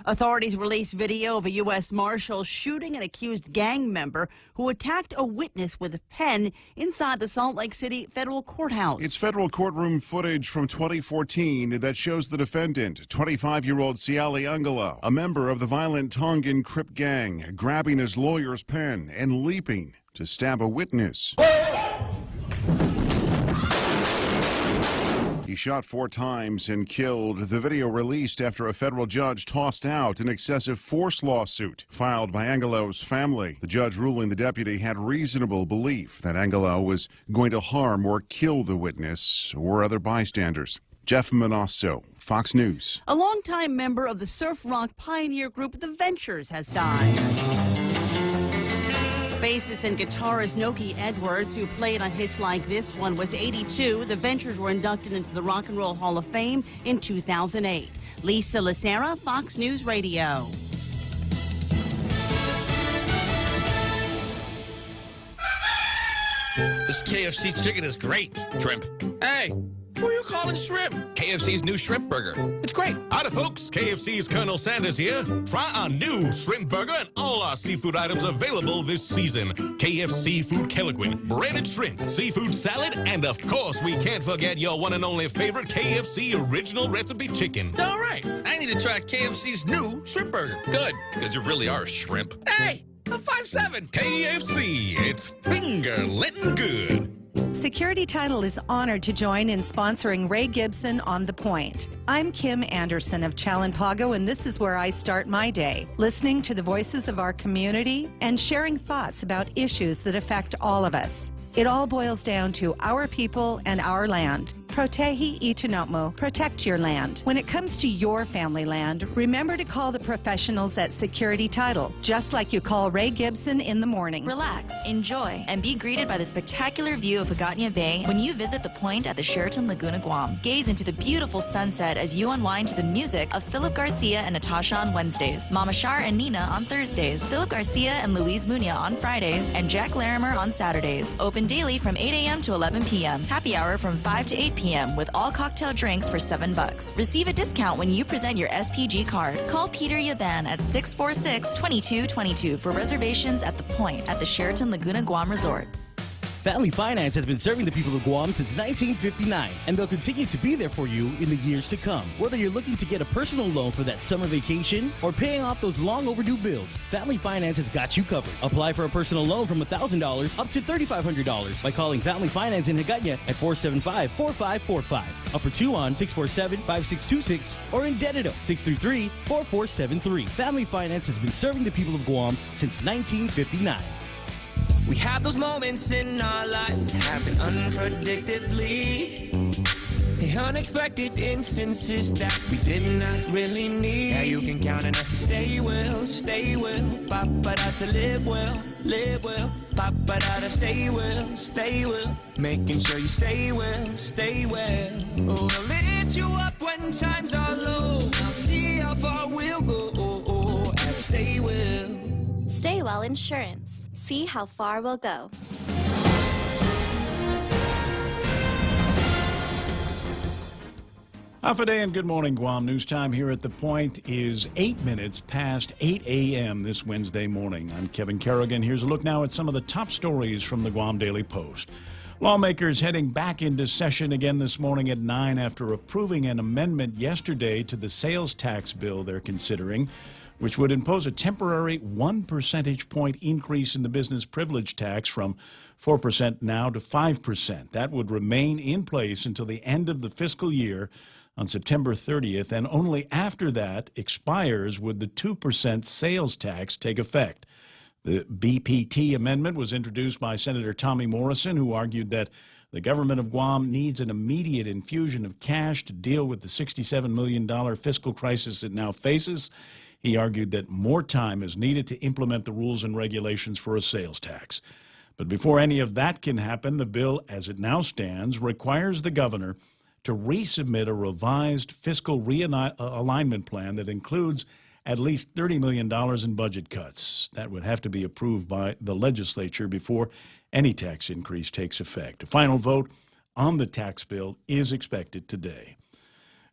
Authorities released video of a U.S. Marshal shooting an accused gang member who attacked a witness with a pen inside the Salt Lake City federal courthouse. It's federal courtroom footage from 2014 that shows the defendant, 25-year-old Siali Angelo, a member of the violent Tongan Crip gang, grabbing his lawyer's pen and leaping to stab a witness. He shot 4 times and killed. The video released after a federal judge tossed out an excessive force lawsuit filed by Angelo's family. The judge ruling the deputy had reasonable belief that Angelo was going to harm or kill the witness or other bystanders. Jeff Manasso, Fox News. A longtime member of the surf rock pioneer group The Ventures has died. Bassist and guitarist Noki Edwards, who played on hits like this one, was 82. The Ventures were inducted into the Rock and Roll Hall of Fame in 2008. Lisa Lacera, Fox News Radio. This KFC chicken is great. Shrimp. Hey, who are you calling shrimp? KFC's new shrimp burger. It's great. Howdy, folks. KFC's Colonel Sanders here. Try our new shrimp burger and all our seafood items available this season. KFC Food Kelliquin, breaded shrimp, seafood salad, and of course, we can't forget your one and only favorite KFC original recipe chicken. All right. I need to try KFC's new shrimp burger. Good, because you really are shrimp. Hey, a 5-7. KFC, it's finger-licking good. Security Title is honored to join in sponsoring Ray Gibson on The Point. I'm Kim Anderson of Chalampago, and this is where I start my day, listening to the voices of our community and sharing thoughts about issues that affect all of us. It all boils down to our people and our land. Protehi Itinotmo, protect your land. When it comes to your family land, remember to call the professionals at Security Title, just like you call Ray Gibson in the morning. Relax, enjoy, and be greeted by the spectacular view of Hagåtña Bay when you visit the Point at the Sheraton Laguna Guam. Gaze into the beautiful sunset as you unwind to the music of Philip Garcia and Natasha on Wednesdays, Mama Shar and Nina on Thursdays, Philip Garcia and Luis Muñoz on Fridays, and Jack Larimer on Saturdays. Open daily from 8 a.m. to 11 p.m. Happy hour from 5 to 8 p.m. with all cocktail drinks for $7. Receive a discount when you present your SPG card. Call Peter Yaban at 646-2222 for reservations at the Point at the Sheraton Laguna Guam Resort. Family Finance has been serving the people of Guam since 1959, and they'll continue to be there for you in the years to come. Whether you're looking to get a personal loan for that summer vacation or paying off those long overdue bills, Family Finance has got you covered. Apply for a personal loan from $1,000 up to $3,500 by calling Family Finance in Hagåtña at 475-4545, Upper Tuon 647-5626, or in Dededo 633-4473. Family Finance has been serving the people of Guam since 1959. We have those moments in our lives that happen unpredictably. The unexpected instances that we did not really need. Yeah, you can count on us to stay well, Papa, to live well, Papa, to stay well, making sure you stay well. Oh, I'll lift you up when times are low. I'll see how far we'll go, and stay well. Stay Well Insurance. See how far we'll go. Half a day and good morning, Guam. News time here at The Point is 8 minutes past 8 a.m. this Wednesday morning. I'm Kevin Kerrigan. Here's a look now at some of the top stories from the Guam Daily Post. Lawmakers heading back into session again this morning at 9 after approving an amendment yesterday to the sales tax bill they're considering, which would impose a temporary 1 percentage point increase in the business privilege tax from 4% now to 5%. That would remain in place until the end of the fiscal year on September 30th, and only after that expires would the 2% sales tax take effect. The BPT amendment was introduced by Senator Tommy Morrison, who argued that the government of Guam needs an immediate infusion of cash to deal with the $67 million fiscal crisis it now faces. He argued that more time is needed to implement the rules and regulations for a sales tax. But before any of that can happen, the bill, as it now stands, requires the governor to resubmit a revised fiscal realignment plan that includes at least $30 million in budget cuts. That would have to be approved by the legislature before any tax increase takes effect. A final vote on the tax bill is expected today.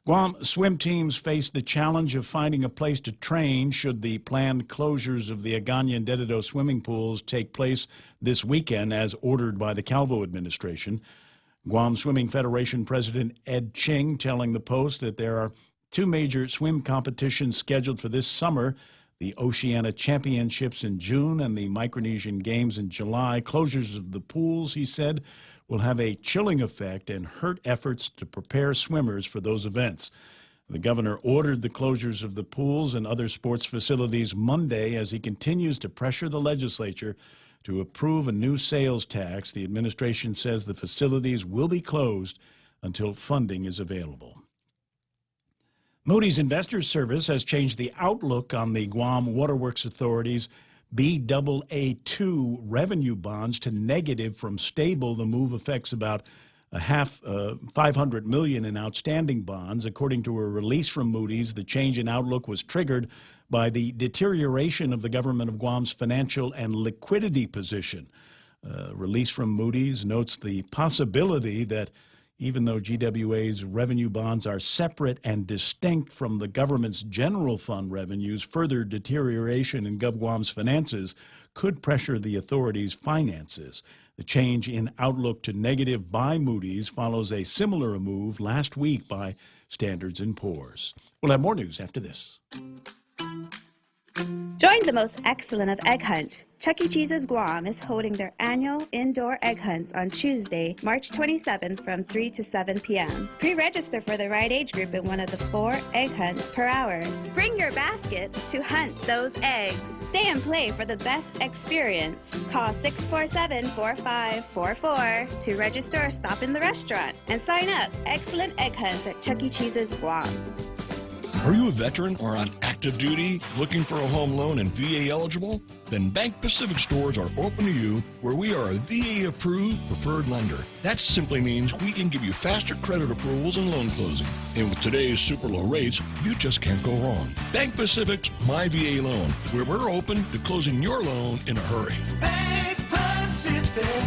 Guam swim teams face the challenge of finding a place to train should the planned closures of the Agana and Dededo swimming pools take place this weekend as ordered by the Calvo administration. Guam Swimming Federation President Ed Ching telling the Post that there are two major swim competitions scheduled for this summer, the Oceania Championships in June and the Micronesian Games in July. Closures of the pools, he said, will have a chilling effect and hurt efforts to prepare swimmers for those events. The governor ordered the closures of the pools and other sports facilities Monday as he continues to pressure the legislature to approve a new sales tax. The administration says the facilities will be closed until funding is available. Moody's Investors Service has changed the outlook on the Guam Waterworks Authority's Baa2 revenue bonds to negative from stable. The move affects about $500 million in outstanding bonds. According to a release from Moody's, the change in outlook was triggered by the deterioration of the government of Guam's financial and liquidity position. Release from Moody's notes the possibility that even though GWA's revenue bonds are separate and distinct from the government's general fund revenues, further deterioration in GovGuam's finances could pressure the authority's finances. The change in outlook to negative by Moody's follows a similar move last week by Standard & Poor's. We'll have more news after this. Join the most excellent of egg hunts. Chuck E. Cheese's Guam is holding their annual indoor egg hunts on Tuesday, March 27th from 3 to 7 p.m. Pre-register for the right age group in one of the 4 egg hunts per hour. Bring your baskets to hunt those eggs. Stay and play for the best experience. Call 647-4544 to register or stop in the restaurant and sign up. Excellent egg hunts at Chuck E. Cheese's Guam. Are you a veteran or on active duty looking for a home loan and VA eligible? Then Bank Pacific stores are open to you, where we are a VA-approved preferred lender. That simply means we can give you faster credit approvals and loan closing. And with today's super low rates, you just can't go wrong. Bank Pacific's My VA Loan, where we're open to closing your loan in a hurry. Bank Pacific,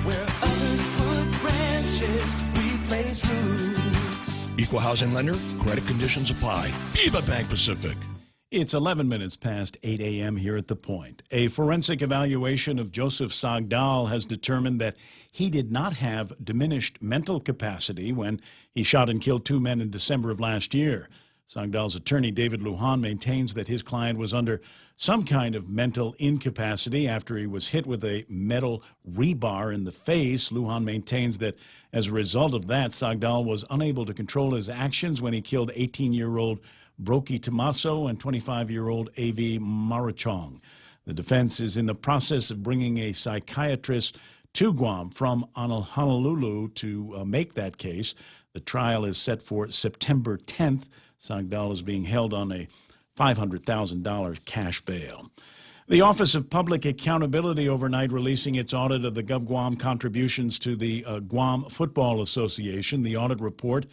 where others put branches, we place roots. Equal housing lender, credit conditions apply. Viva Bank Pacific. It's 11 minutes past 8 a.m. here at The Point. A forensic evaluation of Joseph Sagdal has determined that he did not have diminished mental capacity when he shot and killed 2 men in December of last year. Sagdal's attorney, David Lujan, maintains that his client was under some kind of mental incapacity after he was hit with a metal rebar in the face. Lujan maintains that as a result of that, Sagdal was unable to control his actions when he killed 18-year-old Broky Tomaso and 25-year-old A.V. Marachong. The defense is in the process of bringing a psychiatrist to Guam from Honolulu to make that case. The trial is set for September 10th. Sagdal is being held on a $500,000 cash bail. The Office of Public Accountability overnight releasing its audit of the GovGuam contributions to the Guam Football Association. The audit report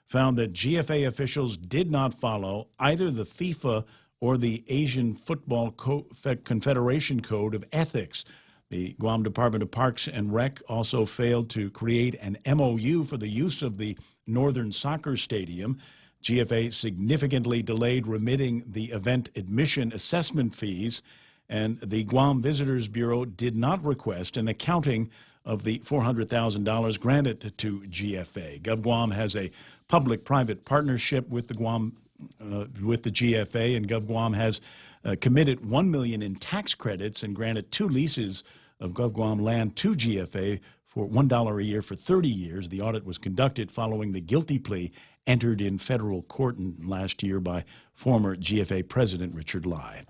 found that GFA officials did not follow either the FIFA or the Asian Football Confederation Code of Ethics. The Guam Department of Parks and Rec also failed to create an MOU for the use of the Northern Soccer Stadium. GFA significantly delayed remitting the event admission assessment fees, and the Guam Visitors Bureau did not request an accounting of the $400,000 granted to GFA. GovGuam has a public-private partnership with the GFA, and GovGuam has committed $1 million in tax credits and granted 2 leases of GovGuam land to GFA for $1 a year for 30 years. The audit was conducted following the guilty plea entered in federal court last year by former GFA President Richard Lai.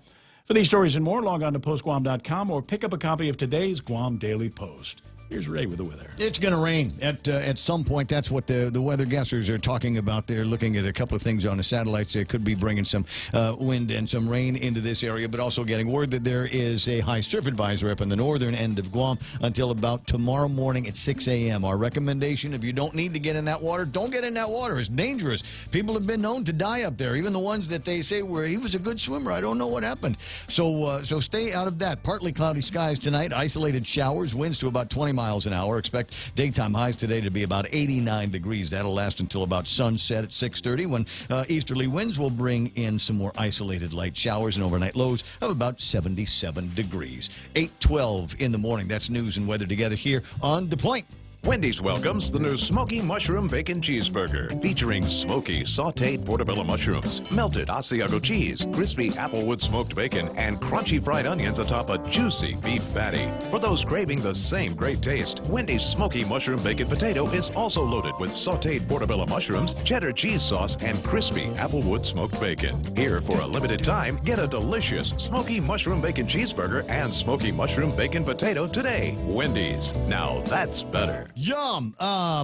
For these stories and more, log on to postguam.com or pick up a copy of today's Guam Daily Post. Here's Ray with the weather. It's going to rain at some point. That's what the weather guessers are talking about. They're looking at a couple of things on the satellites. They could be bringing some wind and some rain into this area, but also getting word that there is a high surf advisory up in the northern end of Guam until about tomorrow morning at 6 a.m. Our recommendation, if you don't need to get in that water, don't get in that water. It's dangerous. People have been known to die up there, even the ones that they say were, he was a good swimmer. I don't know what happened. So stay out of that. Partly cloudy skies tonight, isolated showers, winds to about 20 miles an hour. Expect daytime highs today to be about 89 degrees. That'll last until about sunset at 6:30 when easterly winds will bring in some more isolated light showers and overnight lows of about 77 degrees. 8:12 in the morning. That's news and weather together here on The Point. Wendy's welcomes the new Smoky Mushroom Bacon Cheeseburger, featuring smoky sautéed portobello mushrooms, melted Asiago cheese, crispy applewood smoked bacon, and crunchy fried onions atop a juicy beef patty. For those craving the same great taste, Wendy's Smoky Mushroom Bacon Potato is also loaded with sautéed portobello mushrooms, cheddar cheese sauce, and crispy applewood smoked bacon. Here, for a limited time, get a delicious Smoky Mushroom Bacon Cheeseburger and Smoky Mushroom Bacon Potato today. Wendy's. Now that's better. Yum!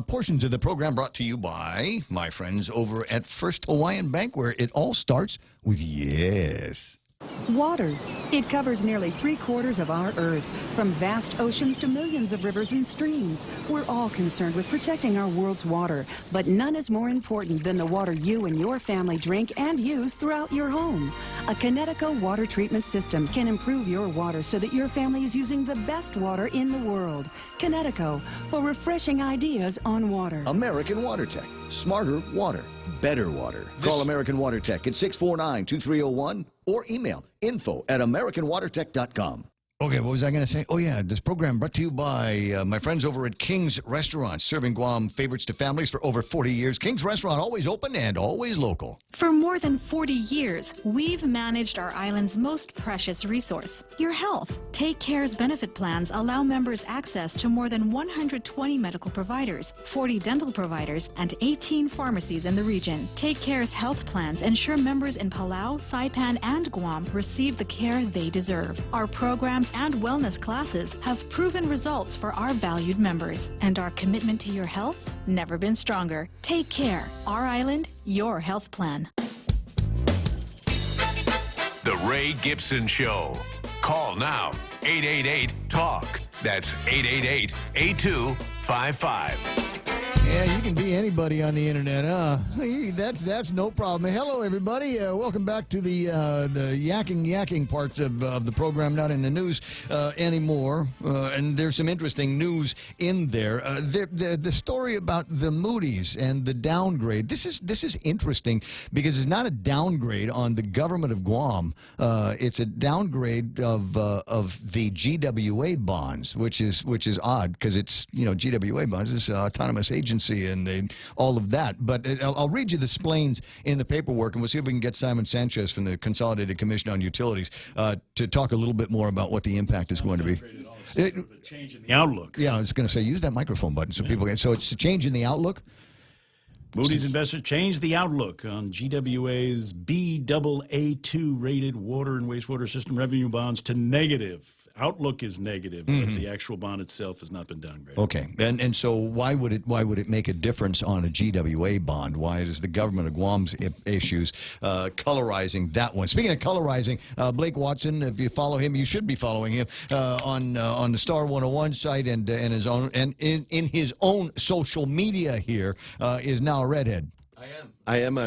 Portions of the program brought to you by my friends over at First Hawaiian Bank, where it all starts with yes. Water. It covers nearly 3/4 of our Earth, from vast oceans to millions of rivers and streams. We're all concerned with protecting our world's water, but none is more important than the water you and your family drink and use throughout your home. A Connecticut water treatment system can improve your water so that your family is using the best water in the world. Connecticut, for refreshing ideas on water. American Water Tech. Smarter water. Better water. Call American Water Tech at 649-2301 or email info@americanwatertech.com. Okay, what was I going to say? Oh, yeah, this program brought to you by my friends over at King's Restaurant, serving Guam favorites to families for over 40 years. King's Restaurant, always open and always local. For more than 40 years, we've managed our island's most precious resource, your health. Take Care's benefit plans allow members access to more than 120 medical providers, 40 dental providers, and 18 pharmacies in the region. Take Care's health plans ensure members in Palau, Saipan, and Guam receive the care they deserve. Our programs and wellness classes have proven results for our valued members, and our commitment to your health never been stronger. Take Care, our island, your health plan. The Ray Gibson Show. Call now, 888-TALK. That's 888-8255. Yeah, you can be anybody on the internet, huh? That's no problem. Hello, everybody. Welcome back to the yakking parts of the program, not in the news anymore. And there's some interesting news in there. The story about the Moody's and the downgrade. This is interesting because it's not a downgrade on the government of Guam. It's a downgrade of the GWA bonds, which is odd because it's GWA bonds is autonomous agency and all of that. But I'll read you the splains in the paperwork, and we'll see if we can get Simon Sanchez from the Consolidated Commission on Utilities to talk a little bit more about what the impact is going to be. Change in the outlook. Yeah, I was going to say, use that microphone button so people can. So it's a change in the outlook? Moody's investors changed the outlook on GWA's Baa2 rated water and wastewater system revenue bonds to negative. Outlook is negative, but the actual bond itself has not been downgraded. Okay, and so why would it make a difference on a GWA bond? Why is the government of Guam's issues colorizing that one? Speaking of colorizing, Blake Watson, if you follow him, you should be following him on the Star 101 site and his own in his own social media here is now a redhead. I'm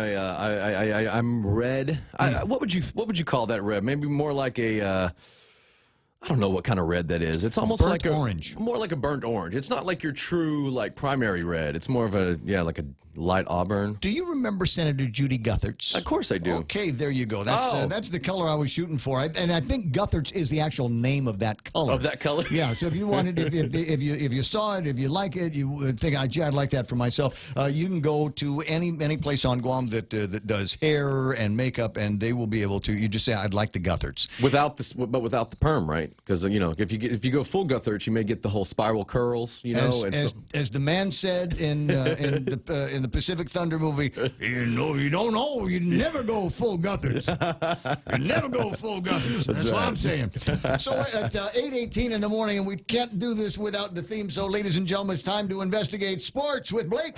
red. What would you call that red? Maybe more like a I don't know what kind of red that is. It's almost Burnt like orange. More like a burnt orange. It's not like your true like primary red. It's more of a like a light auburn. Do you remember Senator Judy Guthertz? Of course I do. Okay, there you go. That's the color I was shooting for. And I think Guthertz is the actual name of that color. Of that color? Yeah. So if you wanted, if you saw it, if you like it, you would think, I'd like that for myself. You can go to any place on Guam that does hair and makeup, and they will be able to. You just say, I'd like the Guthertz. Without the perm, right? Because if you go full Guthertz, you may get the whole spiral curls. As the man said in the Pacific Thunder movie, you don't know, you never go full Gutherz. You never go full Gutherz. That's what I'm saying. So at 8:18 in the morning, and we can't do this without the theme. So, ladies and gentlemen, it's time to investigate sports with Blake.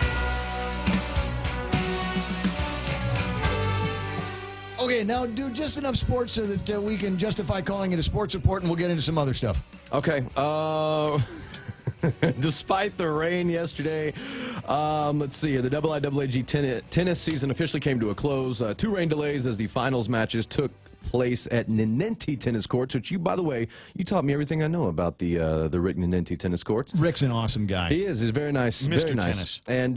Okay, now do just enough sports so that we can justify calling it a sports report, and we'll get into some other stuff. Okay. Despite the rain yesterday, let's see here. The IIAG tennis season officially came to a close. 2 rain delays as the finals matches took place at Ninenti Tennis Courts, which by the way, you taught me everything I know about the Rick Ninenti Tennis Courts. Rick's an awesome guy. He is. He's very nice. Mr. Very nice. Tennis. And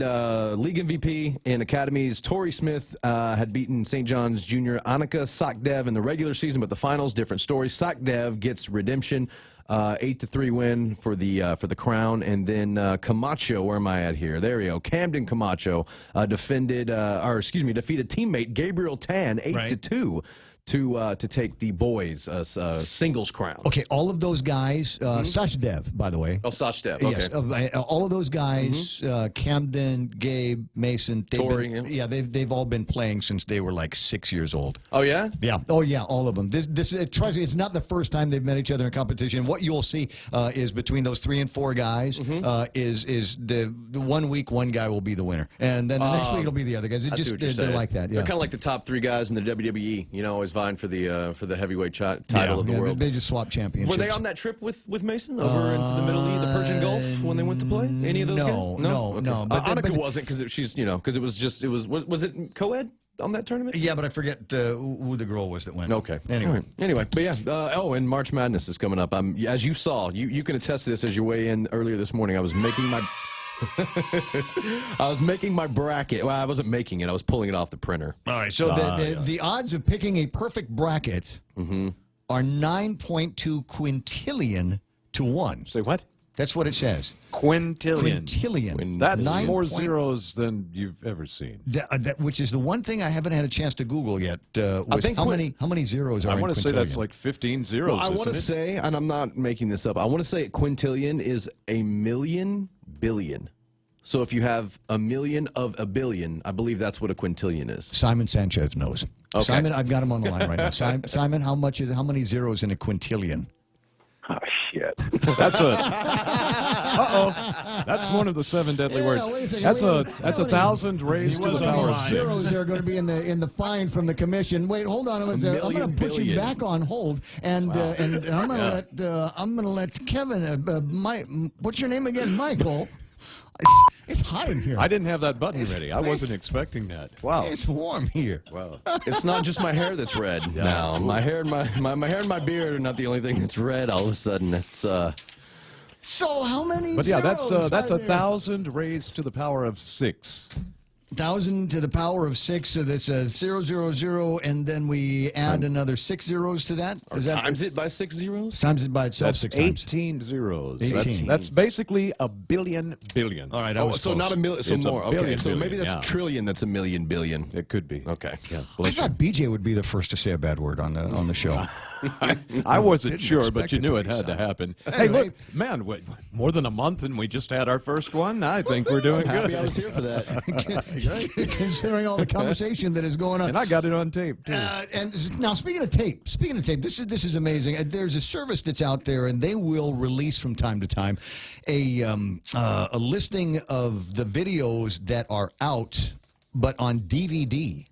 league MVP in academies, Torrey Smith had beaten St. John's junior Annika Sakdev in the regular season, but the finals, different story. Sakdev gets redemption. 8-3 win for the crown, and then Camacho. Where am I at here? There we go. Camden Camacho defeated teammate Gabriel Tan 8-2 to take the boys singles crown. Okay, all of those guys, Sachdev, by the way. Oh, Sachdev. Okay. Yes, all of those guys, Camden, Gabe, Mason, Torrey. They've all been playing since they were like 6 years old. Oh yeah. Yeah. Oh yeah, all of them. Trust me, it's not the first time they've met each other in competition. What you'll see is between those 3 and 4 guys is the 1 week one guy will be the winner, and then the next week it'll be the other guys. They're like that. Yeah. They're kind of like the top 3 guys in the WWE. Always vying for the heavyweight title of the world. They just swap championships. Were they on that trip with Mason over into the Middle East, the Persian Gulf, when they went to play? Any of those guys? No. But Annika wasn't because she's because was it co-ed on that tournament? Yeah, but I forget who the girl was that went. Okay. Anyway, but yeah. And March Madness is coming up. As you saw, you can attest to this as you weigh in earlier this morning. I was making my bracket. Well, I wasn't making it. I was pulling it off the printer. All right. So the odds of picking a perfect bracket are 9.2 quintillion to 1. Say what? That's what it says. Quintillion. Quintillion. That's more zeros than you've ever seen. Which is the one thing I haven't had a chance to Google yet. Was how many zeros are in quintillion? I want to say that's like 15 zeros. Well, I want to say, and I'm not making this up, I want to say quintillion is a million billion. So if you have a million of a billion, I believe that's what a quintillion is. Simon Sanchez knows. Okay. Simon, I've got him on the line right now. Simon, how many zeros in a quintillion? Oh, shit. That's that's one of the 7 deadly words. That's 1,000 raised to the power of 6. Zeros are going to be in the fine from the commission. Wait, hold on. I'm going to put you back on hold, and I'm going to let Kevin. Mike, what's your name again, Michael? It's hot in here. I didn't have that button ready. I wasn't expecting that. Wow. It's warm here. Well, it's not just my hair that's red now. My hair and my hair and my beard are not the only thing that's red. All of a sudden, it's. So how many? But yeah, that's zeros 1,000 raised to the power of 6. 1,000 to the power of 6, so that's 000, and then we add another 6 zeros to that. Is that times it by 6 zeros? Times it by itself that's 6 times. 18 zeros. 18. That's basically a billion. All right, so not a million, so it's more. Okay, so maybe that's a trillion. That's a million billion. It could be. Okay. Yeah. I thought BJ would be the first to say a bad word on the show. I wasn't sure, but you knew it had to happen. Hey, look, man, more than a month and we just had our first one. I think we're doing good. Happy I was here for that. Considering all the conversation that is going on. And I got it on tape, too. And now, speaking of tape, this is amazing. There's a service that's out there, and they will release from time to time a listing of the videos that are out, but on DVD,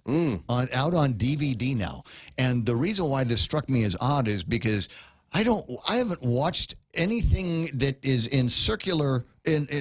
out on DVD now. And the reason why this struck me as odd is because I haven't watched anything that is in circular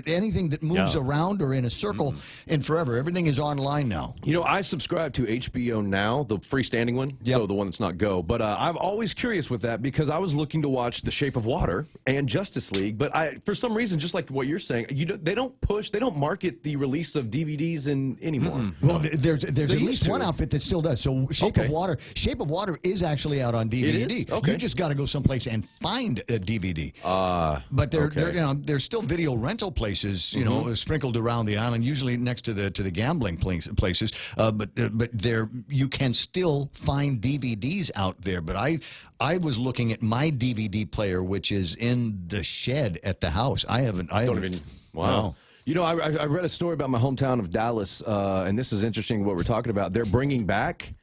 anything that moves around or in a circle in forever. Everything is online now. You know, I subscribe to HBO Now, the freestanding one, so the one that's not Go. But I'm always curious with that because I was looking to watch The Shape of Water and Justice League, but for some reason, just like what you're saying, they don't market the release of DVDs anymore. Well, there's at least one outfit that still does. So Shape of Water is actually out on DVD. It is? Okay. You just got to go someplace and find a DVD. But there's still video rental places, you know, sprinkled around the island, usually next to the gambling places. But there you can still find DVDs out there. But I was looking at my DVD player, which is in the shed at the house. I haven't. Wow. No. You know, I read a story about my hometown of Dallas, and this is interesting what we're talking about. They're bringing back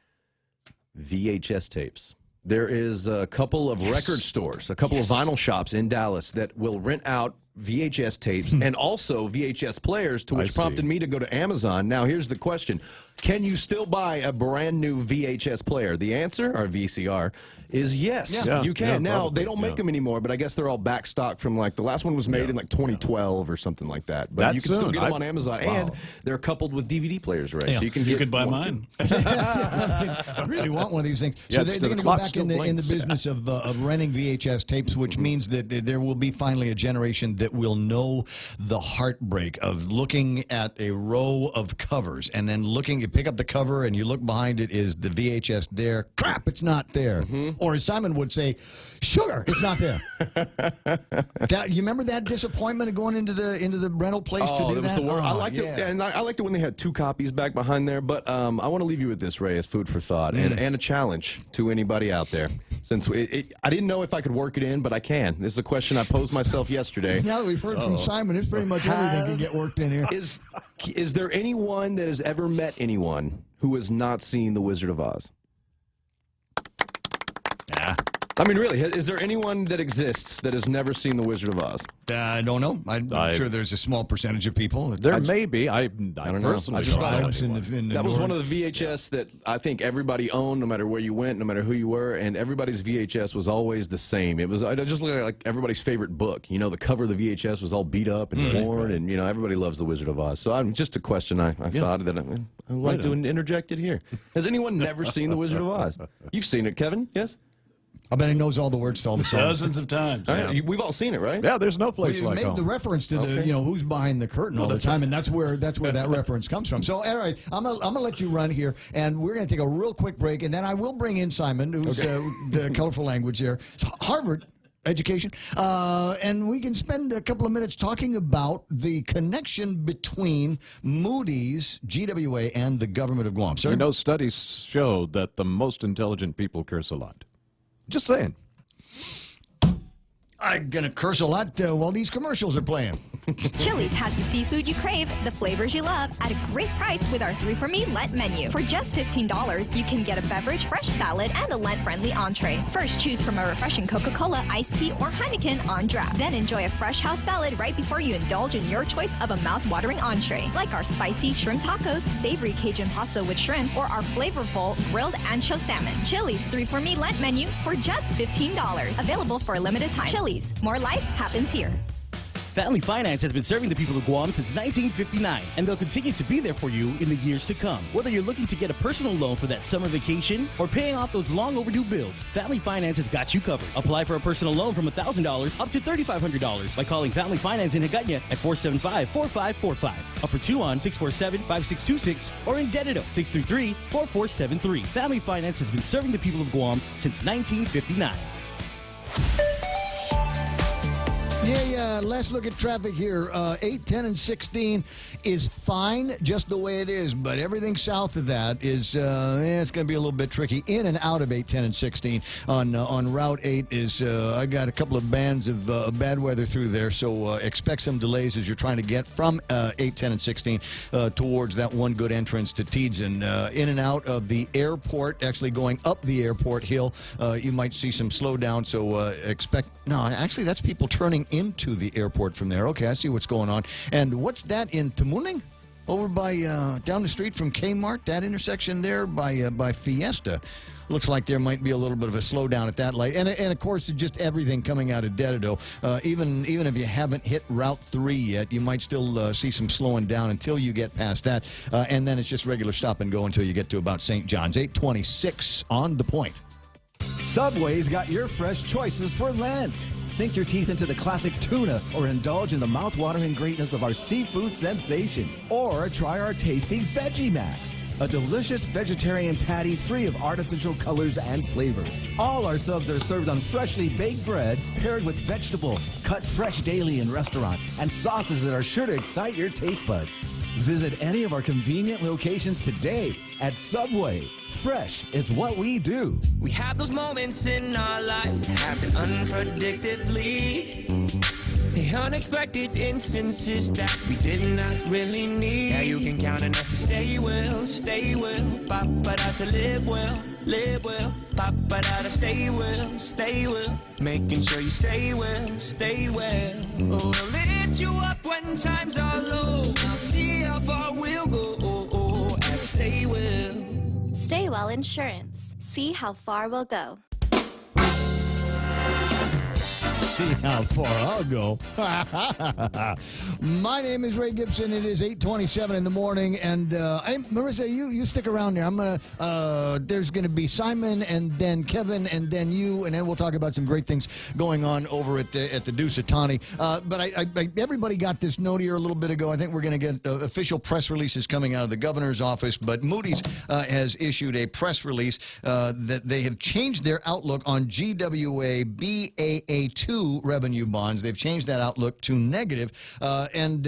VHS tapes. There is a couple of record stores, a couple of vinyl shops in Dallas that will rent out VHS tapes and also VHS players, to which prompted me to go to Amazon. Now, here's the question. Can you still buy a brand new VHS player? The answer, or VCR, is yes. You can. Now, they don't make them anymore, but I guess they're all back stock from like the last one was made in like 2012 or something like that. But you can still get them on Amazon, and they're coupled with DVD players, right? So you can buy mine. I really want one of these things. So they're going to go back in the business of renting VHS tapes, which means that there will be finally a generation that will know the heartbreak of looking at a row of covers and then you pick up the cover and you look behind it, is the VHS there? Crap, it's not there. Or as Simon would say, sugar, it's not there. You remember that disappointment of going into the rental place to do that? Was the worst. I liked it, and I liked it when they had two copies back behind there. But I want to leave you with this, Ray, as food for thought and a challenge to anybody out there. Since I didn't know if I could work it in, but I can. This is a question I posed myself yesterday. Now that we've heard from Simon, it's pretty much everything can get worked in here. Is there anyone that has ever met anyone who has not seen The Wizard of Oz? I mean, really, is there anyone that exists that has never seen The Wizard of Oz? I don't know. I'm sure there's a small percentage of people. There may be. I don't personally know. That was one of the VHS that I think everybody owned, no matter where you went, no matter who you were, and everybody's VHS was always the same. It just looked like everybody's favorite book. You know, the cover of the VHS was all beat up and worn, and you know, everybody loves The Wizard of Oz. So just a question I thought that I'd like to interject it here. Has anyone never seen The Wizard of Oz? You've seen it, Kevin? Yes? I bet he knows all the words to all the songs. Dozens of times. We've all seen it, right? Yeah, there's no place like home. Made the reference to the, who's behind the curtain all the time, and that's where that reference comes from. So, all right, I'm gonna let you run here, and we're gonna take a real quick break, and then I will bring in Simon, who's the colorful language here. So Harvard education, and we can spend a couple of minutes talking about the connection between Moody's, GWA, and the government of Guam. Sir? You know, studies show that the most intelligent people curse a lot. Just saying. I'm going to curse a lot while these commercials are playing. Chili's has the seafood you crave, the flavors you love, at a great price with our 3 for Me Lent menu. For just $15, you can get a beverage, fresh salad, and a Lent-friendly entree. First, choose from a refreshing Coca-Cola, iced tea, or Heineken on draft. Then enjoy a fresh house salad right before you indulge in your choice of a mouth-watering entree, like our spicy shrimp tacos, savory Cajun pasta with shrimp, or our flavorful grilled ancho salmon. Chili's 3 for Me Lent menu for just $15. Available for a limited time. Chili's, more life happens here. Family Finance has been serving the people of Guam since 1959, and they'll continue to be there for you in the years to come. Whether you're looking to get a personal loan for that summer vacation or paying off those long overdue bills, Family Finance has got you covered. Apply for a personal loan from $1,000 up to $3,500 by calling Family Finance in Hagåtña at 475-4545, Upper Tuon 647-5626, or in Dededo 633-4473. Family Finance has been serving the people of Guam since 1959. Yeah, let's look at traffic here. 8, 10, and 16 is fine just the way it is, but everything south of that is it's going to be a little bit tricky. In and out of 8, 10, and 16 on Route 8 is I got a couple of bands of bad weather through there, so expect some delays as you're trying to get from 8, 10, and 16 towards that one good entrance to Tiedzen. In and out of the airport, actually going up the airport hill, you might see some slowdown, so actually that's people turning into the airport from there. Okay, I see what's going on. And what's that in Tamuning? over by down the street from Kmart, that intersection there by Fiesta. Looks like there might be a little bit of a slowdown at that light. And of course, just everything coming out of Dededo. Even if you haven't hit Route 3 yet, you might still see some slowing down until you get past that. And then it's just regular stop and go until you get to about St. John's. 826 on the point. Subway's got your fresh choices for Lent. Sink your teeth into the classic tuna or indulge in the mouth-watering greatness of our seafood sensation. Or try our tasty Veggie Max, a delicious vegetarian patty free of artificial colors and flavors. All our subs are served on freshly baked bread paired with vegetables, cut fresh daily in restaurants, and sauces that are sure to excite your taste buds. Visit any of our convenient locations today at Subway. Fresh is what we do. We have those moments in our lives that happen unpredictably. The unexpected instances that we did not really need. Yeah, you can count on us to stay well, pa-pa-da to live well, pa-pa-da to stay well, making sure you stay well. Oh, we'll lift you up when times are low. I'll see how far we'll go, and stay well. Stay Well Insurance. See how far we'll go. See how far I'll go. My name is Ray Gibson. It is 8:27 in the morning, and hey, Marissa, you stick around there. I'm gonna. There's gonna be Simon, and then Kevin, and then you, and then we'll talk about some great things going on over at the Dusatani. But I everybody got this note here a little bit ago. I think we're gonna get official press releases coming out of the governor's office. But Moody's has issued a press release that they have changed their outlook on GWA BAA2 revenue bonds. They've changed that outlook to negative, and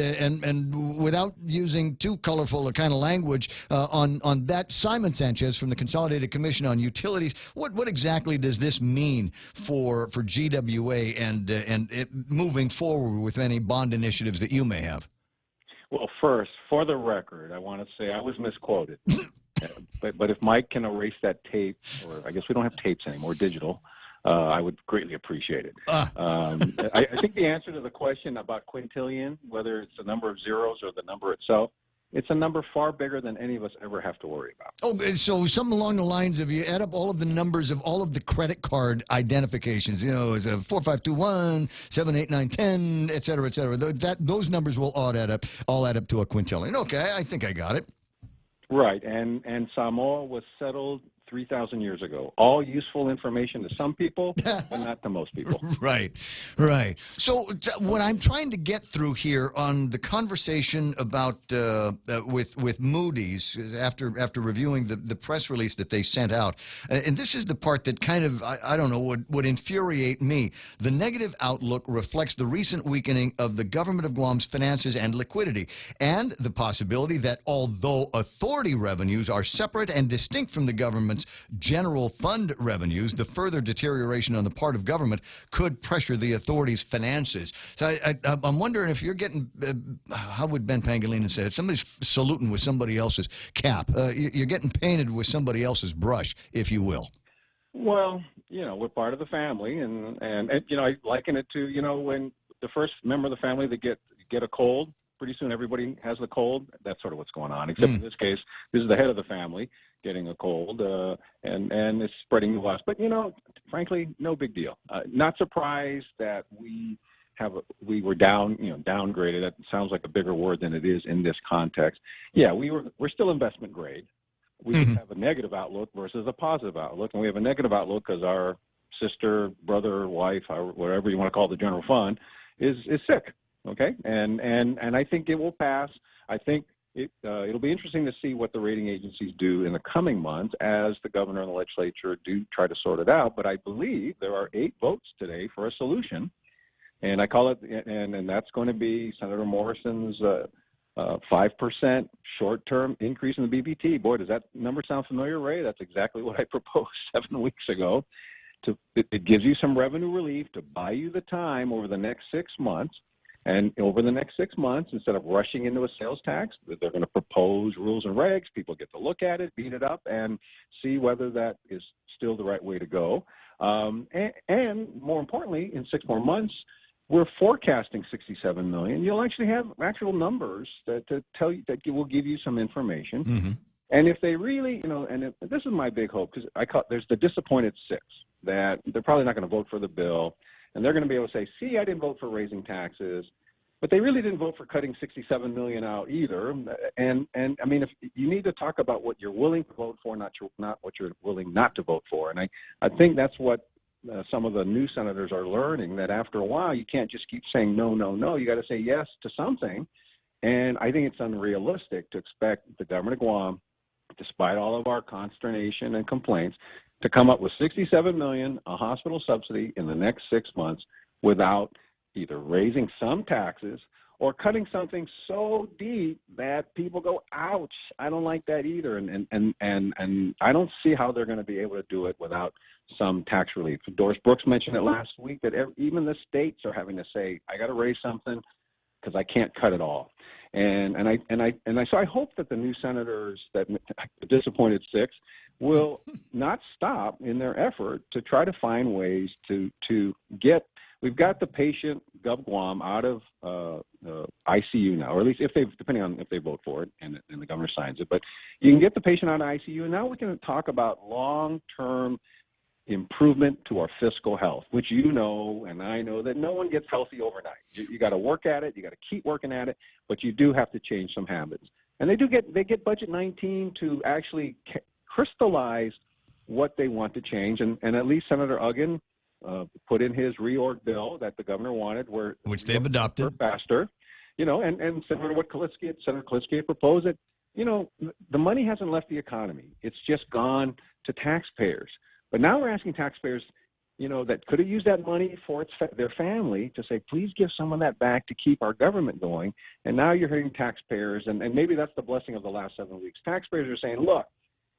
without using too colorful a kind of language on that, Simon Sanchez from the Consolidated Commission on Utilities. What exactly does this mean for GWA and it moving forward with any bond initiatives that you may have? Well, first, for the record, I want to say I was misquoted. But if Mike can erase that tape, or I guess we don't have tapes anymore, digital, I would greatly appreciate it. I think the answer to the question about quintillion, whether it's the number of zeros or the number itself, it's a number far bigger than any of us ever have to worry about. Oh, so something along the lines of you add up all of the numbers of all of the credit card identifications, is a 4521, 78910, et cetera, et cetera. Those numbers will all add up to a quintillion. Okay, I think I got it. Right, and Samoa was settled 3,000 years ago. All useful information to some people, but not to most people. Right. So what I'm trying to get through here on the conversation about with Moody's after reviewing the press release that they sent out, and this is the part that kind of I don't know would infuriate me. The negative outlook reflects the recent weakening of the government of Guam's finances and liquidity, and the possibility that although authority revenues are separate and distinct from the government's general fund revenues, the further deterioration on the part of government could pressure the authority's finances. So I'm wondering if you're getting, how would Ben Pangilinan say it? Somebody's saluting with somebody else's cap. You're getting painted with somebody else's brush, if you will. Well, we're part of the family, and I liken it to, when the first member of the family that get a cold, pretty soon everybody has the cold. That's sort of what's going on, except in this case, this is the head of the family getting a cold, and it's spreading the virus. But, frankly, no big deal. Not surprised that we were downgraded. That sounds like a bigger word than it is in this context. Yeah, we're still investment grade. We just have a negative outlook versus a positive outlook, and we have a negative outlook because our sister, brother, wife, whatever you want to call the general fund, is sick. Okay, and I think it will pass. I think it'll be interesting to see what the rating agencies do in the coming months as the governor and the legislature do try to sort it out. But I believe there are 8 votes today for a solution, and I call it, and that's going to be Senator Morrison's 5% short-term increase in the BBT. Boy, does that number sound familiar, Ray? That's exactly what I proposed 7 weeks ago. It gives you some revenue relief to buy you the time over the next 6 months. And over the next 6 months, instead of rushing into a sales tax, they're going to propose rules and regs. People get to look at it, beat it up, and see whether that is still the right way to go. And more importantly, in 6 more months, we're forecasting $67 million. You'll actually have actual numbers that tell you that will give you some information. Mm-hmm. And if they really, this is my big hope, because there's the disappointed six that they're probably not going to vote for the bill, and they're going to be able to say, see, I didn't vote for raising taxes, but they really didn't vote for cutting $67 million out either. And I mean, if you need to talk about what you're willing to vote for, not what you're willing not to vote for. And I think that's what some of the new senators are learning, that after a while you can't just keep saying no, no, no. You got to say yes to something. And I think it's unrealistic to expect the government of Guam, despite all of our consternation and complaints, to come up with $67 million, a hospital subsidy in the next 6 months without either raising some taxes or cutting something so deep that people go, ouch, I don't like that either. And I don't see how they're going to be able to do it without some tax relief. Doris Brooks mentioned it last week that even the states are having to say, I got to raise something because I can't cut it all. So I hope that the new senators, that the disappointed six, will not stop in their effort to try to find ways to get. We've got the patient Gov Guam out of ICU now, or at least depending on if they vote for it and the governor signs it. But you can get the patient out of ICU, and now we can talk about long-term improvement to our fiscal health, which you know and I know that no one gets healthy overnight. You got to work at it, you got to keep working at it, but you do have to change some habits. And they get Budget 19 to actually crystallize what they want to change, and at least Senator Uggan put in his reorg bill that the governor wanted, which they've adopted faster, and similar to what Senator Kaliski had proposed. It, the money hasn't left the economy; it's just gone to taxpayers. But now we're asking taxpayers, that could have used that money for their family, to say, please give some of that back to keep our government going. And now you're hearing taxpayers, and maybe that's the blessing of the last 7 weeks. Taxpayers are saying, look,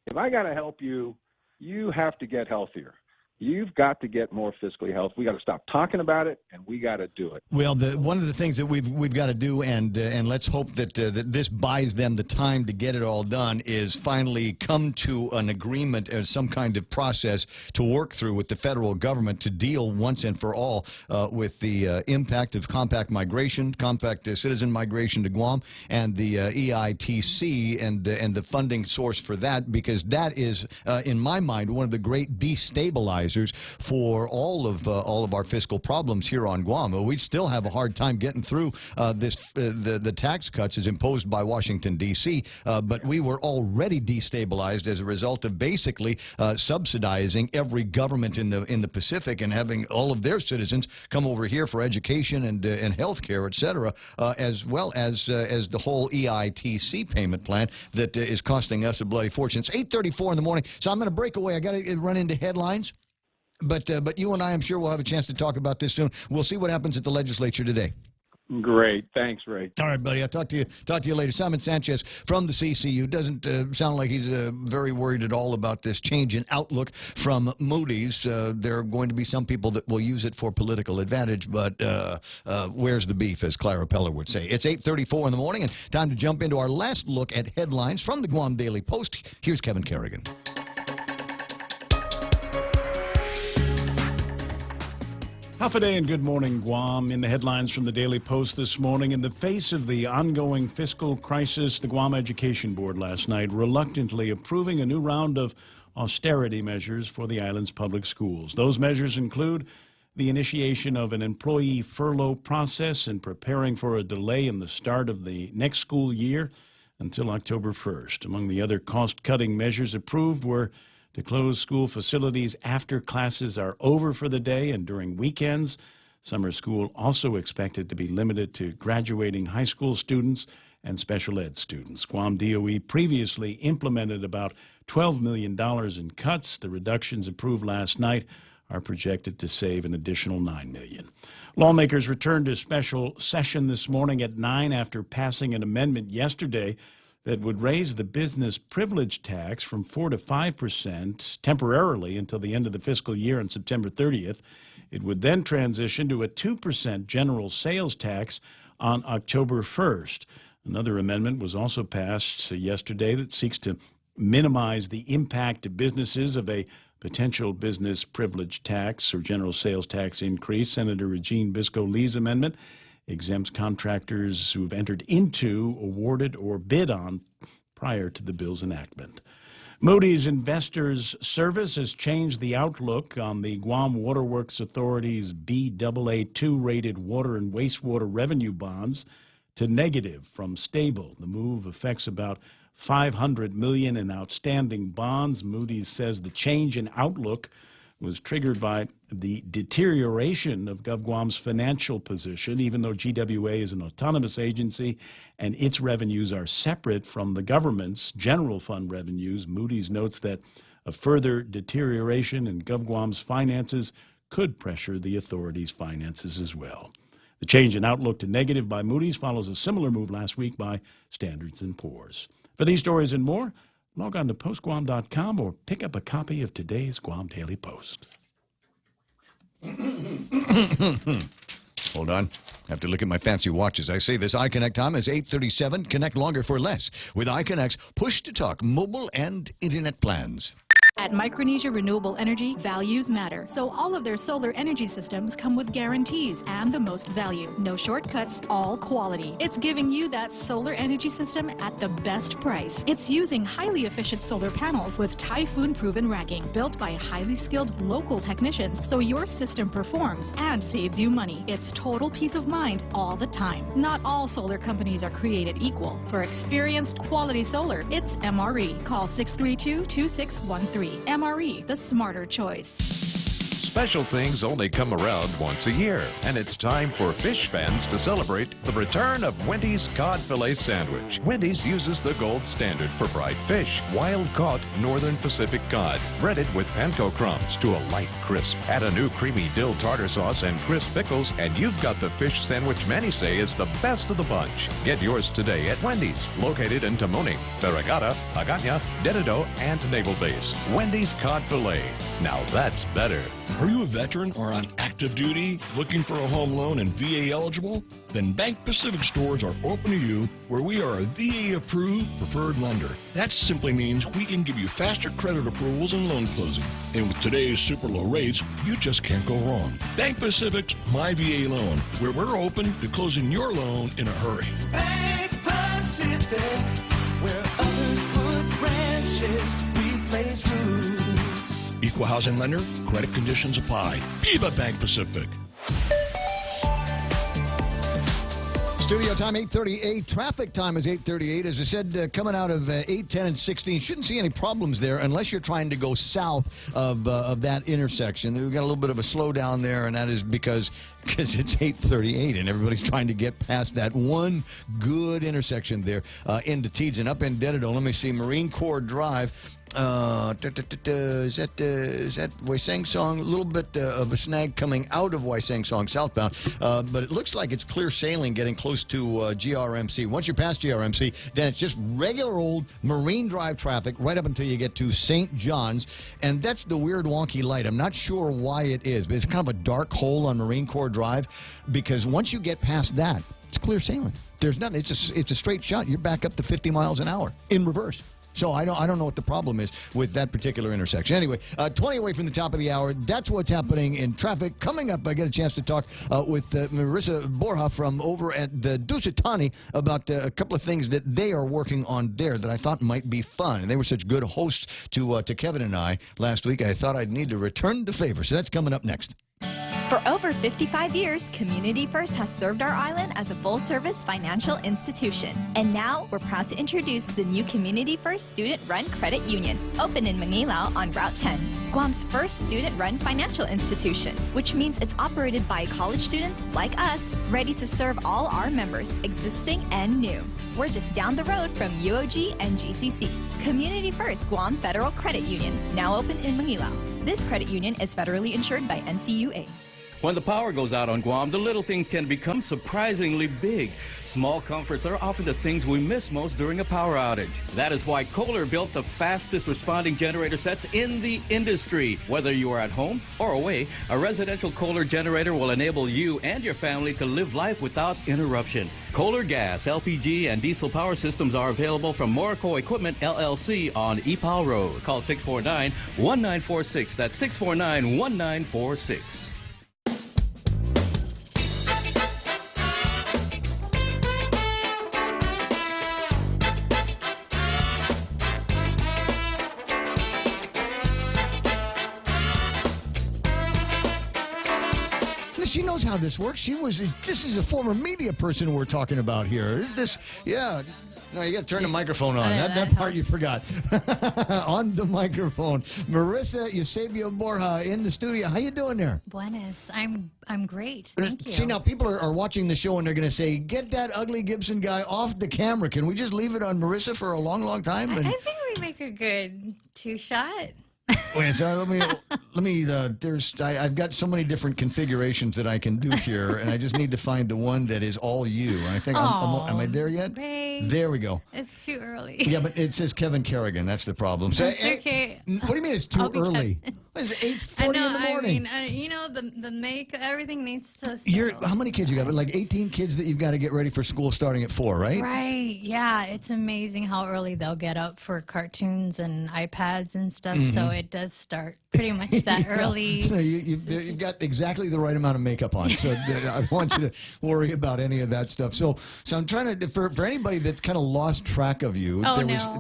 if I got to help you, you have to get healthier. You've got to get more fiscally healthy. We got to stop talking about it, and we got to do it. Well, one of the things that we've got to do, and let's hope that this buys them the time to get it all done, is finally come to an agreement or some kind of process to work through with the federal government to deal once and for all with the impact of compact migration, compact citizen migration to Guam, and the EITC and the funding source for that, because that is, in my mind, one of the great destabilizers for all of our fiscal problems here on Guam. We still have a hard time getting through the tax cuts as imposed by Washington, D.C., but we were already destabilized as a result of basically subsidizing every government in the Pacific and having all of their citizens come over here for education and health care, et cetera, as well as the whole EITC payment plan that is costing us a bloody fortune. It's 8:34 in the morning, so I'm going to break away. I got to run into headlines. But you and I, I'm sure we'll have a chance to talk about this soon. We'll see what happens at the legislature today. Great. Thanks, Ray. All right, buddy. I'll talk to you later. Simon Sanchez from the CCU doesn't sound like he's very worried at all about this change in outlook from Moody's. There are going to be some people that will use it for political advantage, but where's the beef, as Clara Peller would say. It's 8:34 in the morning, and time to jump into our last look at headlines from the Guam Daily Post. Here's Kevin Kerrigan. Hafaday and good morning, Guam. In the headlines from the Daily Post this morning, in the face of the ongoing fiscal crisis, the Guam Education Board last night reluctantly approving a new round of austerity measures for the island's public schools. Those measures include the initiation of an employee furlough process and preparing for a delay in the start of the next school year until October 1st. Among the other cost-cutting measures approved were to close school facilities after classes are over for the day and during weekends. Summer school also expected to be limited to graduating high school students and special ed students. Guam DOE previously implemented about $12 million in cuts. The reductions approved last night are projected to save an additional $9 million. Lawmakers returned to special session this morning at 9 after passing an amendment yesterday that would raise the business privilege tax from 4% to 5% temporarily until the end of the fiscal year on September 30th. It would then transition to a 2% general sales tax on October 1st. Another amendment was also passed yesterday that seeks to minimize the impact to businesses of a potential business privilege tax or general sales tax increase. Senator Regine Biscoe-Lee's amendment exempts contractors who have entered into, awarded, or bid on prior to the bill's enactment. Moody's Investors Service has changed the outlook on the Guam Waterworks Authority's Baa2 rated water and wastewater revenue bonds to negative from stable. The move affects about $500 million in outstanding bonds. Moody's says the change in outlook was triggered by the deterioration of GovGuam's financial position, even though GWA is an autonomous agency and its revenues are separate from the government's general fund revenues. Moody's notes that a further deterioration in GovGuam's finances could pressure the authority's finances as well. The change in outlook to negative by Moody's follows a similar move last week by Standard & Poor's. For these stories and more, log on to postguam.com or pick up a copy of today's Guam Daily Post. Hold on. I have to look at my fancy watches. I say this iConnect time is 8:37. Connect longer for less with iConnect's push-to-talk mobile and internet plans. At Micronesia Renewable Energy, values matter. So all of their solar energy systems come with guarantees and the most value. No shortcuts, all quality. It's giving you that solar energy system at the best price. It's using highly efficient solar panels with typhoon-proven racking, built by highly skilled local technicians, so your system performs and saves you money. It's total peace of mind all the time. Not all solar companies are created equal. For experienced quality solar, it's MRE. Call 632-2613. MRE, the smarter choice. Special things only come around once a year, and it's time for fish fans to celebrate the return of Wendy's Cod Filet Sandwich. Wendy's uses the gold standard for fried fish, wild-caught Northern Pacific cod, breaded with panko crumbs to a light crisp. Add a new creamy dill tartar sauce and crisp pickles, and you've got the fish sandwich many say is the best of the bunch. Get yours today at Wendy's, located in Tamuning, Veragata, Agana, Dededo, and Naval Base. Wendy's Cod Filet. Now that's better. Are you a veteran or on active duty looking for a home loan and VA eligible? Then Bank Pacific stores are open to you, where we are a VA-approved preferred lender. That simply means we can give you faster credit approvals and loan closing. And with today's super low rates, you just can't go wrong. Bank Pacific's My VA Loan, where we're open to closing your loan in a hurry. Bank Pacific, where others put branches, we place roots. Equal housing lender, credit conditions apply. Viva Bank Pacific. Studio time 8:38. Traffic time is 8:38. As I said, coming out of 8, 10, and 16, shouldn't see any problems there unless you're trying to go south of that intersection. We've got a little bit of a slowdown there, and that is because it's 8:38 and everybody's trying to get past that one good intersection there into Teeds and up in Dededo. Let me see, Marine Corps Drive. Is that Waisang Song? A little bit of a snag coming out of Waisang Song southbound, but it looks like it's clear sailing getting close to GRMC. Once you're past GRMC, then it's just regular old Marine Drive traffic right up until you get to St. John's, and that's the weird wonky light. I'm not sure why it is, but it's kind of a dark hole on Marine Corps Drive, because once you get past that, it's clear sailing. There's nothing. It's a straight shot. You're back up to 50 miles an hour in reverse. So I don't know what the problem is with that particular intersection. Anyway, 20 away from the top of the hour. That's what's happening in traffic. Coming up, I get a chance to talk with Marissa Borja from over at the Dusitani about a couple of things that they are working on there that I thought might be fun. And they were such good hosts to Kevin and I last week. I thought I'd need to return the favor. So that's coming up next. For over 55 years, Community First has served our island as a full-service financial institution. And now, we're proud to introduce the new Community First Student-Run Credit Union, open in Manilao on Route 10, Guam's first student-run financial institution, which means it's operated by college students like us, ready to serve all our members, existing and new. We're just down the road from UOG and GCC. Community First Guam Federal Credit Union, now open in Manilao. This credit union is federally insured by NCUA. When the power goes out on Guam, the little things can become surprisingly big. Small comforts are often the things we miss most during a power outage. That is why Kohler built the fastest responding generator sets in the industry. Whether you are at home or away, a residential Kohler generator will enable you and your family to live life without interruption. Kohler gas, LPG, and diesel power systems are available from Morrico Equipment LLC on EPAL Road. Call 649-1946. That's 649-1946. She knows how this works. This is a former media person we're talking about here. Yeah. No, you got to turn the microphone on. That part you forgot. On the microphone. Marissa Eusebio Borja in the studio. How you doing there? Buenas. I'm great. Thank you. See, now people are watching the show and they're going to say, get that ugly Gibson guy off the camera. Can we just leave it on Marissa for a long, long time? I think we make a good two-shot. Wait, so I've got so many different configurations that I can do here, and I just need to find the one that is all you. And I think, am I there yet? Ray, there we go. It's too early. Yeah, but it says Kevin Kerrigan. That's the problem. So, it's okay. What do you mean it's too early? It's 8:40 in the morning. I mean, the make, everything needs to How many kids you got? Like 18 kids that you've got to get ready for school starting at 4, right? Right. Yeah, it's amazing how early they'll get up for cartoons and iPads and stuff. So it does start pretty much that early. So you've got exactly the right amount of makeup on. So I don't want you to worry about any of that stuff. So I'm trying to, for anybody that's kind of lost track of you,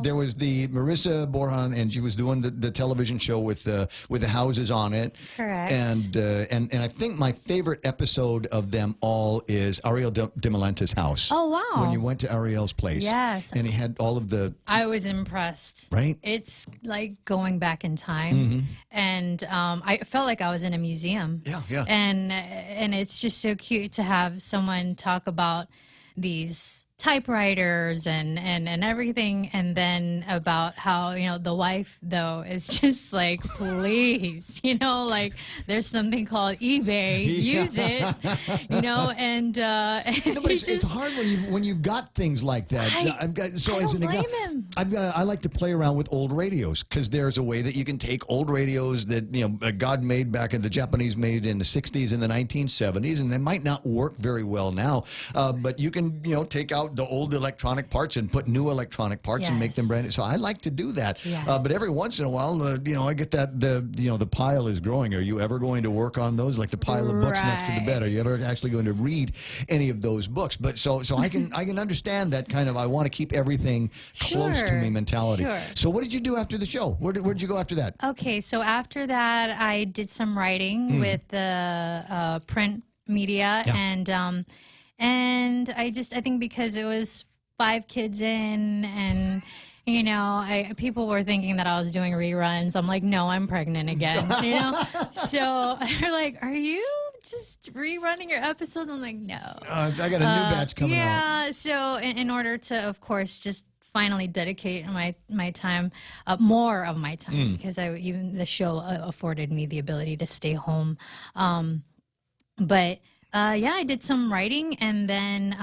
there was the Marissa Borjan, and she was doing the television show with the houses on it. Correct. And I think my favorite episode of them all is Ariel de Malenta's house. Oh, wow. When you went to Ariel's place. Yes. And he had all of the... I was impressed. Right? It's like going back in time. And I felt like I was in a museum. Yeah. And it's just so cute to have someone talk about these typewriters and everything, and then about how the wife though is just like, please, like there's something called eBay, use it, and no, but it's hard when you've got things like that. I like to play around with old radios, because there's a way that you can take old radios that God made back in the Japanese made in the 60s and the 1970s, and they might not work very well now, but you can take out the old electronic parts and put new electronic parts and make them brand new. So I like to do that. But every once in a while, I get that the pile is growing. Are you ever going to work on those, like the pile of books next to the bed? Are you ever actually going to read any of those books? But so I can understand that kind of I want to keep everything close to me mentality. Sure. So what did you do after the show? Where'd you go after that? Okay, so after that, I did some writing with the print media, and I think because it was 5 kids in, and people were thinking that I was doing reruns. I'm like, no, I'm pregnant again. So they're like, are you just rerunning your episodes? I'm like, no. I got a new batch coming out. Yeah. So in order to, of course, just finally dedicate my time, more of my time, because even the show afforded me the ability to stay home. I did some writing, and then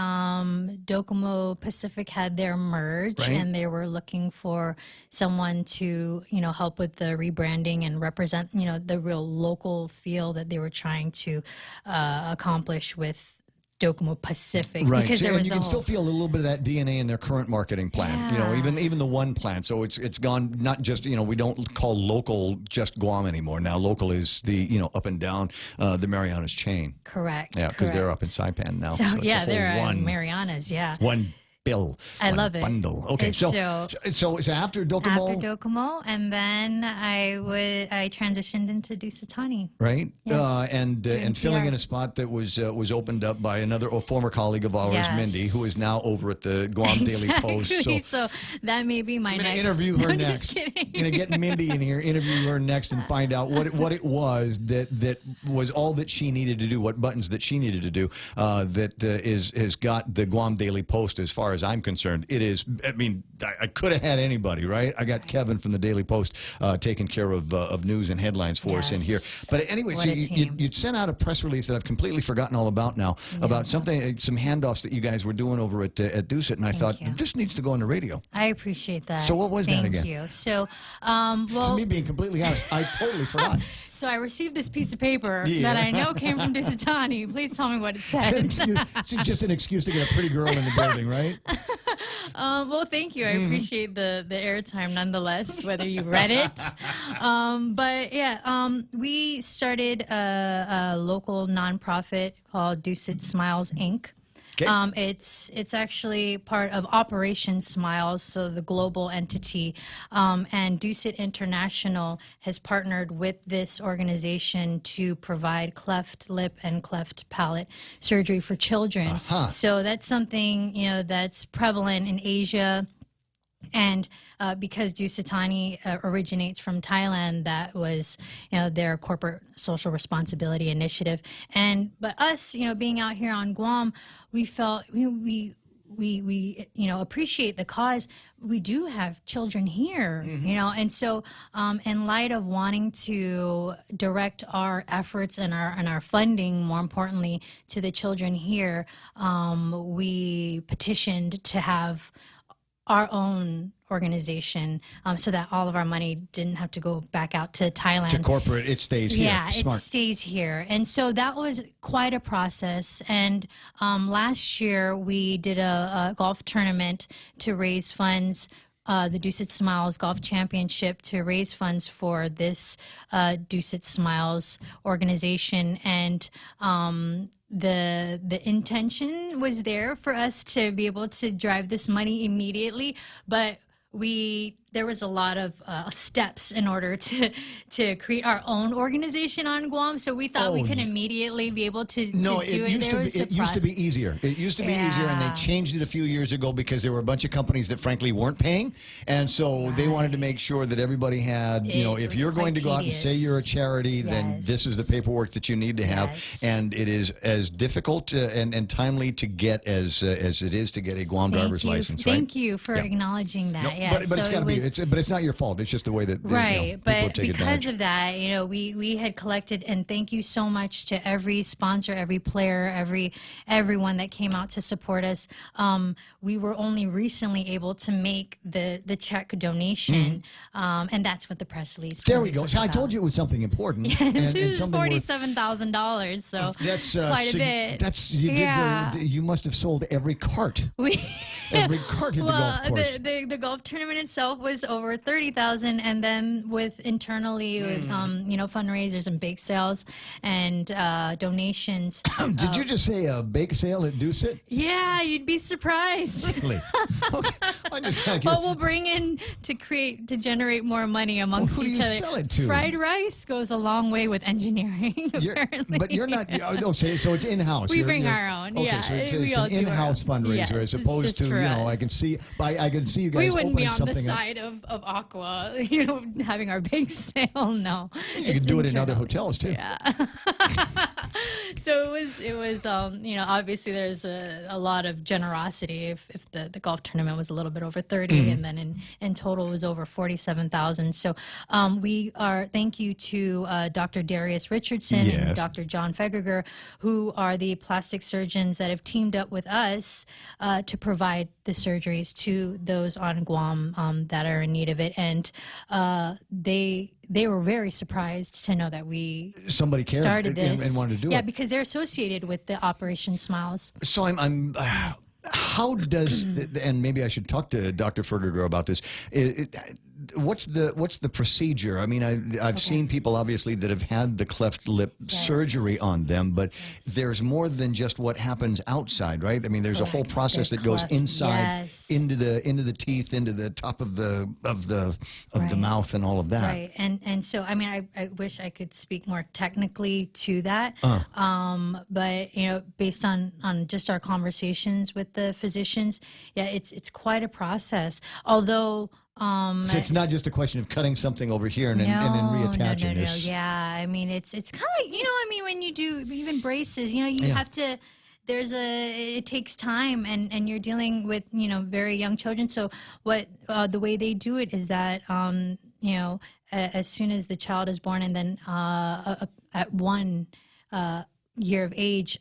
Docomo Pacific had their merge, and they were looking for someone to, help with the rebranding and represent, the real local feel that they were trying to accomplish with Docomo Pacific, right? Because there was you can still feel a little bit of that DNA in their current marketing plan. Even the one plan. So it's gone not just we don't call local just Guam anymore. Now local is the up and down the Marianas chain. Correct. Yeah, because they're up in Saipan now. So it's they're in Marianas. Yeah. One bill. I love it. Bundle. Okay, so after Docomo. After Docomo, and then I transitioned into Dusatani. Right. Yes. And filling in a spot that was opened up by another former colleague of ours, Mindy, who is now over at the Guam Daily Post. So that may be my next. Interview her next. Just kidding. Gonna get Mindy in here, interview her next, and find out what it was that was all that she needed to do, what buttons that she needed to do, that has got the Guam Daily Post as far as I'm concerned, it is. I mean, I could have had anybody, right? I got Kevin from the Daily Post taking care of news and headlines for us in here. But anyway, so you sent out a press release that I've completely forgotten all about now about something, some handoffs that you guys were doing over at Deuce It, and I thought this needs to go on the radio. I appreciate that. So what was that again? Thank you. So, To me, being completely honest, I totally forgot. So I received this piece of paper that I know came from Dusitani. Please tell me what it said. It's just an excuse to get a pretty girl in the building, right? Well, thank you. I appreciate the airtime nonetheless, whether you read it. But yeah, we started a local nonprofit called Deuce It Smiles, Inc. It's actually part of Operation Smiles, so the global entity, and Deuce It International has partnered with this organization to provide cleft lip and cleft palate surgery for children. So that's something that's prevalent in Asia. And because Dusitani originates from Thailand, that was, their corporate social responsibility initiative. But us, being out here on Guam, we felt we appreciate the cause. We do have children here, and so in light of wanting to direct our efforts and our funding, more importantly, to the children here, we petitioned to have our own organization, so that all of our money didn't have to go back out to Thailand. To corporate, it stays here. Yeah, Smart. it stays here. And so that was quite a process. And last year we did a golf tournament to raise funds, the Deuce It Smiles Golf Championship, to raise funds for this Deuce It Smiles organization. And the intention was there for us to be able to drive this money immediately, but there was a lot of steps in order to create our own organization on Guam. So we thought we could immediately be able to do it. It used to be easier. It used to be easier, and they changed it a few years ago because there were a bunch of companies that frankly weren't paying, and so they wanted to make sure that everybody had, if you're going to go out and say you're a charity, then this is the paperwork that you need to have, and it is as difficult and timely to get as it is to get a Guam driver's license. Right? Thank you for acknowledging that. But it's got to be. But it's not your fault. It's just the way that right. People but take because advantage. of that, we had collected, and thank you so much to every sponsor, every player, everyone that came out to support us. We were only recently able to make the check donation, and that's what the press release. There we go. So I told you it was something important. Yes, and it was something $47,000. So that's quite a bit. That's you must have sold every cart. Every cart at the golf course. The golf tournament itself was over 30,000, and then with internally with fundraisers and bake sales and donations. Did you just say a bake sale at Deuce It? Yeah, you'd be surprised. Really? What we'll bring in to generate more money amongst each other. Sell it to? Fried rice goes a long way with engineering. Apparently. But you're not. Okay, so it's in-house. We bring our own. Okay, Yeah, so it's we an all do our in-house own. fundraiser Yes, as it's opposed just to for us. I can see you guys. We wouldn't be on the something up. side of Aqua, having our bake sale. No, You can do it in other hotels too. Yeah. So it was obviously there's a lot of generosity if the golf tournament was a little bit over 30, and then in total it was over 47,000. So thank you to Dr. Darius Richardson and Dr. John Feggerger, who are the plastic surgeons that have teamed up with us to provide the surgeries to those on Guam that are in need of it. And they were very surprised to know that somebody cared started this and wanted to do it. Yeah, because they're associated with the Operation Smiles. So I'm how does and maybe I should talk to Dr. Ferger about this. What's the procedure? I mean, I've seen people obviously that have had the cleft lip surgery on them, but there's more than just what happens outside, right? I mean, there's a whole process that goes inside into the teeth, into the top of the mouth, and all of that. Right, and so I mean, I wish I could speak more technically to that, but based on just our conversations with the physicians, it's quite a process. Although. So it's not just a question of cutting something over here and then reattaching. No. Yeah, I mean, it's kind of like, when you do even braces, you have to it takes time, and you're dealing with very young children. So what the way they do it is that as soon as the child is born, and then at 1 year of age,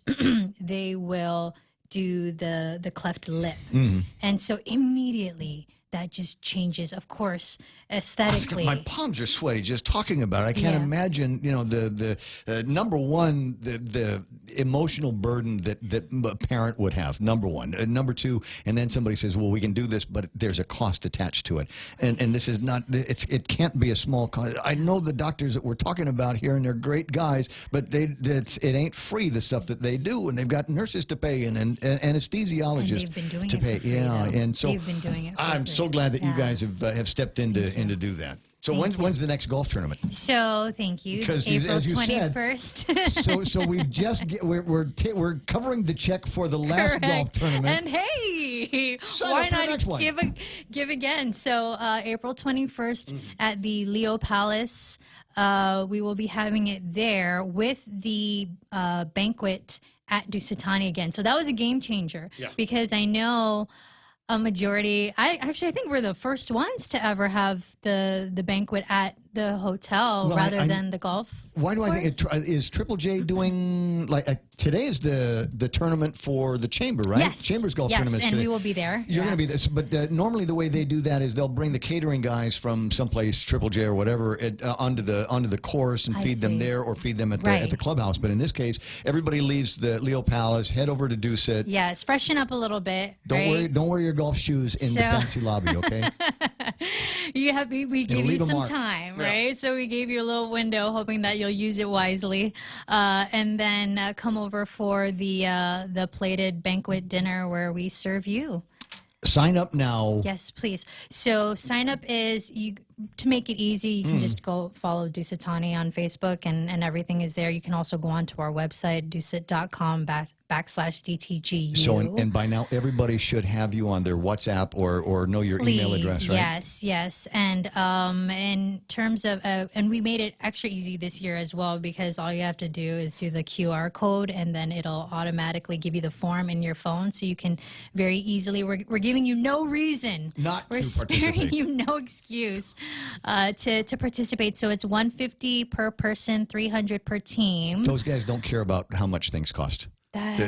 they will do the cleft lip, and so immediately that just changes, of course, aesthetically. My palms are sweaty just talking about it. I can't imagine, the number one, the emotional burden that a parent would have. Number one, number two, and then somebody says, "Well, we can do this, but there's a cost attached to it," and this is not. It can't be a small cost. I know the doctors that we're talking about here, and they're great guys, but it ain't free, the stuff that they do, and they've got nurses to pay and anesthesiologists and they've been doing to it pay. For free, and so they've been doing it. I'm so glad that you guys have stepped in to do that. So when's the next golf tournament? So thank you. Because April as you 21st. so we've just we're covering the check for the last golf tournament. And hey, Sign why up for the next not one. give again? So April 21st at the Leo Palace, we will be having it there with the banquet at Dusitani again. So that was a game changer because I know a majority. I think we're the first ones to ever have the banquet at the hotel rather than the golf. Why do I think is Triple J doing today is the tournament for the Chamber, right? Yes. Chamber's golf tournament. Yes, and we will be there. You're going to be there, but normally the way they do that is they'll bring the catering guys from someplace, Triple J or whatever, onto the course and feed them there or feed them at the clubhouse. But in this case, everybody leaves the Leo Palace, head over to Dusit. Yes, freshen up a little bit. Don't wear your golf shoes in the fancy lobby, okay? We gave you some time, right? So we gave you a little window, hoping that you'll use it wisely, and then come over for the plated banquet dinner where we serve you. Sign up now. Yes, please. So sign up is to make it easy. You can just go follow Dusitani on Facebook, and everything is there. You can also go onto our website, dusit.com/DTGU. So, and by now, everybody should have you on their WhatsApp or know your email address, right? Yes. And in terms of, and we made it extra easy this year as well, because all you have to do is do the QR code, and then it'll automatically give you the form in your phone, so you can very easily, we're giving you no reason. We're sparing you no excuse to participate. So it's $150 per person, $300 per team. Those guys don't care about how much things cost.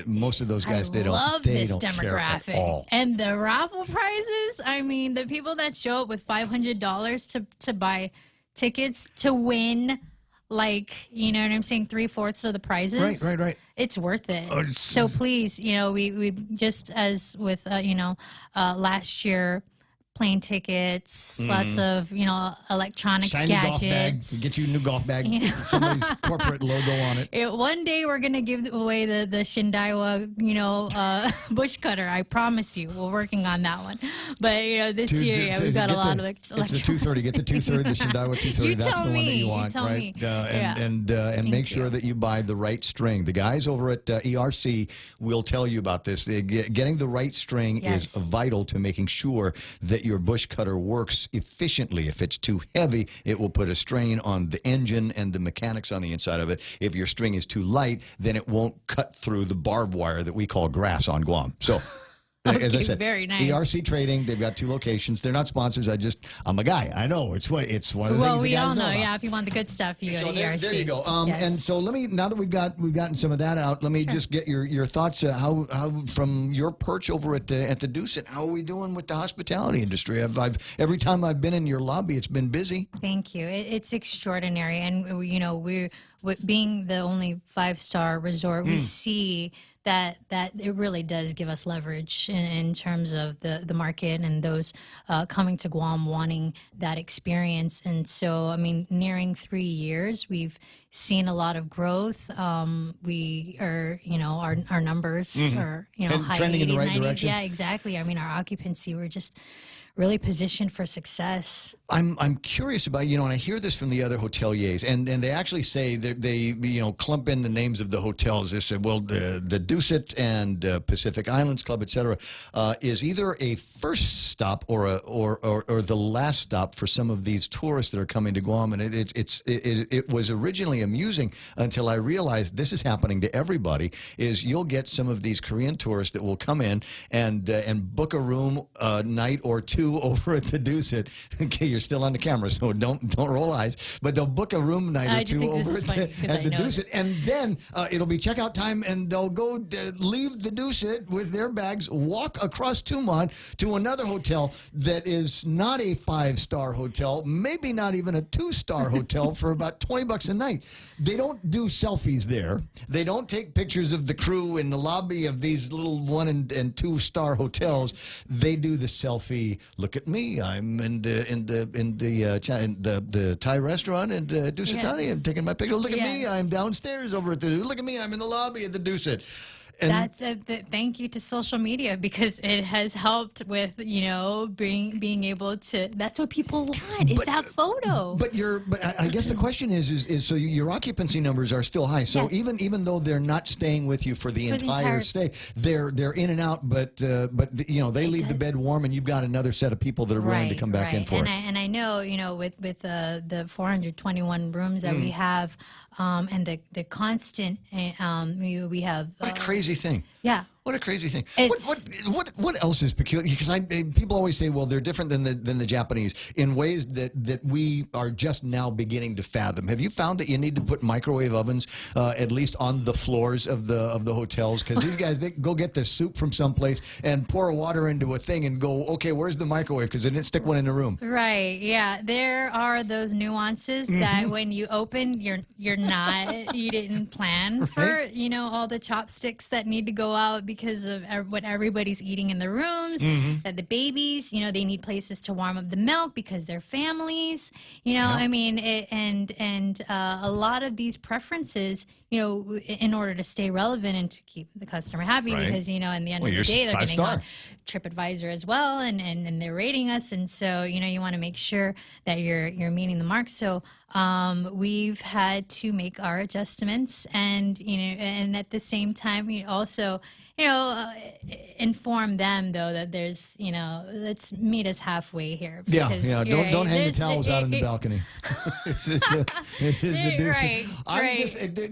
Most of those guys, they don't. Love they this don't demographic. Care at all. And the raffle prizes. I mean, the people that show up with $500 to buy tickets to win, you know what I'm saying, 3/4 of the prizes. Right. It's worth it. So please, we just as with last year. Plane tickets, lots of electronics, Shiny gadgets. Golf bag. Get you a new golf bag. Somebody's corporate logo on it. One day we're gonna give away the Shindaiwa, bush cutter. I promise you. We're working on that one. But this year we've got a lot of electronics. It's the 230. Get the 230, the Shindaiwa 230. That's the one that you want, right? And make sure that you buy the right string. The guys over at ERC will tell you about this. Getting the right string is vital to making sure that your bush cutter works efficiently. If it's too heavy, it will put a strain on the engine and the mechanics on the inside of it. If your string is too light, then it won't cut through the barbed wire that we call grass on Guam. So, as I said, very nice. ERC Trading, they've got 2 locations. They're not sponsors. I'm a guy. I know. It's one of the things we the guys all know. about. If you want the good stuff, you go to ERC. There you go. And so now that we've gotten some of that out, let me just get your thoughts. How from your perch over at the Dusit, how are we doing with the hospitality industry? Every time I've been in your lobby, it's been busy. Thank you. It's extraordinary, and we're being the only 5-star resort. We see that it really does give us leverage in terms of the market and those coming to Guam wanting that experience. And so, I mean, nearing 3 years, we've seen a lot of growth. We are, our numbers are, And high trending 80s, in the right 90s. direction. Yeah, exactly. I mean, our occupancy, we're really positioned for success. I'm curious about, and I hear this from the other hoteliers, and they actually say that they clump in the names of the hotels. They said, well, the Dusit and Pacific Islands Club, etc., is either a first stop or the last stop for some of these tourists that are coming to Guam. And it was originally amusing until I realized this is happening to everybody. Is you'll get some of these Korean tourists that will come in and book a room a night or two over at the Dusit. Okay, you're still on the camera, so don't roll eyes. But they'll book a room night or two over at the Dusit, and then it'll be checkout time, and they'll go leave the Dusit with their bags, walk across Tumon to another hotel that is not a 5-star hotel, maybe not even a 2-star hotel for about $20 a night. They don't do selfies there. They don't take pictures of the crew in the lobby of these little 1- and 2-star hotels. They do the selfie. Look at me. I'm in the Thai restaurant in Dusitani. I'm taking my picture. Look at me. I'm downstairs over at the. Look at me. I'm in the lobby at the Dusit. And that's thank you to social media, because it has helped with being able to. That's what people want, is that photo. But I guess the question is so your occupancy numbers are still high. So Yes. even though they're not staying with you for the entire stay, they're in and out. But they leave the bed warm, and you've got another set of people that are willing to come back in for it. And I know with the 421 rooms that we have, and the constant we have. What a crazy thing. Yeah. What a crazy thing. What else is peculiar? Because people always say, well, they're different than the Japanese in ways that we are just now beginning to fathom. Have you found that you need to put microwave ovens at least on the floors of the hotels? Because these guys, they go get the soup from someplace and pour water into a thing and go, okay, where's the microwave? Because they didn't stick one in the room. Right. Yeah. There are those nuances that when you open, you didn't plan for all the chopsticks that need to go out because of what everybody's eating in the rooms. That the babies, they need places to warm up the milk because they're families. I mean, a lot of these preferences, in order to stay relevant and to keep the customer happy, because in the end of the day, they're getting on TripAdvisor as well, and they're rating us, and so you want to make sure that you're meeting the mark. So we've had to make our adjustments, and and at the same time, we also inform them though that there's let's meet us halfway here. Yeah. Don't hang the towels out on the balcony. It's the right.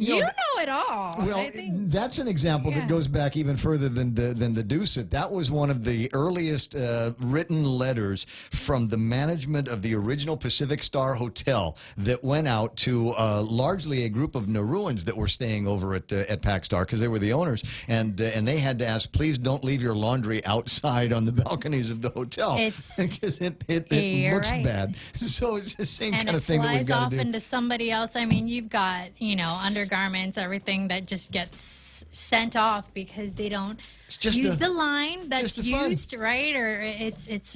You know it all. Well, that's an example that goes back even further than the Dusit. That was one of the earliest written letters from the management of the original Pacific Star Hotel that went out to largely a group of Nauruans that were staying over at Pac Star, because they were the owners, and they had to ask, please don't leave your laundry outside on the balconies of the hotel, because it looks bad. So it's the same kind of thing that we've got to do. And it flies off into somebody else. I mean, you've got undergarments, everything that just gets sent off because they don't use the line that's used, right? Or it's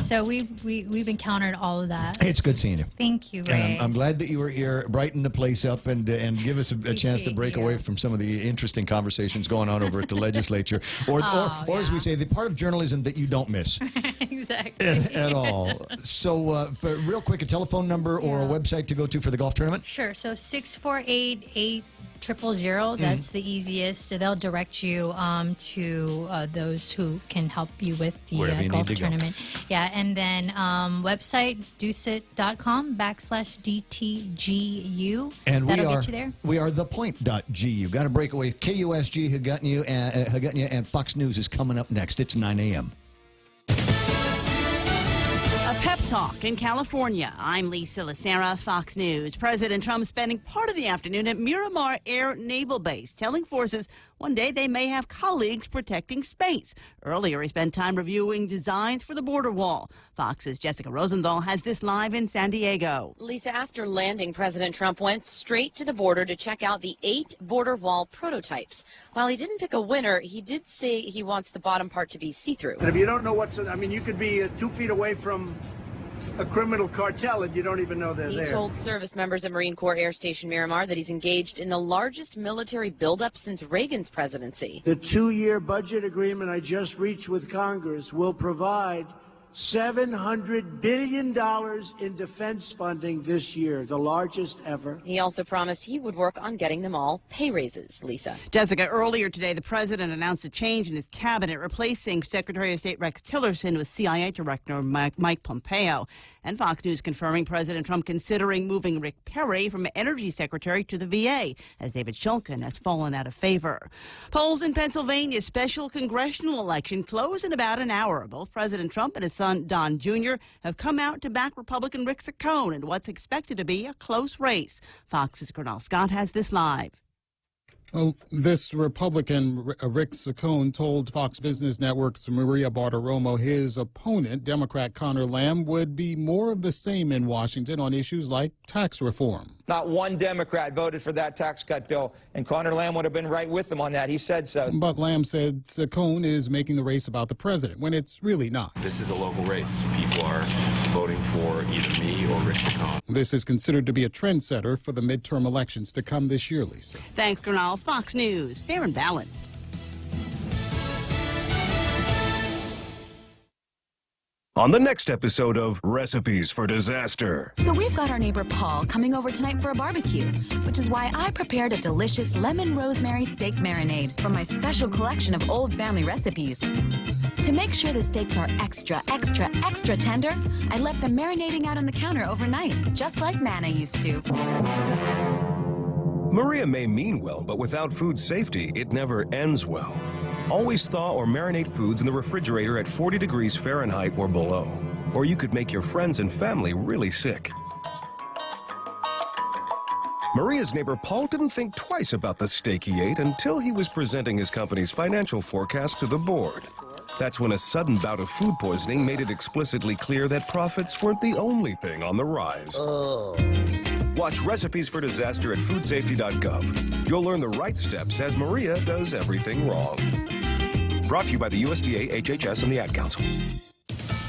So we've encountered all of that. Hey, it's good seeing you. Thank you, Ray. And I'm glad that you were here, brighten the place up, and give us a chance to break away from some of the interesting conversations going on over at the legislature, or as we say, the part of journalism that you don't miss. Exactly. At all. So, real quick, a telephone number or a website to go to for the golf tournament? Sure. So 648-8000. That's the easiest. They'll direct you to those who can help you with the golf tournament. Yeah, and then website dusit.com/DTGU. And that'll get you there. We are thepoint.gu. Got a breakaway. KUSG Hagutnya and Fox News is coming up next. It's 9 a.m. Pep Talk in California. I'm Lisa Lacera, Fox News. President Trump spending part of the afternoon at Miramar Air Naval Base, telling forces one day they may have colleagues protecting space. Earlier, he spent time reviewing designs for the border wall. Fox's Jessica Rosenthal has this live in San Diego. Lisa, after landing, President Trump went straight to the border to check out the 8 border wall prototypes. While he didn't pick a winner, he did say he wants the bottom part to be see-through. And if you don't know you could be 2 feet away from a criminal cartel and you don't even know they're there. He told service members at Marine Corps Air Station Miramar that he's engaged in the largest military buildup since Reagan's presidency. The 2-year budget agreement I just reached with Congress will provide $700 billion in defense funding this year, the largest ever. He also promised he would work on getting them all pay raises. Lisa. Jessica, earlier today, the president announced a change in his cabinet, replacing Secretary of State Rex Tillerson with CIA Director Mike Pompeo. And Fox News confirming President Trump considering moving Rick Perry from Energy Secretary to the VA, as David Shulkin has fallen out of favor. Polls in Pennsylvania's special congressional election close in about an hour. Both President Trump and his son Don Jr. have come out to back Republican Rick Saccone in what's expected to be a close race. Fox's Colonel Scott has this live. Well, this Republican, Rick Saccone, told Fox Business Network's Maria Bartiromo his opponent, Democrat Conor Lamb, would be more of the same in Washington on issues like tax reform. Not one Democrat voted for that tax cut bill, and Conor Lamb would have been right with them on that. He said so. But Lamb said Saccone is making the race about the president, when it's really not. This is a local race. People are voting for either me or Rick Saccone. This is considered to be a trendsetter for the midterm elections to come this year, Lisa. Thanks, Colonel. Fox News, fair and balanced. On the next episode of Recipes for Disaster. So we've got our neighbor Paul coming over tonight for a barbecue, which is why I prepared a delicious lemon rosemary steak marinade from my special collection of old family recipes. To make sure the steaks are extra tender, I left them marinating out on the counter overnight, just like Nana used to. Maria may mean well, but without food safety, it never ends well. Always thaw or marinate foods in the refrigerator at 40 degrees Fahrenheit or below, or you could make your friends and family really sick. Maria's neighbor Paul didn't think twice about the steak he ate until he was presenting his company's financial forecast to the board. That's when a sudden bout of food poisoning made it explicitly clear that profits weren't the only thing on the rise. Watch Recipes for Disaster at foodsafety.gov. You'll learn the right steps as Maria does everything wrong. Brought to you by the USDA, HHS, and the Ad Council.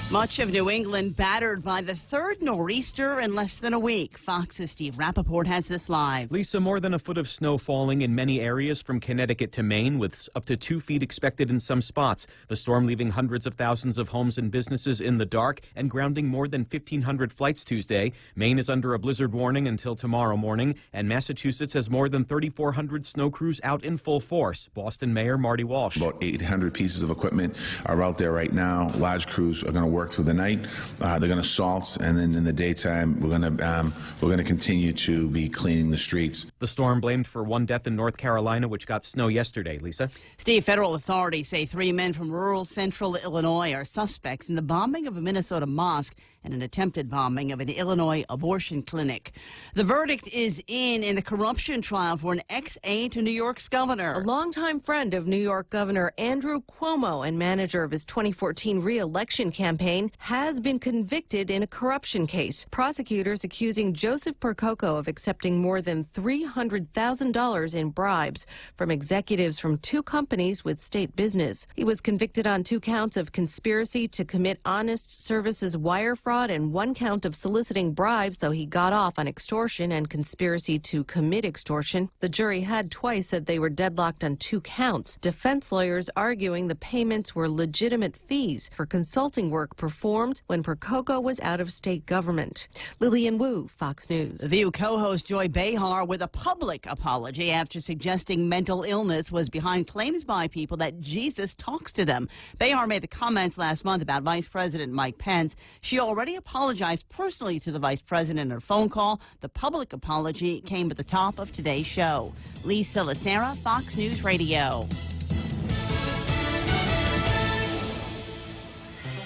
Much of New England battered by the third nor'easter in less than a week. Fox's Steve Rappaport has this live. Lisa, more than a foot of snow falling in many areas from Connecticut to Maine, with up to 2 feet expected in some spots. The storm leaving hundreds of thousands of homes and businesses in the dark and grounding more than 1,500 flights Tuesday. Maine is under a blizzard warning until tomorrow morning, and Massachusetts has more than 3,400 snow crews out in full force. Boston Mayor Marty Walsh. About 800 pieces of equipment are out there right now. Large crews are going to work through the night. They're going to salt, and then in the daytime, we're going to continue to be cleaning the streets. The storm blamed for one death in North Carolina, which got snow yesterday. Lisa? Steve, federal authorities say 3 men from rural central Illinois are suspects in the bombing of a Minnesota mosque and an attempted bombing of an Illinois abortion clinic. The verdict is in the corruption trial for an ex-aide to New York's governor. A longtime friend of New York Governor Andrew Cuomo and manager of his 2014 re-election campaign has been convicted in a corruption case. Prosecutors accusing Joseph Percoco of accepting more than $300,000 in bribes from executives from 2 companies with state business. He was convicted on 2 counts of conspiracy to commit honest services wire fraud and 1 count of soliciting bribes, though he got off on extortion and conspiracy to commit extortion. The jury had twice said they were deadlocked on 2 counts. Defense lawyers arguing the payments were legitimate fees for consulting work performed when Percoco was out of state government. Lillian Wu, Fox News. The View co-host Joy Behar with a public apology after suggesting mental illness was behind claims by people that Jesus talks to them. Behar made the comments last month about Vice President Mike Pence. She already apologized personally to the vice president in a phone call. The public apology came at the top of today's show. Lisa Lacera, Fox News Radio.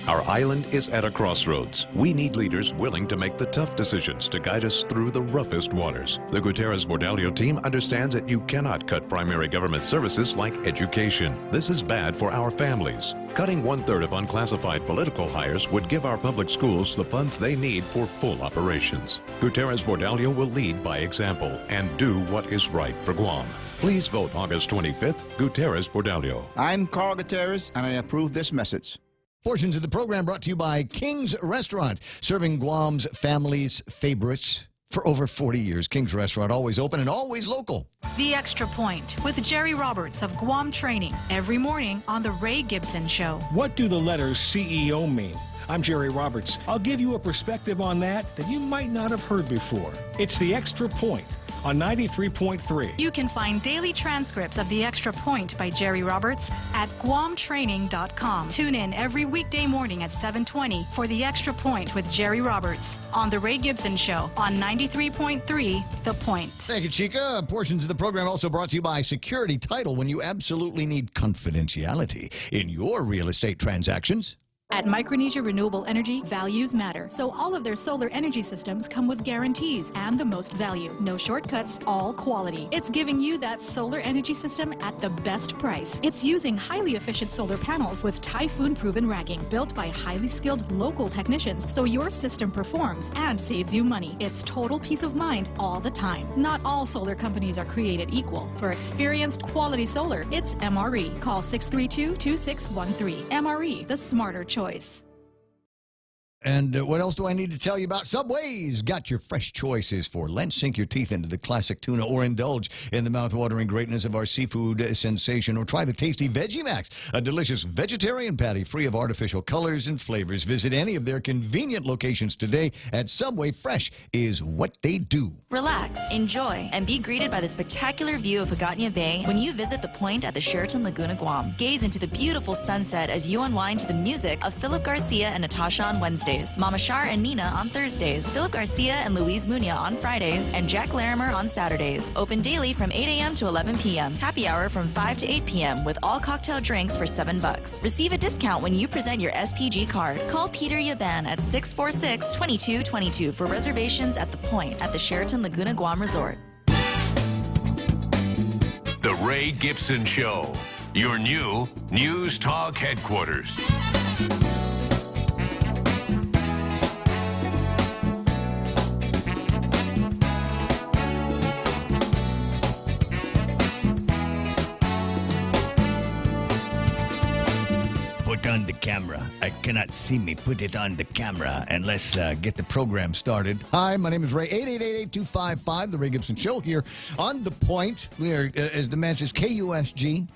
Our island is at a crossroads. We need leaders willing to make the tough decisions to guide us through the roughest waters. The Gutierrez-Bordallo team understands that you cannot cut primary government services like education. This is bad for our families. Cutting 1/3 of unclassified political hires would give our public schools the funds they need for full operations. Gutierrez-Bordallo will lead by example and do what is right for Guam. Please vote August 25th, Gutierrez-Bordallo. I'm Carl Gutierrez, and I approve this message. Portions of the program brought to you by King's Restaurant, serving Guam's family's favorites for over 40 years. King's Restaurant, always open and always local. The Extra Point with Jerry Roberts of Guam Training every morning on The Ray Gibson Show. What do the letters CEO mean? I'm Jerry Roberts. I'll give you a perspective on that you might not have heard before. It's The Extra Point on 93.3. You can find daily transcripts of The Extra Point by Jerry Roberts at guamtraining.com. Tune in every weekday morning at 7:20 for The Extra Point with Jerry Roberts on The Ray Gibson Show on 93.3 The Point. Thank you, Chica. Portions of the program also brought to you by Security Title when you absolutely need confidentiality in your real estate transactions. At Micronesia Renewable Energy, values matter. So all of their solar energy systems come with guarantees and the most value. No shortcuts, all quality. It's giving you that solar energy system at the best price. It's using highly efficient solar panels with typhoon-proven racking, built by highly skilled local technicians, so your system performs and saves you money. It's total peace of mind all the time. Not all solar companies are created equal. For experienced quality solar, it's MRE. Call 632-2613. MRE, the smarter choice. And what else do I need to tell you about? Subway's got your fresh choices for lunch. Sink your teeth into the classic tuna or indulge in the mouth-watering greatness of our seafood sensation, or try the tasty Veggie Max, a delicious vegetarian patty free of artificial colors and flavors. Visit any of their convenient locations today at Subway. Fresh is what they do. Relax, enjoy, and be greeted by the spectacular view of Hagåtña Bay when you visit the Point at the Sheraton Laguna Guam. Gaze into the beautiful sunset as you unwind to the music of Philip Garcia and Natasha on Wednesdays, Mama Shar and Nina on Thursdays, Philip Garcia and Luis Muñoz on Fridays, and Jack Larimer on Saturdays. Open daily from 8 a.m. to 11 p.m. Happy hour from 5 to 8 p.m. with all cocktail drinks for $7. Receive a discount when you present your SPG card. Call Peter Yaban at 646-2222 for reservations at the Point at the Sheraton Laguna Guam Resort. The Ray Gibson Show, your new News Talk headquarters. Put on the camera. I cannot see me. Put it on the camera. And let's get the program started. Hi, my name is Ray. 888-8255, The Ray Gibson Show here on The Point. We are, as the man says, KUSG.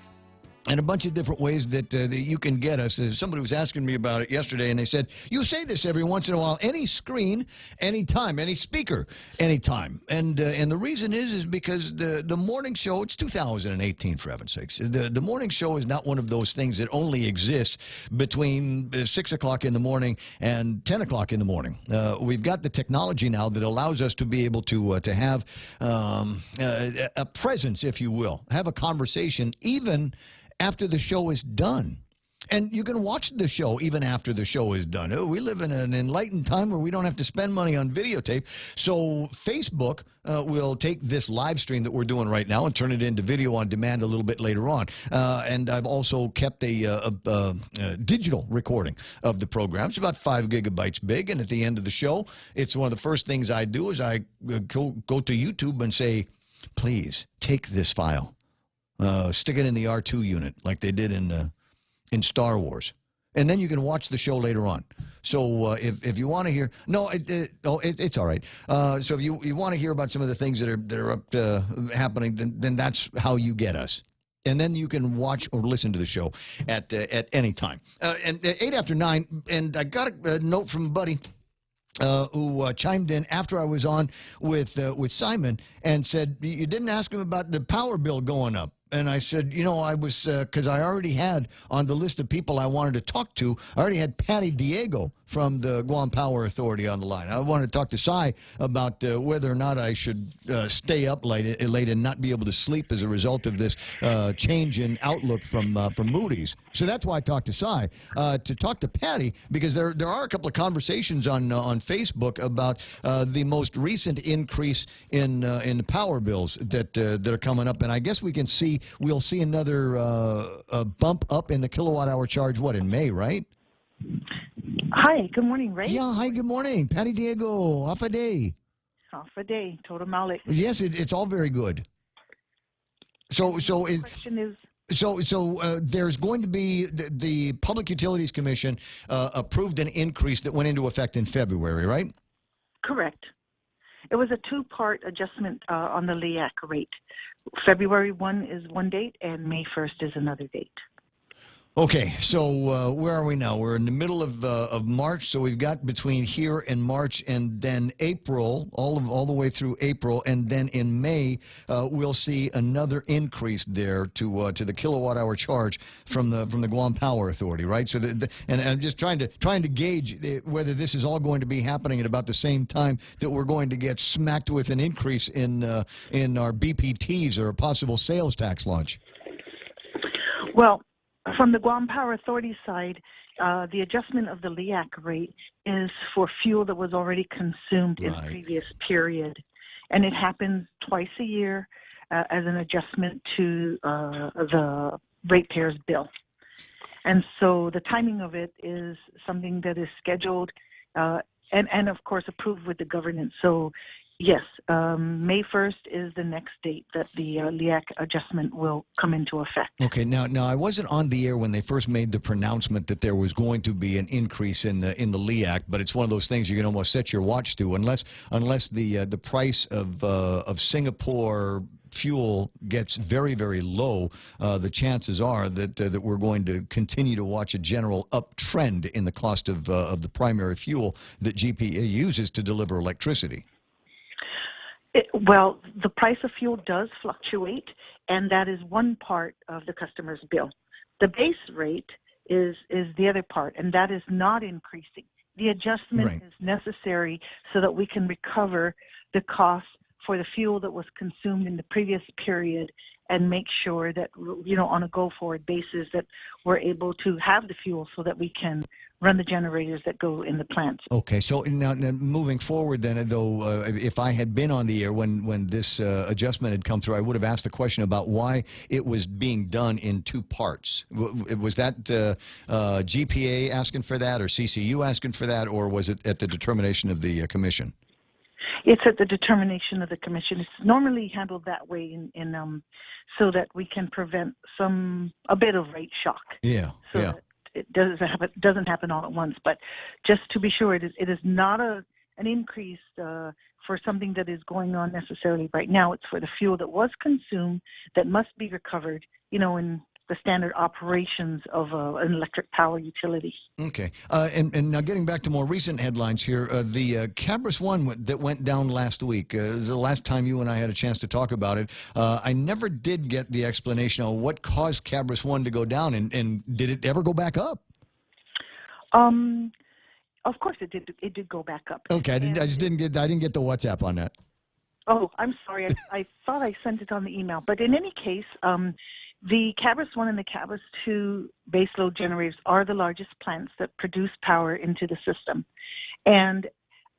And a bunch of different ways that you can get us. Somebody was asking me about it yesterday, and they said, you say this every once in a while, any screen, anytime, any speaker, anytime. And the reason is because the morning show, it's 2018, for heaven's sakes. The morning show is not one of those things that only exists between 6 o'clock in the morning and 10 o'clock in the morning. We've got the technology now that allows us to be able to have a presence, if you will, have a conversation, even after the show is done. And you can watch the show even after the show is done. Oh, we live in an enlightened time where we don't have to spend money on videotape. So Facebook will take this live stream that we're doing right now and turn it into video on demand a little bit later on. And I've also kept a digital recording of the program. It's about 5 gigabytes big. And at the end of the show, it's one of the first things I do is I go to YouTube and say, please take this file. Stick it in the R2 unit like they did in Star Wars. And then you can watch the show later on. So if you want to hear... No, it's all right. So if you want to hear about some of the things that are up happening, then that's how you get us. And then you can watch or listen to the show at any time. And 8 after 9, and I got a note from a buddy who chimed in after I was on with Simon and said, you didn't ask him about the power bill going up. And I said, I was, because I already had on the list of people I wanted to talk to, I already had Patty Diego from the Guam Power Authority on the line. I wanted to talk to Cy about whether or not I should stay up late and not be able to sleep as a result of this change in outlook from Moody's. So that's why I talked to Cy. To talk to Patty, because there are a couple of conversations on Facebook about the most recent increase in the power bills that are coming up. And I guess we'll see another bump up in the kilowatt hour charge, in May, right? Hi, good morning, Ray. Yeah, hi, good morning. Patty Diego, off a day. Off a day, total Malik. Yes, it's all very good. So the question is... So there's going to be the Public Utilities Commission approved an increase that went into effect in February, right? Correct. It was a two-part adjustment on the LEAC rate. February 1 is one date, and May 1st is another date. Okay, so where are we now? We're in the middle of March, so we've got between here and March and then April, all the way through April, and then in May we'll see another increase there to the kilowatt hour charge from the Guam Power Authority, right? So and I'm just trying to gauge whether this is all going to be happening at about the same time that we're going to get smacked with an increase in our BPTs or a possible sales tax launch. Well, from the Guam Power Authority side, the adjustment of the LEAC rate is for fuel that was already consumed in the previous period. And it happens twice a year as an adjustment to the ratepayer's bill. And so the timing of it is something that is scheduled and of course, approved with the governance. So, yes, May 1st is the next date that the LEAC adjustment will come into effect. Okay, now I wasn't on the air when they first made the pronouncement that there was going to be an increase in the LEAC, but it's one of those things you can almost set your watch to, unless the price of Singapore fuel gets very, very low, the chances are that we're going to continue to watch a general uptrend in the cost of the primary fuel that GPA uses to deliver electricity. Well, the price of fuel does fluctuate, and that is one part of the customer's bill. The base rate is the other part, and that is not increasing. The adjustment is necessary so that we can recover the cost for the fuel that was consumed in the previous period and make sure that, on a go-forward basis that we're able to have the fuel so that we can run the generators that go in the plants. Okay, so now moving forward then, though, if I had been on the air when this adjustment had come through, I would have asked the question about why it was being done in two parts. Was that GPA asking for that, or CCU asking for that, or was it at the determination of the commission? It's at the determination of the commission. It's normally handled that way in so that we can prevent a bit of rate shock. Yeah, so that it doesn't happen all at once. But just to be sure, it is not an increase for something that is going on necessarily right now. It's for the fuel that was consumed that must be recovered, in the standard operations of an electric power utility. Okay. And now getting back to more recent headlines here, the Cabris One that went down last week, is the last time you and I had a chance to talk about it. I never did get the explanation on what caused Cabris One to go down, and did it ever go back up? Of course it did. It did go back up. Okay, I didn't get the WhatsApp on that. Oh, I'm sorry. I thought I sent it on the email. But in any case, the Cabris 1 and the Cabris 2 baseload generators are the largest plants that produce power into the system. And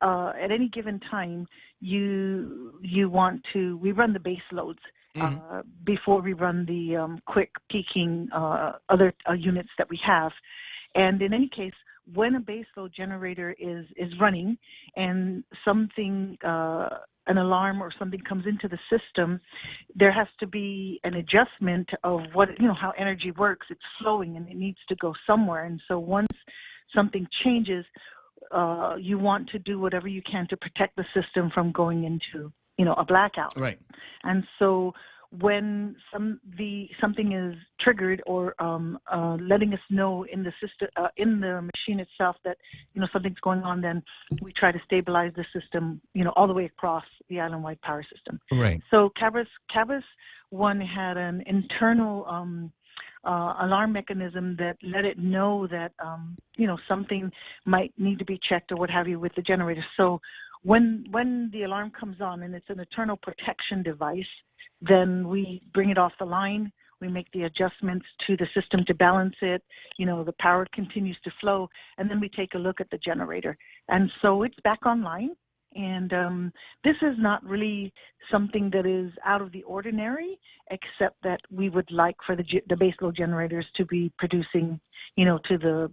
at any given time, we run the base loads before we run the quick peaking other units that we have. And in any case, when a baseload generator is running and something an alarm or something comes into the system, there has to be an adjustment of how energy works. It's flowing and it needs to go somewhere. And so once something changes, you want to do whatever you can to protect the system from going into, a blackout. Right. And so when something is triggered or letting us know in the system, in the machine itself that something's going on, then we try to stabilize the system, all the way across the island-wide power system. Right. So Cabris 1 had an internal alarm mechanism that let it know that something might need to be checked or what have you with the generator. So when the alarm comes on and it's an internal protection device, then we bring it off the line. We make the adjustments to the system to balance it. The power continues to flow, and then we take a look at the generator. And so it's back online. And this is not really something that is out of the ordinary, except that we would like for the baseload generators to be producing, to the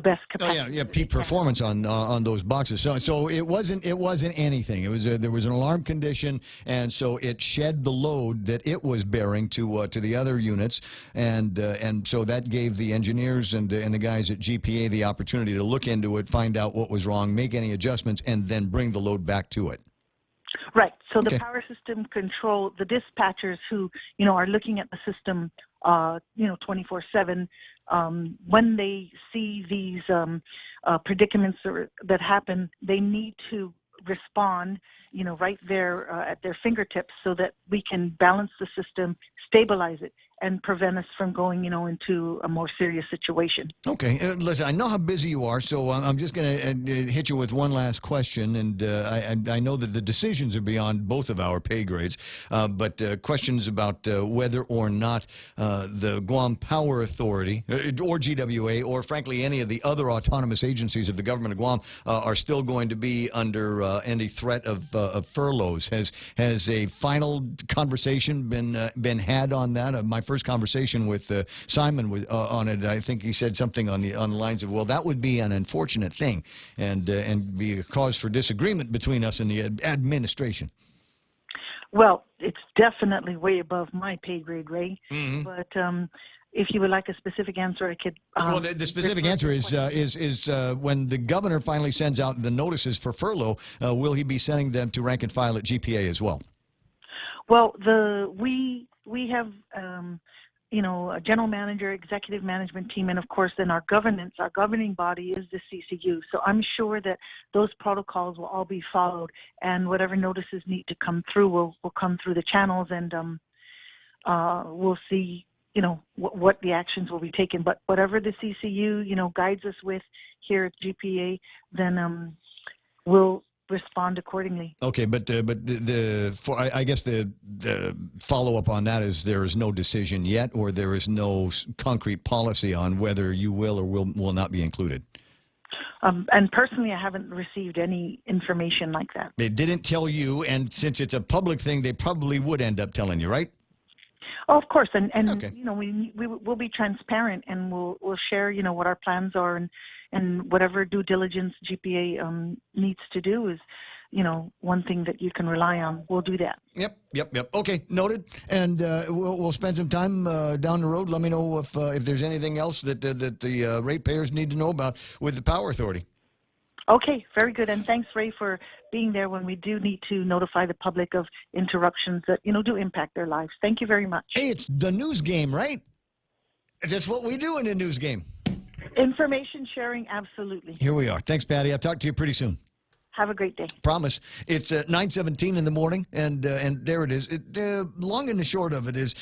best capacity. Peak performance on those boxes. So it wasn't anything. It was there was an alarm condition, and so it shed the load that it was bearing to the other units, and so that gave the engineers and the guys at GPA the opportunity to look into it, find out what was wrong, make any adjustments, and then bring the load back to it. Right. So the power system control, the dispatchers who are looking at the system 24/7 when they see these predicaments that happen, they need to respond, right there at their fingertips, so that we can balance the system, stabilize it, and prevent us from going, into a more serious situation. Okay. Listen, I know how busy you are, so I'm just going to hit you with one last question. And I know that the decisions are beyond both of our pay grades, but questions about whether or not the Guam Power Authority, or GWA, or frankly any of the other autonomous agencies of the government of Guam are still going to be under any threat of furloughs. Has a final conversation been had on that? My first conversation with Simon on it, I think he said something on the lines of, well, that would be an unfortunate thing and be a cause for disagreement between us and the administration. Well, it's definitely way above my pay grade, Ray. Mm-hmm. But if you would like a specific answer, I could. Well, the specific answer is when the governor finally sends out the notices for furlough, will he be sending them to rank and file at GPA as well? Well, we have a general manager, executive management team, and of course then our governing body is the CCU. So I'm sure that those protocols will all be followed, and whatever notices need to come through will come through the channels, and we'll see what the actions will be taken. But whatever the CCU guides us with here at GPA, then we'll respond accordingly. Okay, but I guess the follow up on that is there is no decision yet, or there is no concrete policy on whether you will or will not be included. And personally, I haven't received any information like that. They didn't tell you, and since it's a public thing, they probably would end up telling you, right? Oh, of course, and okay. We'll be transparent, and we'll share what our plans are, and whatever due diligence GPA needs to do is one thing that you can rely on. We'll do that. Yep. Okay, noted. And we'll spend some time down the road. Let me know if there's anything else that the ratepayers need to know about with the Power Authority. Okay, very good. And thanks, Ray, for being there when we do need to notify the public of interruptions that, do impact their lives. Thank you very much. Hey, it's the news game, right? That's what we do in the news game. Information sharing, absolutely. Here we are. Thanks, Patty. I'll talk to you pretty soon. Have a great day. Promise. It's 9:17 in the morning, and there it is. The long and the short of it is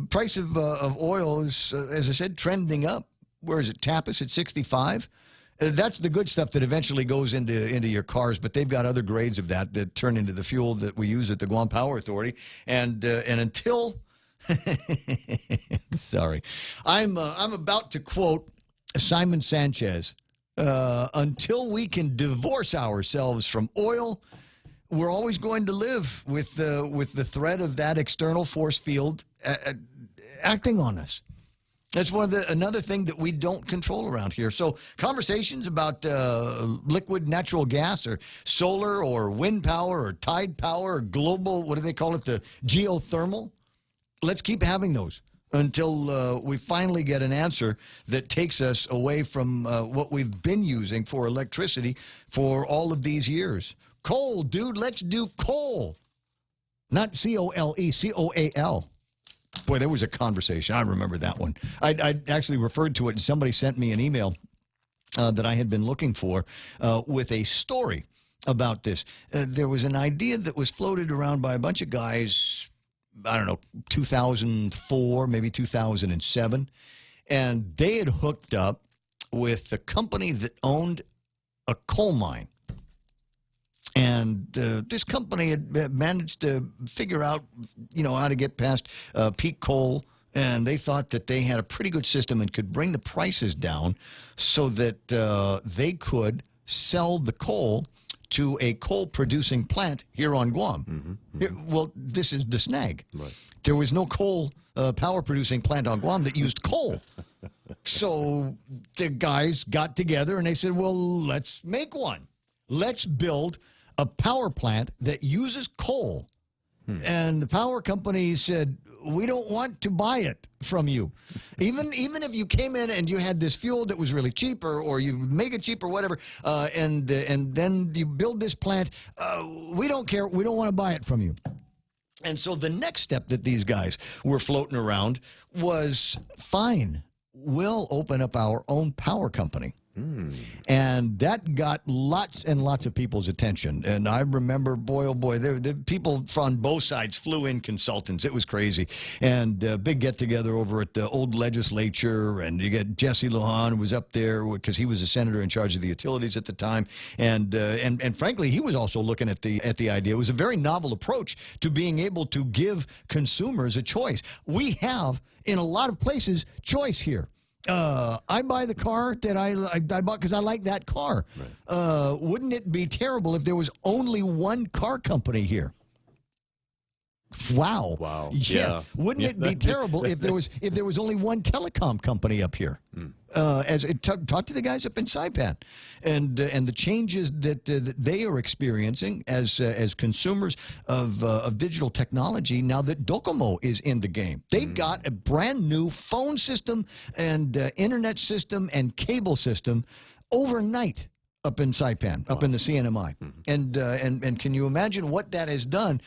price of oil is, as I said, trending up. Where is it? Tapas at 65. That's the good stuff that eventually goes into your cars, but they've got other grades of that turn into the fuel that we use at the Guam Power Authority. And until, sorry, I'm about to quote Simon Sanchez. Until we can divorce ourselves from oil, we're always going to live with the threat of that external force field acting on us. That's another thing that we don't control around here. So conversations about liquid natural gas or solar or wind power or tide power or global, what do they call it, the geothermal? Let's keep having those until we finally get an answer that takes us away from what we've been using for electricity for all of these years. Coal, dude, let's do coal. Not C-O-L-E, C-O-A-L. Boy, there was a conversation. I remember that one. I actually referred to it, and somebody sent me an email that I had been looking for with a story about this. There was an idea that was floated around by a bunch of guys, I don't know, 2004, maybe 2007, and they had hooked up with the company that owned a coal mine. And this company had managed to figure out, how to get past peak coal, and they thought that they had a pretty good system and could bring the prices down so that they could sell the coal to a coal-producing plant here on Guam. Well, this is the snag. Right. There was no coal power-producing plant on Guam that used coal. So the guys got together and they said, well, let's make one. Let's build a power plant that uses coal. And the power company said, we don't want to buy it from you. Even if you came in and you had this fuel that was really cheaper, or you make it cheaper, whatever, and then you build this plant, we don't care. We don't want to buy it from you. And so the next step that these guys were floating around was, fine, we'll open up our own power company. And that got lots and lots of people's attention. And I remember, boy, oh boy, the people from both sides flew in consultants. It was crazy. And big get-together over at the old legislature. And you get Jesse Lujan, who was up there because he was a senator in charge of the utilities at the time. And frankly, he was also looking at the idea. It was a very novel approach to being able to give consumers a choice. We have, in a lot of places, choice here. I buy the car that I bought because I like that car. Right. Wouldn't it be terrible if there was only one car company here? Wow. Wow. Yeah. Wouldn't it be terrible if there was only one telecom company up here? Talk to the guys up in Saipan, and the changes that they are experiencing as consumers of digital technology now that Docomo is in the game. They've got a brand new phone system and internet system and cable system overnight up in Saipan, up in the CNMI. And can you imagine what that has done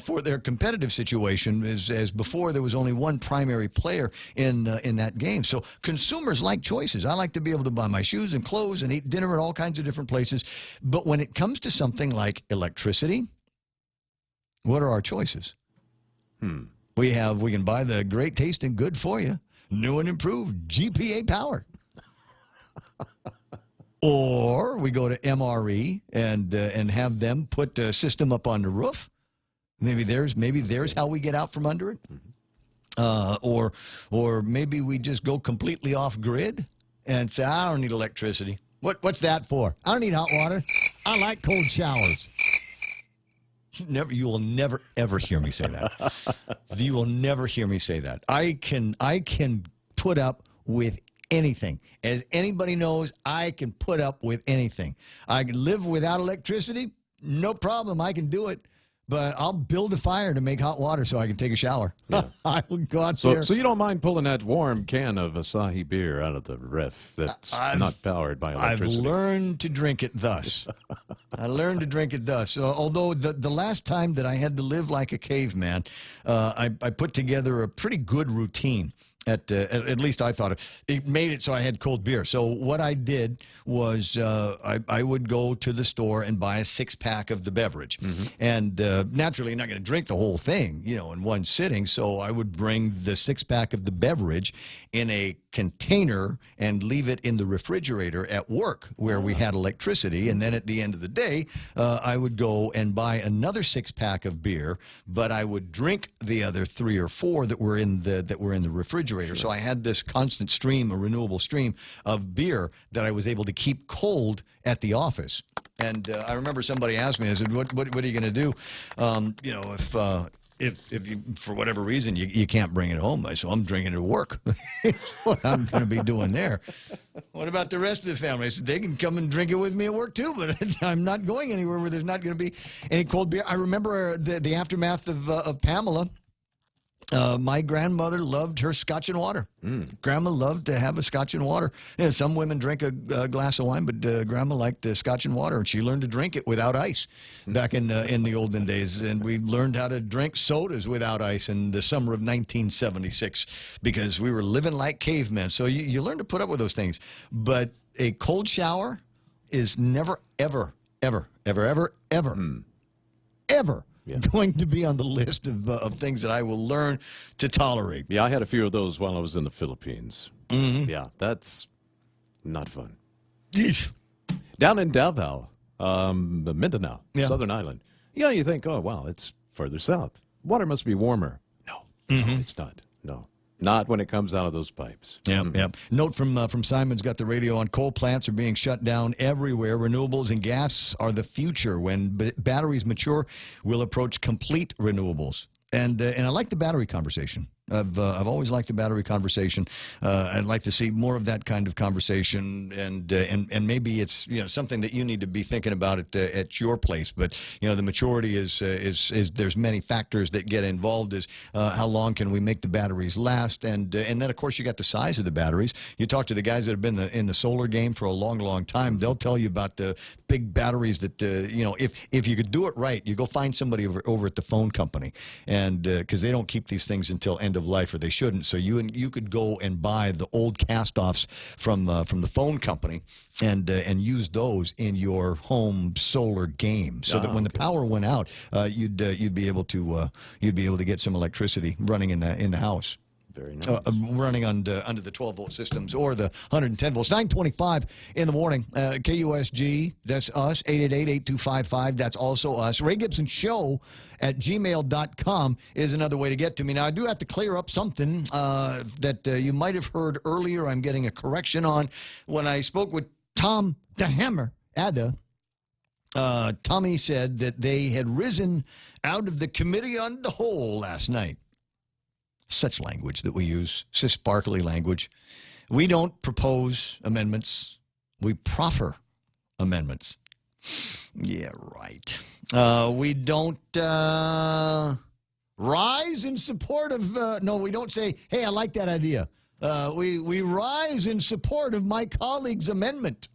for their competitive situation as before there was only one primary player in that game. So consumers like choices. I like to be able to buy my shoes and clothes and eat dinner at all kinds of different places. But when it comes to something like electricity, what are our choices? We can buy the great tasting good for you, new and improved GPA power. Or we go to MRE and have them put the system up on the roof. Maybe there's how we get out from under it. Or maybe we just go completely off grid and say, I don't need electricity. What's that for? I don't need hot water. I like cold showers. You will never ever hear me say that. You will never hear me say that. I can put up with anything. As anybody knows, I can put up with anything. I can live without electricity, no problem. I can do it. But I'll build a fire to make hot water so I can take a shower. Yeah. I will go out there. So you don't mind pulling that warm can of Asahi beer out of the ref that's not powered by electricity? I've learned to drink it thus. I learned to drink it thus. Although the last time that I had to live like a caveman, I put together a pretty good routine. At least I thought it made it so I had cold beer. So what I did was I would go to the store and buy a 6-pack of the beverage. And naturally, you're not going to drink the whole thing, in one sitting. So I would bring the 6-pack of the beverage in a container and leave it in the refrigerator at work where we had electricity. And then at the end of the day, I would go and buy another 6-pack of beer, but I would drink the other 3 or 4 that were in the refrigerator. Sure. So I had this constant stream, a renewable stream of beer that I was able to keep cold at the office. And I remember somebody asked me, I said, what are you going to do, if you, for whatever reason, you can't bring it home? I said, I'm drinking it at work. That's what I'm going to be doing there. What about the rest of the family? I said, they can come and drink it with me at work too, but I'm not going anywhere where there's not going to be any cold beer. I remember the aftermath of Pamela. My grandmother loved her scotch and water. Grandma loved to have a scotch and water. Some women drink a glass of wine, but Grandma liked the scotch and water, and she learned to drink it without ice back in the olden days. And we learned how to drink sodas without ice in the summer of 1976 because we were living like cavemen. So you learn to put up with those things. But a cold shower is never, ever, ever, ever, ever, ever, ever going to be on the list of things that I will learn to tolerate. Yeah, I had a few of those while I was in the Philippines. Yeah, that's not fun. Down in Davao, Mindanao, Southern Island. Yeah, you think, oh, wow, it's further south. Water must be warmer. No, it's not. No. Not when it comes out of those pipes. Yeah. Note from Simon's got the radio on. Coal plants are being shut down everywhere. Renewables and gas are the future. When batteries mature, we'll approach complete renewables. And I like the battery conversation. I've always liked the battery conversation. I'd like to see more of that kind of conversation, and maybe it's something that you need to be thinking about at your place. But the maturity is there's many factors that get involved. Is how long can we make the batteries last, and then of course you got the size of the batteries. You talk to the guys that have been in the solar game for a long time. They'll tell you about the big batteries that if you could do it right, you go find somebody over at the phone company, and because they don't keep these things until end of of life, or they shouldn't. So you could go and buy the old cast-offs from the phone company and use those in your home solar game, so that when the power went out, you'd be able to get some electricity running in the house. Very nice. Running under the 12-volt systems or the 110 volts. 9:25 in the morning. KUSG, that's us. 888-8255. That's also us. Ray Gibson Show at gmail.com is another way to get to me. Now, I do have to clear up something that you might have heard earlier. I'm getting a correction on. When I spoke with Tom the Hammer Adda, Tommy said that they had risen out of the committee on the whole last night. Such language that we use, sparkly language. We don't propose amendments. We proffer amendments. Yeah, right. We don't rise in support of, no, we don't say, hey, I like that idea. We rise in support of my colleague's amendment.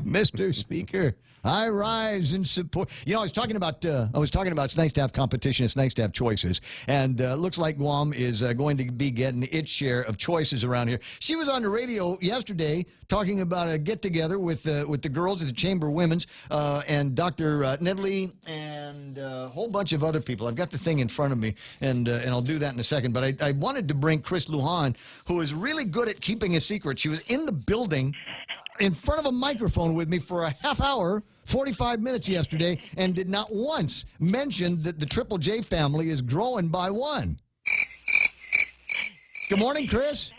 Mr. Speaker, I rise in support. You know, I was talking about it's nice to have competition. It's nice to have choices. And looks like Guam is going to be getting its share of choices around here. She was on the radio yesterday talking about a get-together with the girls at the Chamber of Women's and Dr. Nedley and a whole bunch of other people. I've got the thing in front of me, and I'll do that in a second. But I wanted to bring Chris Lujan, who is really good at keeping a secret. She was in the building in front of a microphone with me for a half hour, 45 minutes yesterday, and did not once mention that the Triple J family is growing by one. Good morning, Chris.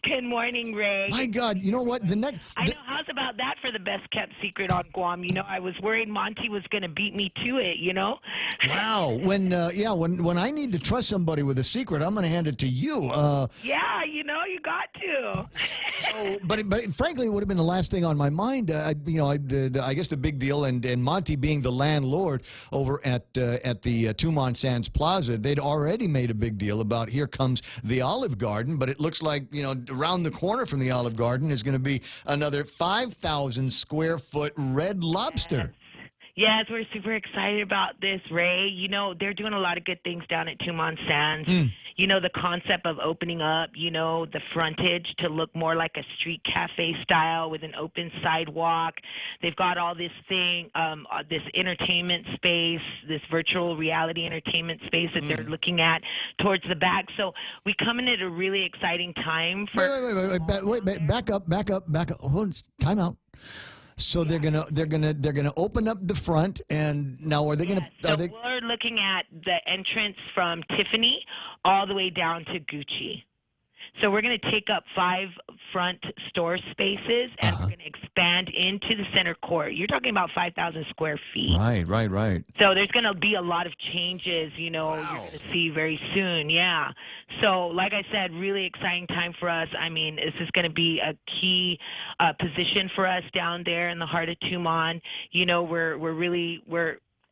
Good morning, Ray. My God, you know what? I know. How's about that for the best kept secret on Guam? You know, I was worried Monty was going to beat me to it. You know. Wow. When I need to trust somebody with a secret, I'm going to hand it to you. Yeah, you know, you got to. So, but frankly, it would have been the last thing on my mind. I guess the big deal, and Monty being the landlord over at the Tumon Sands Plaza, they'd already made a big deal about here comes the Olive Garden, but it looks like, you know, around the corner from the Olive Garden is going to be another 5,000 square foot Red Lobster. Yes, we're super excited about this, Ray. You know, they're doing a lot of good things down at Tumon Sands. You know, the concept of opening up, you know, the frontage to look more like a street cafe style with an open sidewalk. They've got all this thing, this entertainment space, this virtual reality entertainment space that they're looking at towards the back. So we come in at a really exciting time for. Wait, back up. Hold on, time out. So they're gonna open up the front, and now are they gonna? So we're looking at the entrance from Tiffany all the way down to Gucci. So we're going to take up 5 front store spaces, and we're going to expand into the center court. You're talking about 5,000 square feet. Right. So there's going to be a lot of changes, you know, you're going to see very soon. Yeah. So like I said, really exciting time for us. I mean, this is going to be a key position for us down there in the heart of Tumon. You know,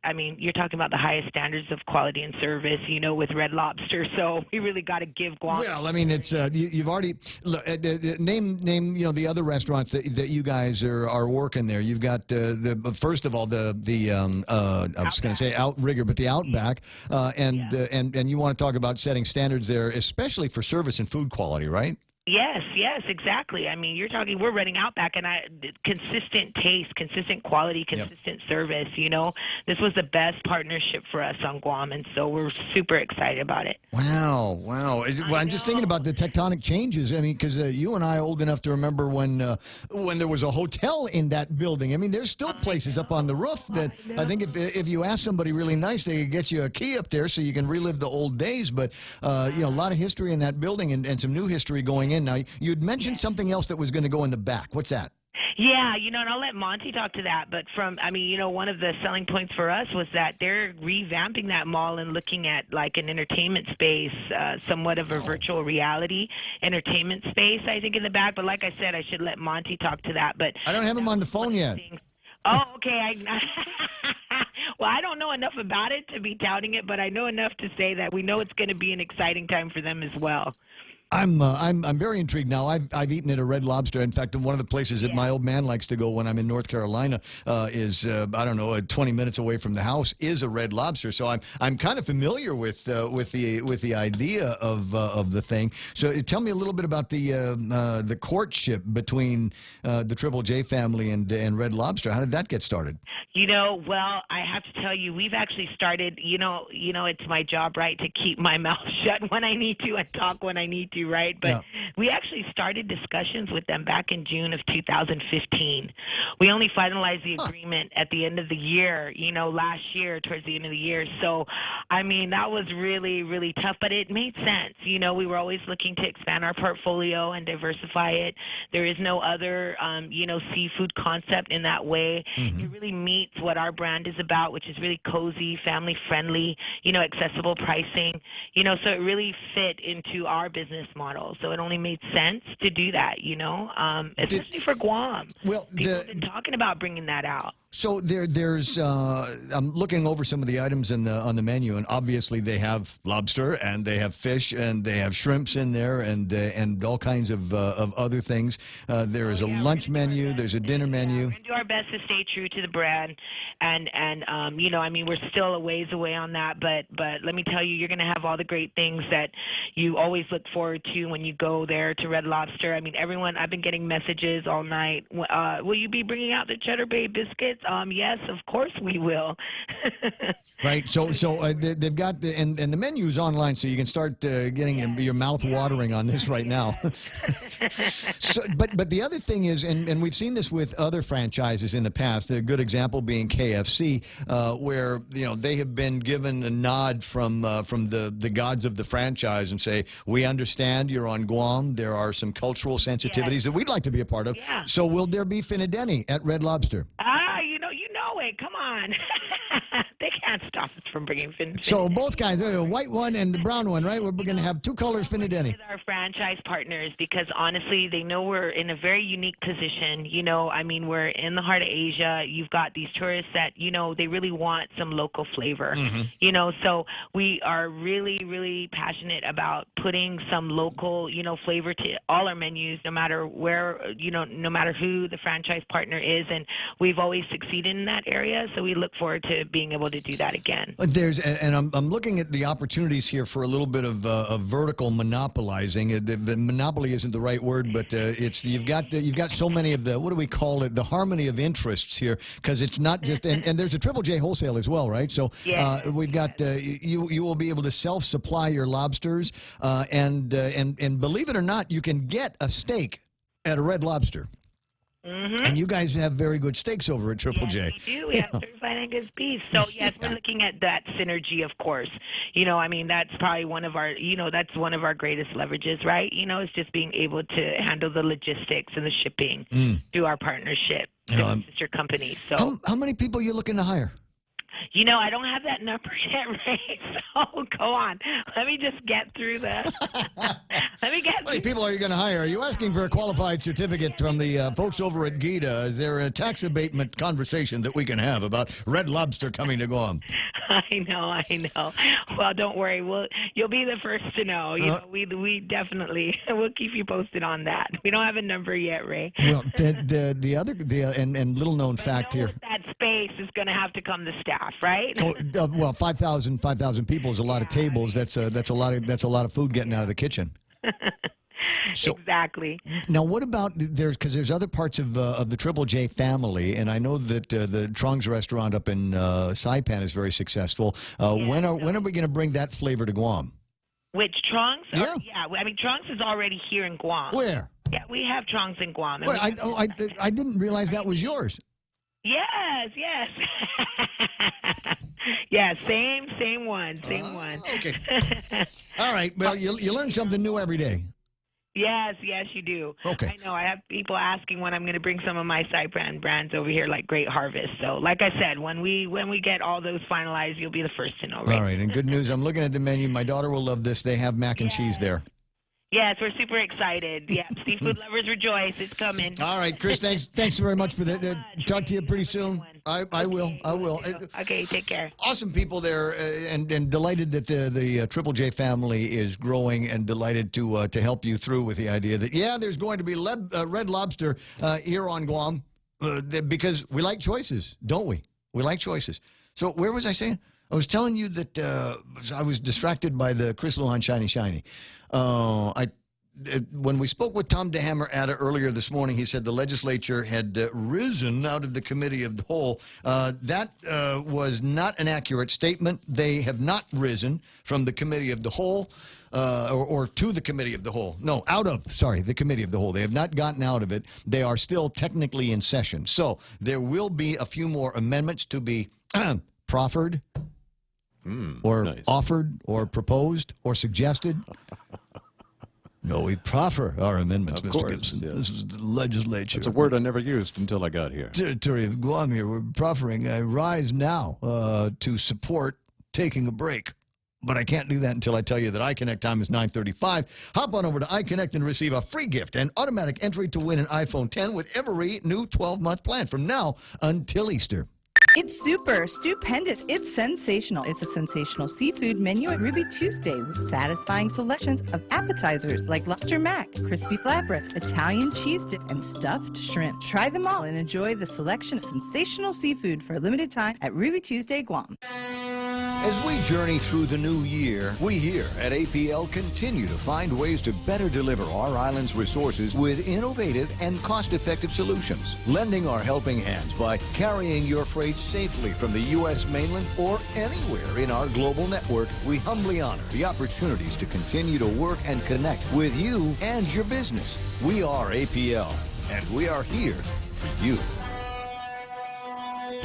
I mean, you're talking about the highest standards of quality and service, you know, with Red Lobster. So we really got to give Guam. Well, I mean, it's you've already name you know the other restaurants that you guys are working there. You've got first of all the I was going to say Outrigger, but the Outback, and you want to talk about setting standards there, especially for service and food quality, right? Yes, exactly. I mean, we're running Outback, and consistent taste, consistent quality, consistent service, you know. This was the best partnership for us on Guam, and so we're super excited about it. Wow. Well, I'm just thinking about the tectonic changes. I mean, because you and I are old enough to remember when there was a hotel in that building. I mean, there's still places up on the roof that I think if you ask somebody really nice, they could get you a key up there so you can relive the old days. But, you know, a lot of history in that building and some new history going in. Now, you'd mentioned something else that was going to go in the back. What's that? Yeah, you know, and I'll let Monty talk to that. But you know, one of the selling points for us was that they're revamping that mall and looking at like an entertainment space, somewhat of a virtual reality entertainment space, I think, in the back. But like I said, I should let Monty talk to that. But I don't have him on the phone yet. Oh, okay. Well, I don't know enough about it to be touting it, but I know enough to say that we know it's going to be an exciting time for them as well. I'm very intrigued now. I've eaten at a Red Lobster. In fact, one of the places that my old man likes to go when I'm in North Carolina is I don't know, 20 minutes away from the house is a Red Lobster. So I'm kind of familiar with the idea of the thing. So tell me a little bit about the courtship between the Triple J family and Red Lobster. How did that get started? Well, I have to tell you, we've actually started. It's my job, right, to keep my mouth shut when I need to and talk when I need to. Right, but we actually started discussions with them back in June of 2015. We only finalized the agreement at the end of the year, last year, towards the end of the year. So, I mean, that was really, really tough, but it made sense. We were always looking to expand our portfolio and diversify it. There is no other, seafood concept in that way. It really meets what our brand is about, which is really cozy, family friendly, accessible pricing, so it really fit into our business model. So it only made sense to do that, especially for Guam. Well, people have been talking about bringing that out. So there's I'm looking over some of the items on the menu, and obviously they have lobster and they have fish and they have shrimps in there and all kinds of other things. There is a lunch menu. There's a dinner menu. We're going to do our best to stay true to the brand, and we're still a ways away on that, but let me tell you, you're going to have all the great things that you always look forward to when you go there to Red Lobster. I mean, everyone, I've been getting messages all night. Will you be bringing out the Cheddar Bay biscuits? Yes, of course we will. Right. So they've got and the menu's online, so you can start getting your mouth watering on this right now. But the other thing is, and we've seen this with other franchises in the past. A good example being KFC, where they have been given a nod from the gods of the franchise and say, we understand you're on Guam. There are some cultural sensitivities that we'd like to be a part of. Yeah. So will there be finadeni at Red Lobster? You know it. Come on. They can't stop us from bringing finadeni. So both kinds, the white one and the brown one, right? We're going to have two colors finadeni. With our franchise partners, because honestly, they know we're in a very unique position. We're in the heart of Asia. You've got these tourists that, they really want some local flavor. So we are really, really passionate about putting some local, flavor to all our menus, no matter where, no matter who the franchise partner is. And we've always succeeded in that area. So we look forward to being able to do that again. I'm looking at the opportunities here for a little bit of vertical monopolizing. The monopoly isn't the right word, but you've got so many of the, what do we call it, the harmony of interests here, because it's not just and there's a Triple J wholesale as well, right? So we've got you will be able to self-supply your lobsters, and believe it or not, you can get a steak at a Red Lobster. And you guys have very good steaks over at Triple J. We do. We have certified Angus beef. So, yes, we're looking at that synergy, of course. That's probably one of our, that's one of our greatest leverages, right? It's just being able to handle the logistics and the shipping through our partnership with sister companies. So, how many people are you looking to hire? I don't have that number yet, Ray, so go on. Let me just get through this. How many people are you going to hire? Are you asking for a qualified certificate from the folks over at GITA? Is there a tax abatement conversation that we can have about Red Lobster coming to Guam? I know. Well, don't worry. You'll be the first to know. We definitely we'll keep you posted on that. We don't have a number yet, Ray. Well, the other little known fact here. With that space is going to have to come the staff, right? Well, 5,000 people is a lot of tables. That's a lot of food getting out of the kitchen. So, exactly. Now, what about because there's other parts of the Triple J family, and I know that the Trung's restaurant up in Saipan is very successful. When are we going to bring that flavor to Guam? Which Trung's? Yeah. Trung's is already here in Guam. Where? Yeah, we have Trung's in Guam. Wait, I didn't realize that was yours. Yes. Yeah, same one. Okay. All right. Well, you learn something new every day. Yes, you do. Okay. I know. I have people asking when I'm going to bring some of my Saipan brands over here, like Great Harvest. So, like I said, when we get all those finalized, you'll be the first to know. Right? All right. And good news. I'm looking at the menu. My daughter will love this. They have mac and cheese there. Yes, we're super excited. Yeah, seafood lovers rejoice. It's coming. All right, Chris, thanks very much for that. Talk to you pretty soon. I will. Okay, take care. Awesome people there, and delighted that the Triple J family is growing, and delighted to help you through with the idea that, there's going to be Red Lobster here on Guam, because we like choices, don't we? We like choices. So where was I saying? I was telling you that I was distracted by the Chris Lujan Shiny. When we spoke with Tom DeHammer earlier this morning, he said the legislature had risen out of the committee of the whole. That was not an accurate statement. They have not risen from the committee of the whole. Or to the committee of the whole. No, the committee of the whole. They have not gotten out of it. They are still technically in session. So there will be a few more amendments to be proffered, or offered, or proposed, or suggested. No, we proffer our amendments, Mr. Gibson. Yes. This is the legislature. It's a word I never used until I got here. Territory of Guam here. We're proffering. I rise now to support taking a break. But I can't do that until I tell you that iConnect time is 9:35. Hop on over to iConnect and receive a free gift and automatic entry to win an iPhone 10 with every new 12-month plan from now until Easter. It's super, stupendous, it's sensational. It's a sensational seafood menu at Ruby Tuesday with satisfying selections of appetizers like lobster mac, crispy flatbreads, Italian cheese dip, and stuffed shrimp. Try them all and enjoy the selection of sensational seafood for a limited time at Ruby Tuesday, Guam. As we journey through the new year, we here at APL continue to find ways to better deliver our island's resources with innovative and cost-effective solutions, lending our helping hands by carrying your freight safely from the U.S. mainland or anywhere in our global network. We humbly honor the opportunities to continue to work and connect with you and your business. We are APL, and we are here for you.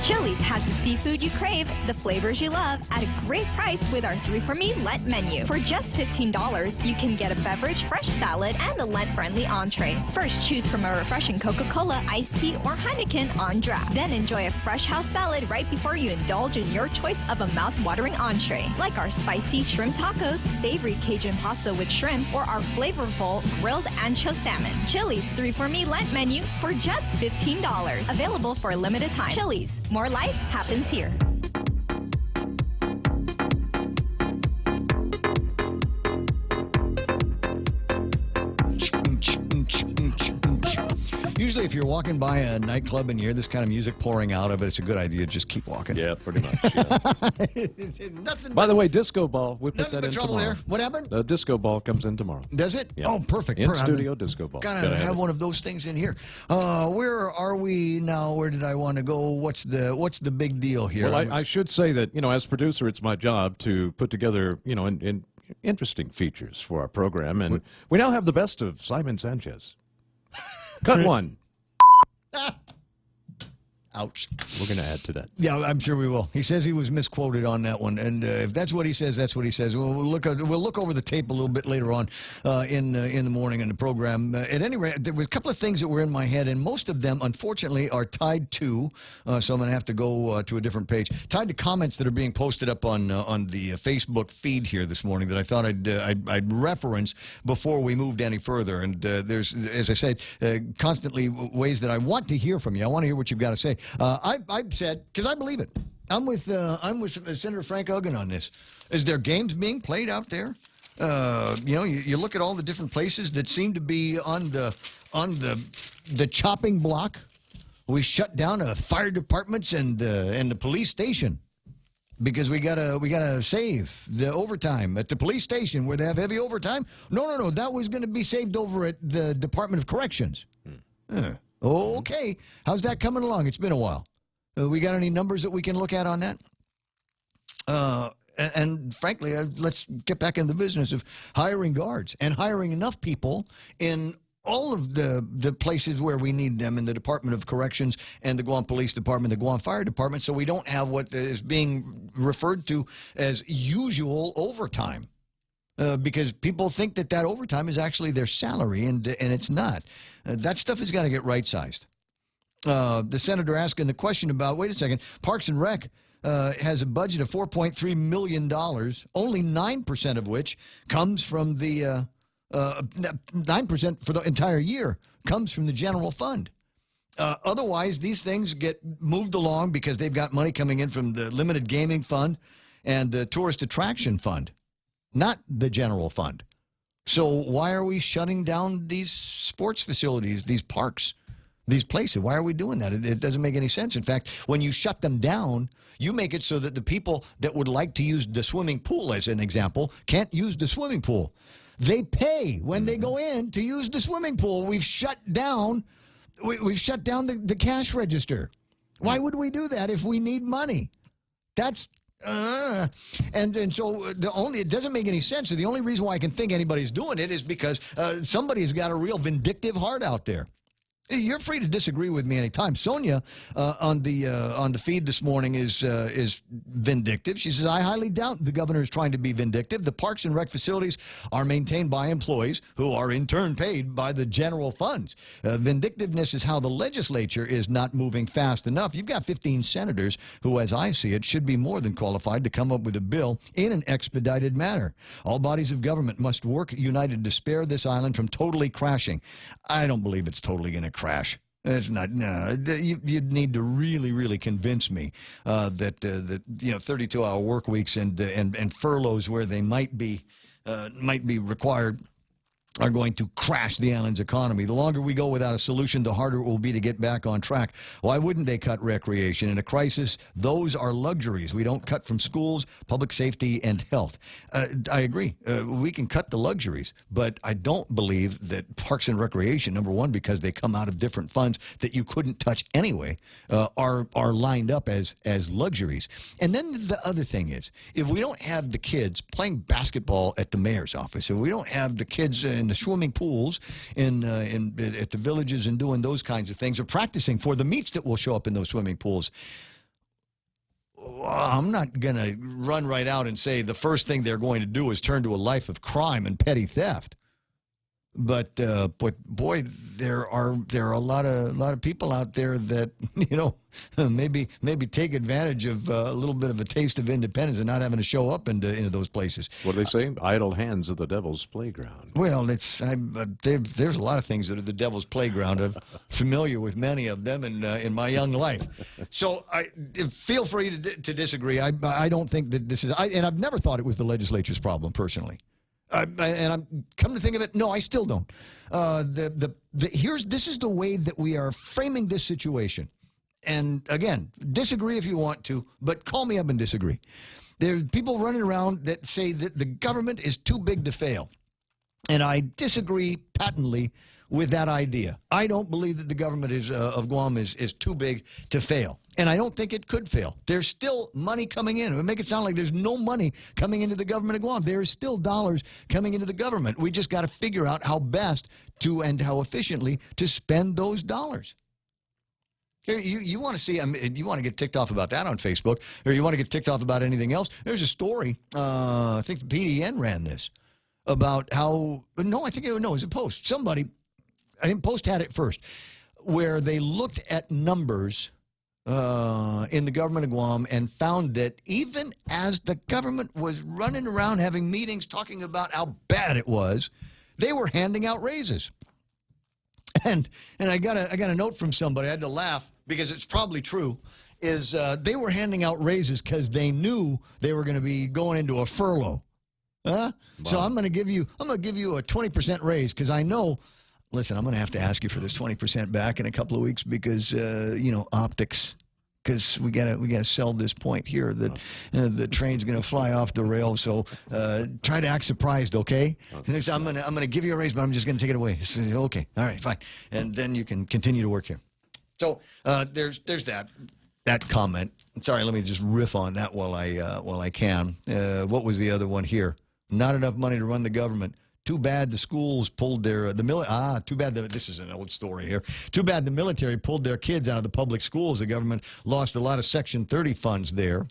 Chili's has the seafood you crave, the flavors you love, at a great price with our 3 for Me Lent menu. For just $15, you can get a beverage, fresh salad, and a Lent-friendly entree. First, choose from a refreshing Coca-Cola, iced tea, or Heineken on draft. Then enjoy a fresh house salad right before you indulge in your choice of a mouth-watering entree, like our spicy shrimp tacos, savory Cajun pasta with shrimp, or our flavorful grilled ancho salmon. Chili's 3 for Me Lent menu for just $15. Available for a limited time. Chili's. More life happens here. Usually if you're walking by a nightclub and you hear this kind of music pouring out of it, it's a good idea to just keep walking. Yeah, pretty much. Yeah. By the way, Disco Ball, we put that in tomorrow. There. What happened? The Disco Ball comes in tomorrow. Does it? Yeah. Oh, perfect. In-studio Disco Ball. Gotta have one of those things in here. Where are we now? Where did I want to go? What's the big deal here? Well, I should say that, as producer, it's my job to put together, interesting features for our program. And we now have the best of Simon Sanchez. Cut one. Ouch. We're going to add to that. Yeah, I'm sure we will. He says he was misquoted on that one, and if that's what he says, that's what he says. We'll look over the tape a little bit later on in the morning in the program. At any rate, there were a couple of things that were in my head, and most of them, unfortunately, are tied to. So I'm going to have to go to a different page. Tied to comments that are being posted up on the Facebook feed here this morning that I thought I'd reference before we moved any further. And there's, as I said, constantly ways that I want to hear from you. I want to hear what you've got to say. I've said, because I believe it, I'm with Senator Frank Uggan on this. Is there games being played out there? You look at all the different places that seem to be on the chopping block. We shut down fire departments and the police station because we gotta save the overtime at the police station where they have heavy overtime. No, that was going to be saved over at the Department of Corrections. Okay. How's that coming along? It's been a while. We got any numbers that we can look at on that? And frankly, let's get back in the business of hiring guards and hiring enough people in all of the places where we need them in the Department of Corrections and the Guam Police Department, the Guam Fire Department, so we don't have what is being referred to as usual overtime. Because people think that overtime is actually their salary, and it's not. That stuff has got to get right-sized. The senator asking the question about, wait a second, Parks and Rec has a budget of $4.3 million, only 9% of which comes from the 9% for the entire year comes from the general fund. Otherwise, these things get moved along because they've got money coming in from the limited gaming fund and the tourist attraction fund, not the general fund. So why are we shutting down these sports facilities, these parks, these places? Why are we doing that? It doesn't make any sense. In fact, when you shut them down, you make it so that the people that would like to use the swimming pool, as an example, can't use the swimming pool. They pay when they go in to use the swimming pool. We've shut down the cash register. Why would we do that if we need money? That's and so it doesn't make any sense. The only reason why I can think anybody's doing it is because somebody's got a real vindictive heart out there. You're free to disagree with me anytime. Sonia on the feed this morning is vindictive. She says, I highly doubt the governor is trying to be vindictive. The parks and rec facilities are maintained by employees who are in turn paid by the general funds. Vindictiveness is how the legislature is not moving fast enough. You've got 15 senators who, as I see it, should be more than qualified to come up with a bill in an expedited manner. All bodies of government must work united to spare this island from totally crashing. I don't believe it's totally going to crash. It's not. No, you'd need to really, really convince me that 32-hour work weeks and furloughs where they might be required are going to crash the island's economy. The longer we go without a solution, the harder it will be to get back on track. Why wouldn't they cut recreation? In a crisis, those are luxuries. We don't cut from schools, public safety, and health. I agree. We can cut the luxuries, but I don't believe that parks and recreation, number one, because they come out of different funds that you couldn't touch anyway, are lined up as luxuries. And then the other thing is, if we don't have the kids playing basketball at the mayor's office, if we don't have the kids in the swimming pools at the villages and doing those kinds of things, or practicing for the meets that will show up in those swimming pools, I'm not going to run right out and say the first thing they're going to do is turn to a life of crime and petty theft. But boy, there are a lot of people out there that maybe take advantage of a little bit of a taste of independence and not having to show up into those places. What do they say? Idle hands are the devil's playground. Well, there's a lot of things that are the devil's playground. I'm familiar with many of them in my young life. So feel free to disagree. I don't think that this is. And I've never thought it was the legislature's problem personally. And I'm come to think of it, no, I still don't. This is the way that we are framing this situation. And again, disagree if you want to, but call me up and disagree. There are people running around that say that the government is too big to fail. And I disagree patently with that idea. I don't believe that the government of Guam is too big to fail. And I don't think it could fail. There's still money coming in. It would make it sound like there's no money coming into the government of Guam. There is still dollars coming into the government. We just got to figure out how best to and how efficiently to spend those dollars. Here, you want to see, you want to get ticked off about that on Facebook, or you want to get ticked off about anything else? There's a story, I think the PDN ran this, about how, it was a Post. Somebody, I think Post had it first, where they looked at numbers in the government of Guam and found that even as the government was running around having meetings talking about how bad it was, they were handing out raises. And I got a note from somebody, I had to laugh because it's probably true, is they were handing out raises because they knew they were going to be going into a furlough. Wow. So I'm going to give you a 20% raise because I know. Listen, I'm going to have to ask you for this 20% back in a couple of weeks because optics. Because we gotta sell this point here that the train's gonna fly off the rail. So try to act surprised, okay? So I'm gonna give you a raise, but I'm just gonna take it away. So, okay, all right, fine, and then you can continue to work here. So there's that comment. Sorry, let me just riff on that while I can. What was the other one here? Not enough money to run the government. Too bad the schools pulled their too bad this is an old story here. Too bad the military pulled their kids out of the public schools. The government lost a lot of Section 30 funds there.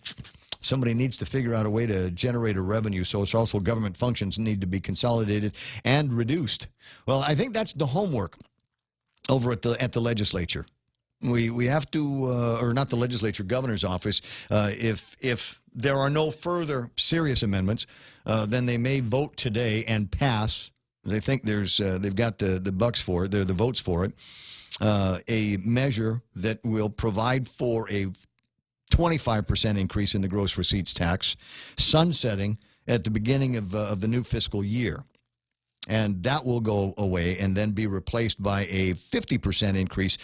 Somebody needs to figure out a way to generate a revenue, so it's also government functions need to be consolidated and reduced. Well, I think that's the homework over at the legislature. We have to, or not the legislature, governor's office. If there are no further serious amendments, then they may vote today and pass They think they've got the bucks for it. They're the votes for it. A measure that will provide for a 25% increase in the gross receipts tax, sunsetting at the beginning of the new fiscal year. And that will go away and then be replaced by a 50% increase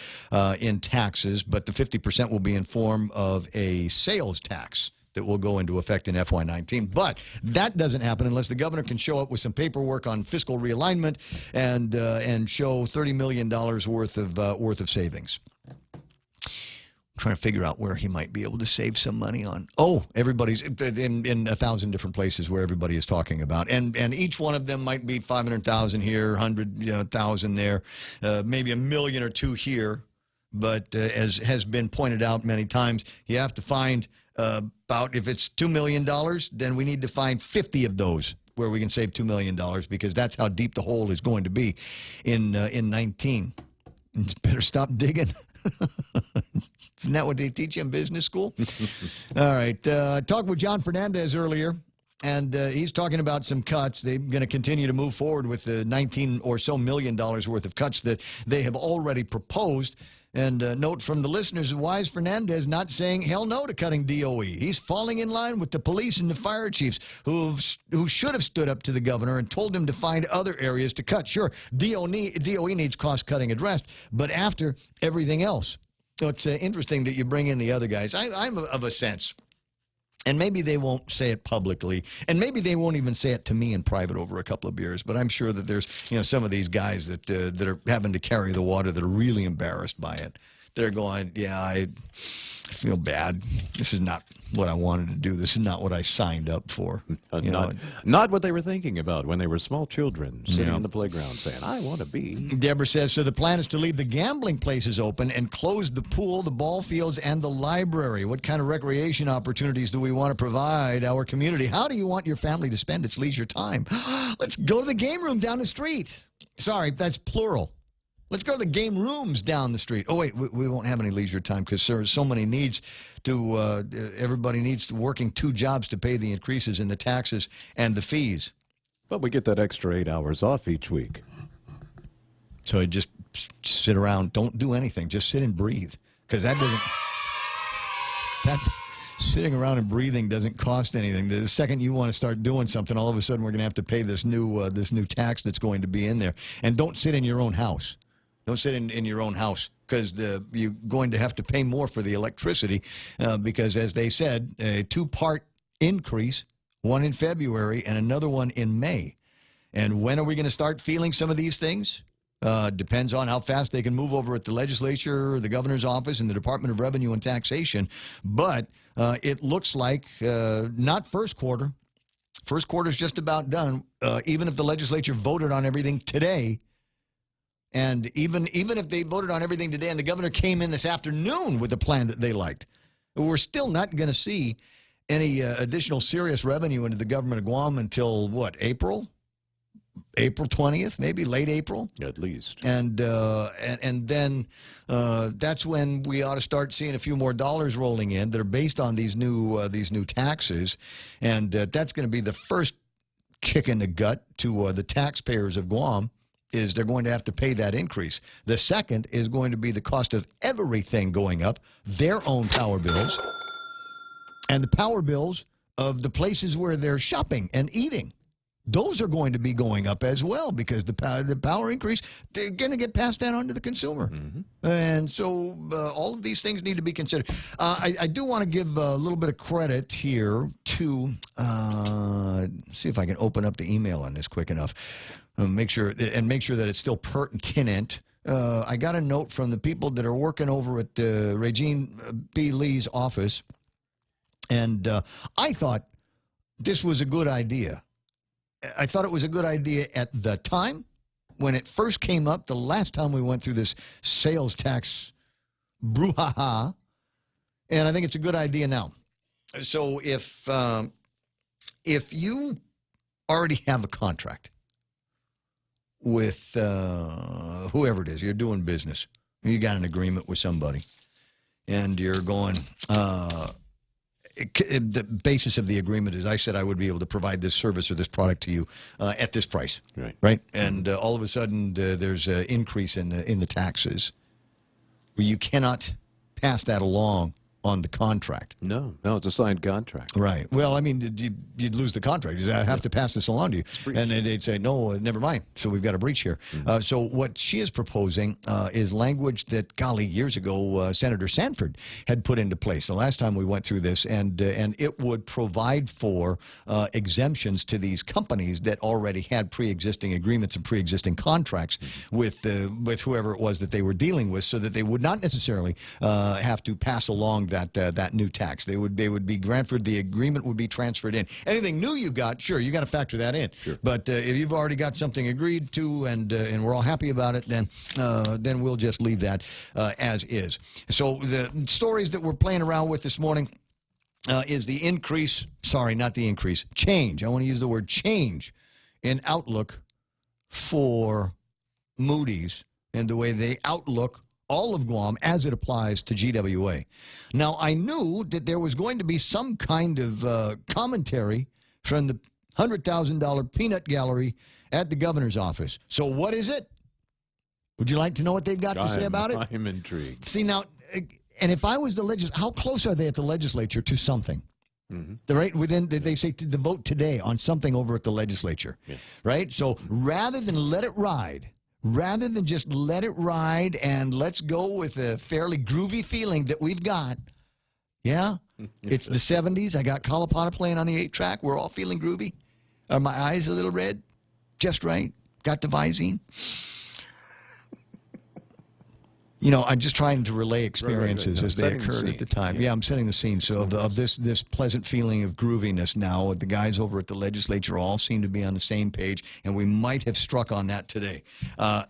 in taxes, but the 50% will be in form of a sales tax that will go into effect in FY19. But that doesn't happen unless the governor can show up with some paperwork on fiscal realignment and show $30 million worth of savings. Trying to figure out where he might be able to save some money on. Oh, everybody's in 1,000 different places where everybody is talking about, and each one of them might be 500,000 here, 100,000 there, maybe $1 million or $2 million here. But as has been pointed out many times, you have to find about, if it's $2 million, then we need to find 50 of those where we can save $2 million, because that's how deep the hole is going to be in 19. It's better stop digging. Isn't that what they teach you in business school? All right. Talked with John Fernandez earlier, and he's talking about some cuts. They're going to continue to move forward with the $19 or so million worth of cuts that they have already proposed. And note from the listeners, why is Fernandez not saying hell no to cutting DOE? He's falling in line with the police and the fire chiefs who should have stood up to the governor and told him to find other areas to cut. Sure, DOE needs cost-cutting addressed, but after everything else. So it's interesting that you bring in the other guys. I'm of a sense, and maybe they won't say it publicly, and maybe they won't even say it to me in private over a couple of beers, but I'm sure that there's some of these guys that are having to carry the water that are really embarrassed by it. They're going, yeah, I feel bad. This is not what I wanted to do. This is not what I signed up for. Not what they were thinking about when they were small children sitting on the playground saying, I want to be. Deborah says, so the plan is to leave the gambling places open and close the pool, the ball fields, and the library. What kind of recreation opportunities do we want to provide our community? How do you want your family to spend its leisure time? Let's go to the game room down the street. Sorry, that's plural. Let's go to the game rooms down the street. Oh, wait, we won't have any leisure time because there are so many needs to, everybody needs working 2 jobs to pay the increases in the taxes and the fees. But we get that extra 8 hours off each week. So you just sit around, don't do anything, just sit and breathe. Because sitting around and breathing doesn't cost anything. The second you want to start doing something, all of a sudden we're going to have to pay this new tax that's going to be in there. And don't sit in your own house. Don't sit in your own house, because you're going to have to pay more for the electricity because, as they said, a 2-part increase, one in February and another one in May. And when are we going to start feeling some of these things? Depends on how fast they can move over at the legislature, the governor's office, and the Department of Revenue and Taxation. But it looks like not first quarter. First quarter's just about done. Even if the legislature voted on everything today, and even if they voted on everything today and the governor came in this afternoon with a plan that they liked, we're still not going to see any additional serious revenue into the government of Guam until, what, April? April 20th, maybe late April? At least. And then that's when we ought to start seeing a few more dollars rolling in that are based on these new taxes. And that's going to be the first kick in the gut to the taxpayers of Guam. Is they're going to have to pay that increase. The second is going to be the cost of everything going up, their own power bills, and the power bills of the places where they're shopping and eating. Those are going to be going up as well because the power increase, they're going to get passed that on to the consumer. Mm-hmm. And so all of these things need to be considered. I do want to give a little bit of credit here to, see if I can open up the email on this quick enough. Make sure that it's still pertinent. I got a note from the people that are working over at Regine B. Lee's office, and I thought this was a good idea. I thought it was a good idea at the time when it first came up, the last time we went through this sales tax brouhaha, and I think it's a good idea now. So if you already have a contract with whoever it is, you're doing business, you got an agreement with somebody, and you're going, the basis of the agreement is I said I would be able to provide this service or this product to you at this price. Right. And all of a sudden, there's an increase in the taxes. Well, you cannot pass that along on the contract. No, it's a signed contract. Right. Well, I mean, you'd lose the contract. You say, I have to pass this along to you. And then they'd say, no, never mind. So we've got a breach here. So what she is proposing is language that, golly, years ago, Senator Sanford had put into place. The last time we went through this, and it would provide for exemptions to these companies that already had pre-existing agreements and pre-existing contracts with whoever it was that they were dealing with, so that they would not necessarily have to pass along that new tax. They would be granted, the agreement would be transferred in. Anything new you got, sure, you got to factor that in. Sure. But if you've already got something agreed to and we're all happy about it, then we'll just leave that as is. So the stories that we're playing around with this morning is the increase, sorry, not the increase, change. I want to use the word change in outlook for Moody's and the way they outlook all of Guam as it applies to GWA. Now, I knew that there was going to be some kind of commentary from the $100,000 peanut gallery at the governor's office. So what is it? Would you like to know what they've got to say about it? I'm intrigued. See, now, and if I was the legislature, how close are they at the legislature to something? Right within, they say to vote today on something over at the legislature, right? So rather than let it ride, rather than just let it ride and let's go with a fairly groovy feeling that we've got, it's the 70s. I got Kalapana playing on the 8-track. We're all feeling groovy. Are my eyes a little red? Just right. Got the Visine. You know, I'm just trying to relay experiences No, as they occurred at the time. Yeah, I'm setting the scene. So of this pleasant feeling of grooviness now, the guys over at the legislature all seem to be on the same page, and we might have struck on that today.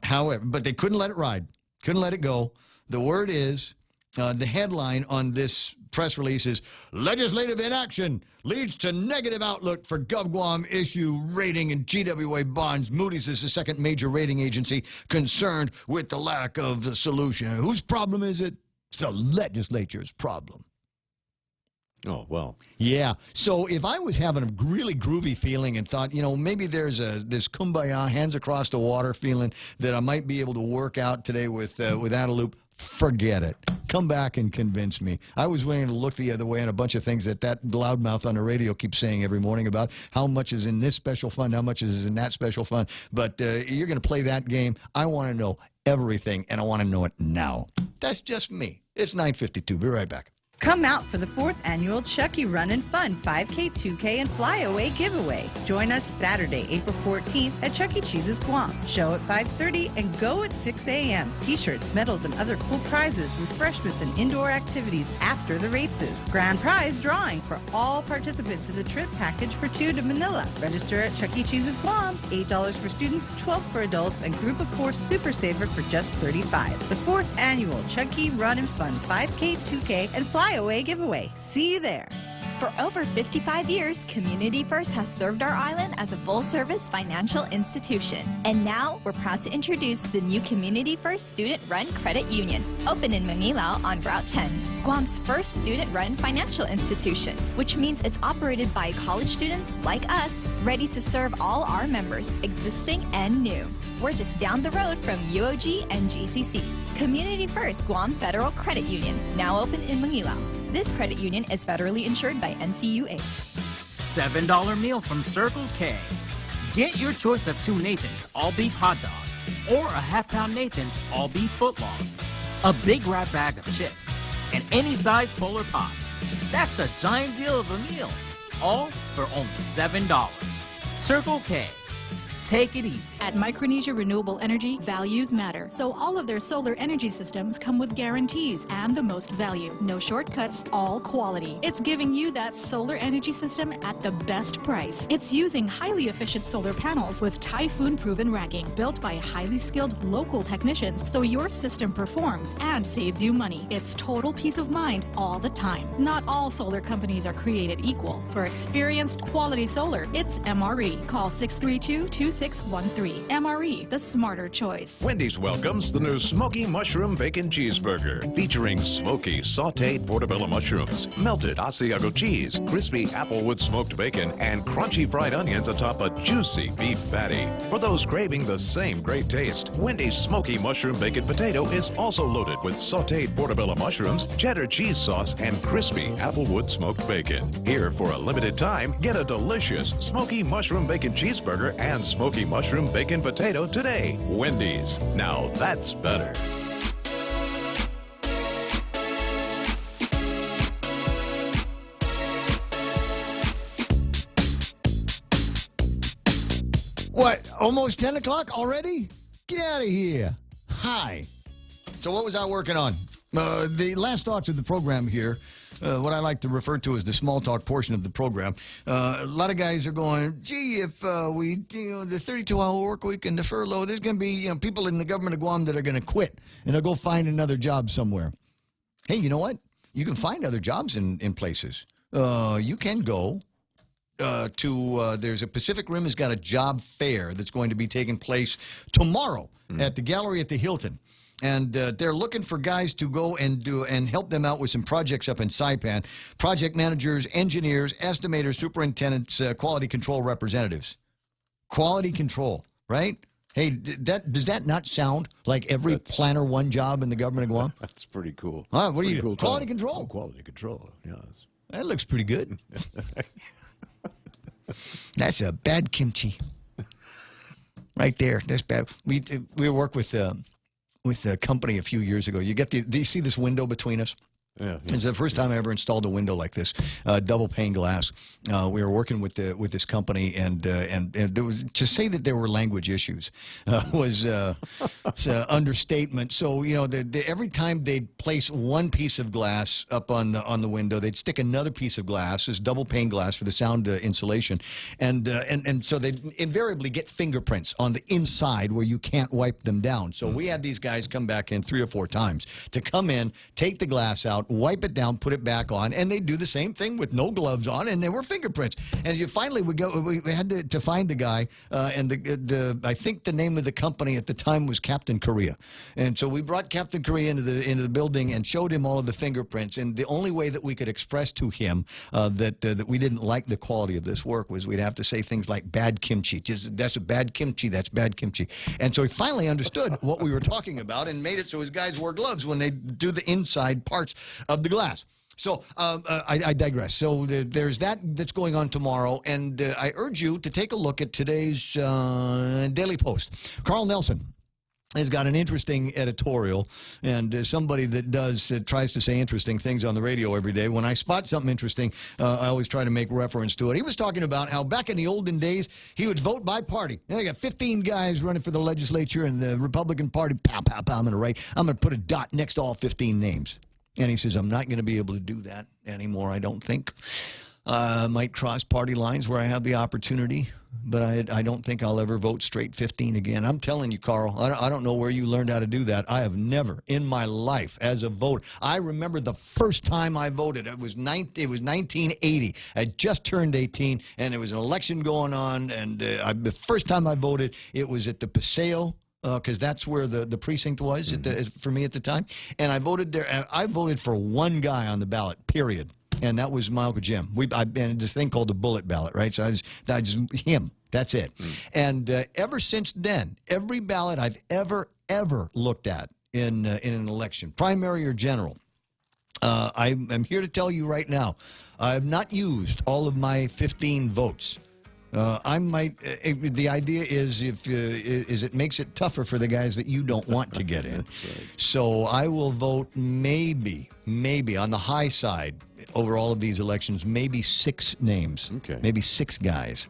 However, but they couldn't let it ride. Couldn't let it go. The word is, the headline on this press release is, legislative inaction leads to negative outlook for GovGuam issue rating and GWA bonds. Moody's is the second major rating agency concerned with the lack of a solution. Whose problem is it? It's the legislature's problem. Oh, well. Yeah. So if I was having a really groovy feeling and thought, you know, maybe there's this kumbaya, hands across the water feeling that I might be able to work out today with Adelup, forget it. Come back and convince me. I was willing to look the other way on a bunch of things that loudmouth on the radio keeps saying every morning about how much is in this special fund, how much is in that special fund. But you're going to play that game. I want to know everything, and I want to know it now. That's just me. It's 9:52. Be right back. Come out for the 4th annual Chucky Run and Fun 5K, 2K, and Flyaway giveaway. Join us Saturday, April 14th at Chuck E. Cheese's Guam. Show at 5:30 and go at 6 a.m. T-shirts, medals, and other cool prizes, refreshments, and indoor activities after the races. Grand prize drawing for all participants is a trip package for 2 to Manila. Register at Chuck E. Cheese's Guam. $8 for students, $12 for adults, and Group of 4 Super Saver for just $35. The 4th annual Chuck E. Run and Fun 5K, 2K, and Flyaway giveaway. See you there. For over 55 years, Community First has served our island as a full-service financial institution. And now, we're proud to introduce the new Community First Student-Run Credit Union, open in Manila on Route 10, Guam's first student-run financial institution, which means it's operated by college students like us, ready to serve all our members, existing and new. We're just down the road from UOG and GCC. Community First Guam Federal Credit Union, now open in Manila. This credit union is federally insured by NCUA. $7 meal from Circle K. Get your choice of 2 Nathan's all-beef hot dogs or a half-pound Nathan's all-beef footlong, a big wrap bag of chips, and any size Polar Pop. That's a giant deal of a meal, all for only $7. Circle K. Take it easy. At Micronesia Renewable Energy, values matter. So all of their solar energy systems come with guarantees and the most value. No shortcuts, all quality. It's giving you that solar energy system at the best price. It's using highly efficient solar panels with typhoon-proven racking, built by highly skilled local technicians, so your system performs and saves you money. It's total peace of mind all the time. Not all solar companies are created equal. For experienced quality solar, it's MRE. Call 632-27 2613. MRE, the smarter choice. Wendy's welcomes the new Smoky Mushroom Bacon Cheeseburger, featuring smoky, sautéed portobello mushrooms, melted Asiago cheese, crispy applewood smoked bacon, and crunchy fried onions atop a juicy beef patty. For those craving the same great taste, Wendy's Smoky Mushroom Bacon Potato is also loaded with sautéed portobello mushrooms, cheddar cheese sauce, and crispy applewood smoked bacon. Here, for a limited time, get a delicious Smoky Mushroom Bacon Cheeseburger and Smoky Mushroom Bacon Potato today. Wendy's. Now that's better. What, almost 10 o'clock already? Get out of here. Hi. So what was I working on? The last thoughts of the program here, what I like to refer to as the small talk portion of the program. A lot of guys are going, gee, if we, the 32-hour work week and the furlough, there's going to be people in the government of Guam that are going to quit, and they'll go find another job somewhere. Hey, you know what? You can find other jobs in places. You can go there's a Pacific Rim has got a job fair that's going to be taking place tomorrow at the gallery at the Hilton. And they're looking for guys to go and help them out with some projects up in Saipan. Project managers, engineers, estimators, superintendents, quality control representatives. Quality control, right? Hey, does that not sound like every Planner One job in the government of Guam? That's pretty cool. What are you? Cool Quality title. control. Oh, quality control. Yes. That looks pretty good. That's a bad kimchi. Right there. That's bad. We work with a company a few years ago. You see this window between us? Yeah. It's the first time I ever installed a window like this, double pane glass. We were working with this company, and there was, to say that there were language issues was it's an understatement. So every time they'd place one piece of glass up on the window, they'd stick another piece of glass, this double pane glass for the sound insulation, and so they'd invariably get fingerprints on the inside where you can't wipe them down. So we had these guys come back in 3 or 4 times to come in, take the glass out, wipe it down, put it back on, and they do the same thing with no gloves on, and there were fingerprints. And finally we had to find the guy, and I think the name of the company at the time was Captain Korea. And so we brought Captain Korea into the building and showed him all of the fingerprints. And the only way that we could express to him that we didn't like the quality of this work was we'd have to say things like bad kimchi. Just, that's a bad kimchi. That's bad kimchi. And so he finally understood what we were talking about and made it so his guys wore gloves when they do the inside parts of the glass. So I digress. So there's that's going on tomorrow, and I urge you to take a look at today's Daily Post. Carl Nelson has got an interesting editorial, and somebody that tries to say interesting things on the radio every day. When I spot something interesting, I always try to make reference to it. He was talking about how back in the olden days, he would vote by party. They got 15 guys running for the legislature, and the Republican Party, pow, pow, pow, I'm going to put a dot next to all 15 names. And he says, I'm not going to be able to do that anymore, I don't think. I might cross party lines where I have the opportunity, but I don't think I'll ever vote straight 15 again. I'm telling you, Carl, I don't know where you learned how to do that. I have never in my life as a voter. I remember the first time I voted. It was 1980. I just turned 18, and there was an election going on, and the first time I voted, it was at the Paseo, because that's where the precinct was for me at the time. And I voted there. I voted for one guy on the ballot, period. And that was my Uncle Jim. And this thing called the bullet ballot, right? So I just him. That's it. And ever since then, every ballot I've ever looked at in an election, primary or general, I'm here to tell you right now, I have not used all of my 15 votes. I might. The idea is it makes it tougher for the guys that you don't want to get in. Right. So I will vote maybe on the high side over all of these elections, maybe 6 names, maybe 6 guys,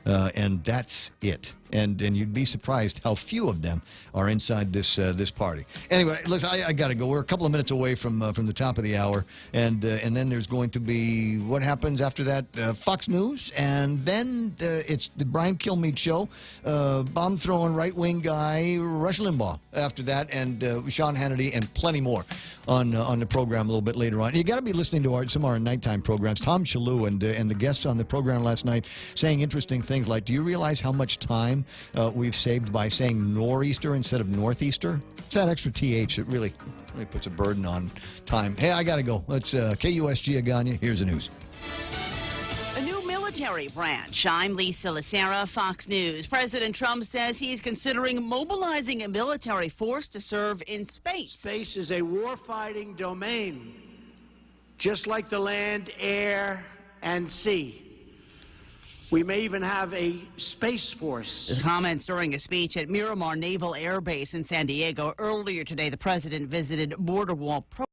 and that's it. And you'd be surprised how few of them are inside this party. Anyway, listen, I got to go. We're a couple of minutes away from the top of the hour, and then there's going to be what happens after that. Fox News, and then it's the Brian Kilmeade show. Bomb throwing right wing guy Rush Limbaugh after that, and Sean Hannity, and plenty more. on the program a little bit later on. You got to be listening to some of our nighttime programs. Tom Shalhoub and the guests on the program last night saying interesting things like, do you realize how much time we've saved by saying nor'easter instead of northeaster? It's that extra TH that really puts a burden on time. Hey, I got to go. Let's KUSG Agana. Here's the news. A new military branch. I'm Lisa Lacera, Fox News. President Trump says he's considering mobilizing a military force to serve in space. Space is a war-fighting domain, just like the land, air, and sea. We may even have a space force. His comments during a speech at Miramar Naval Air Base in San Diego. Earlier today, the president visited border wall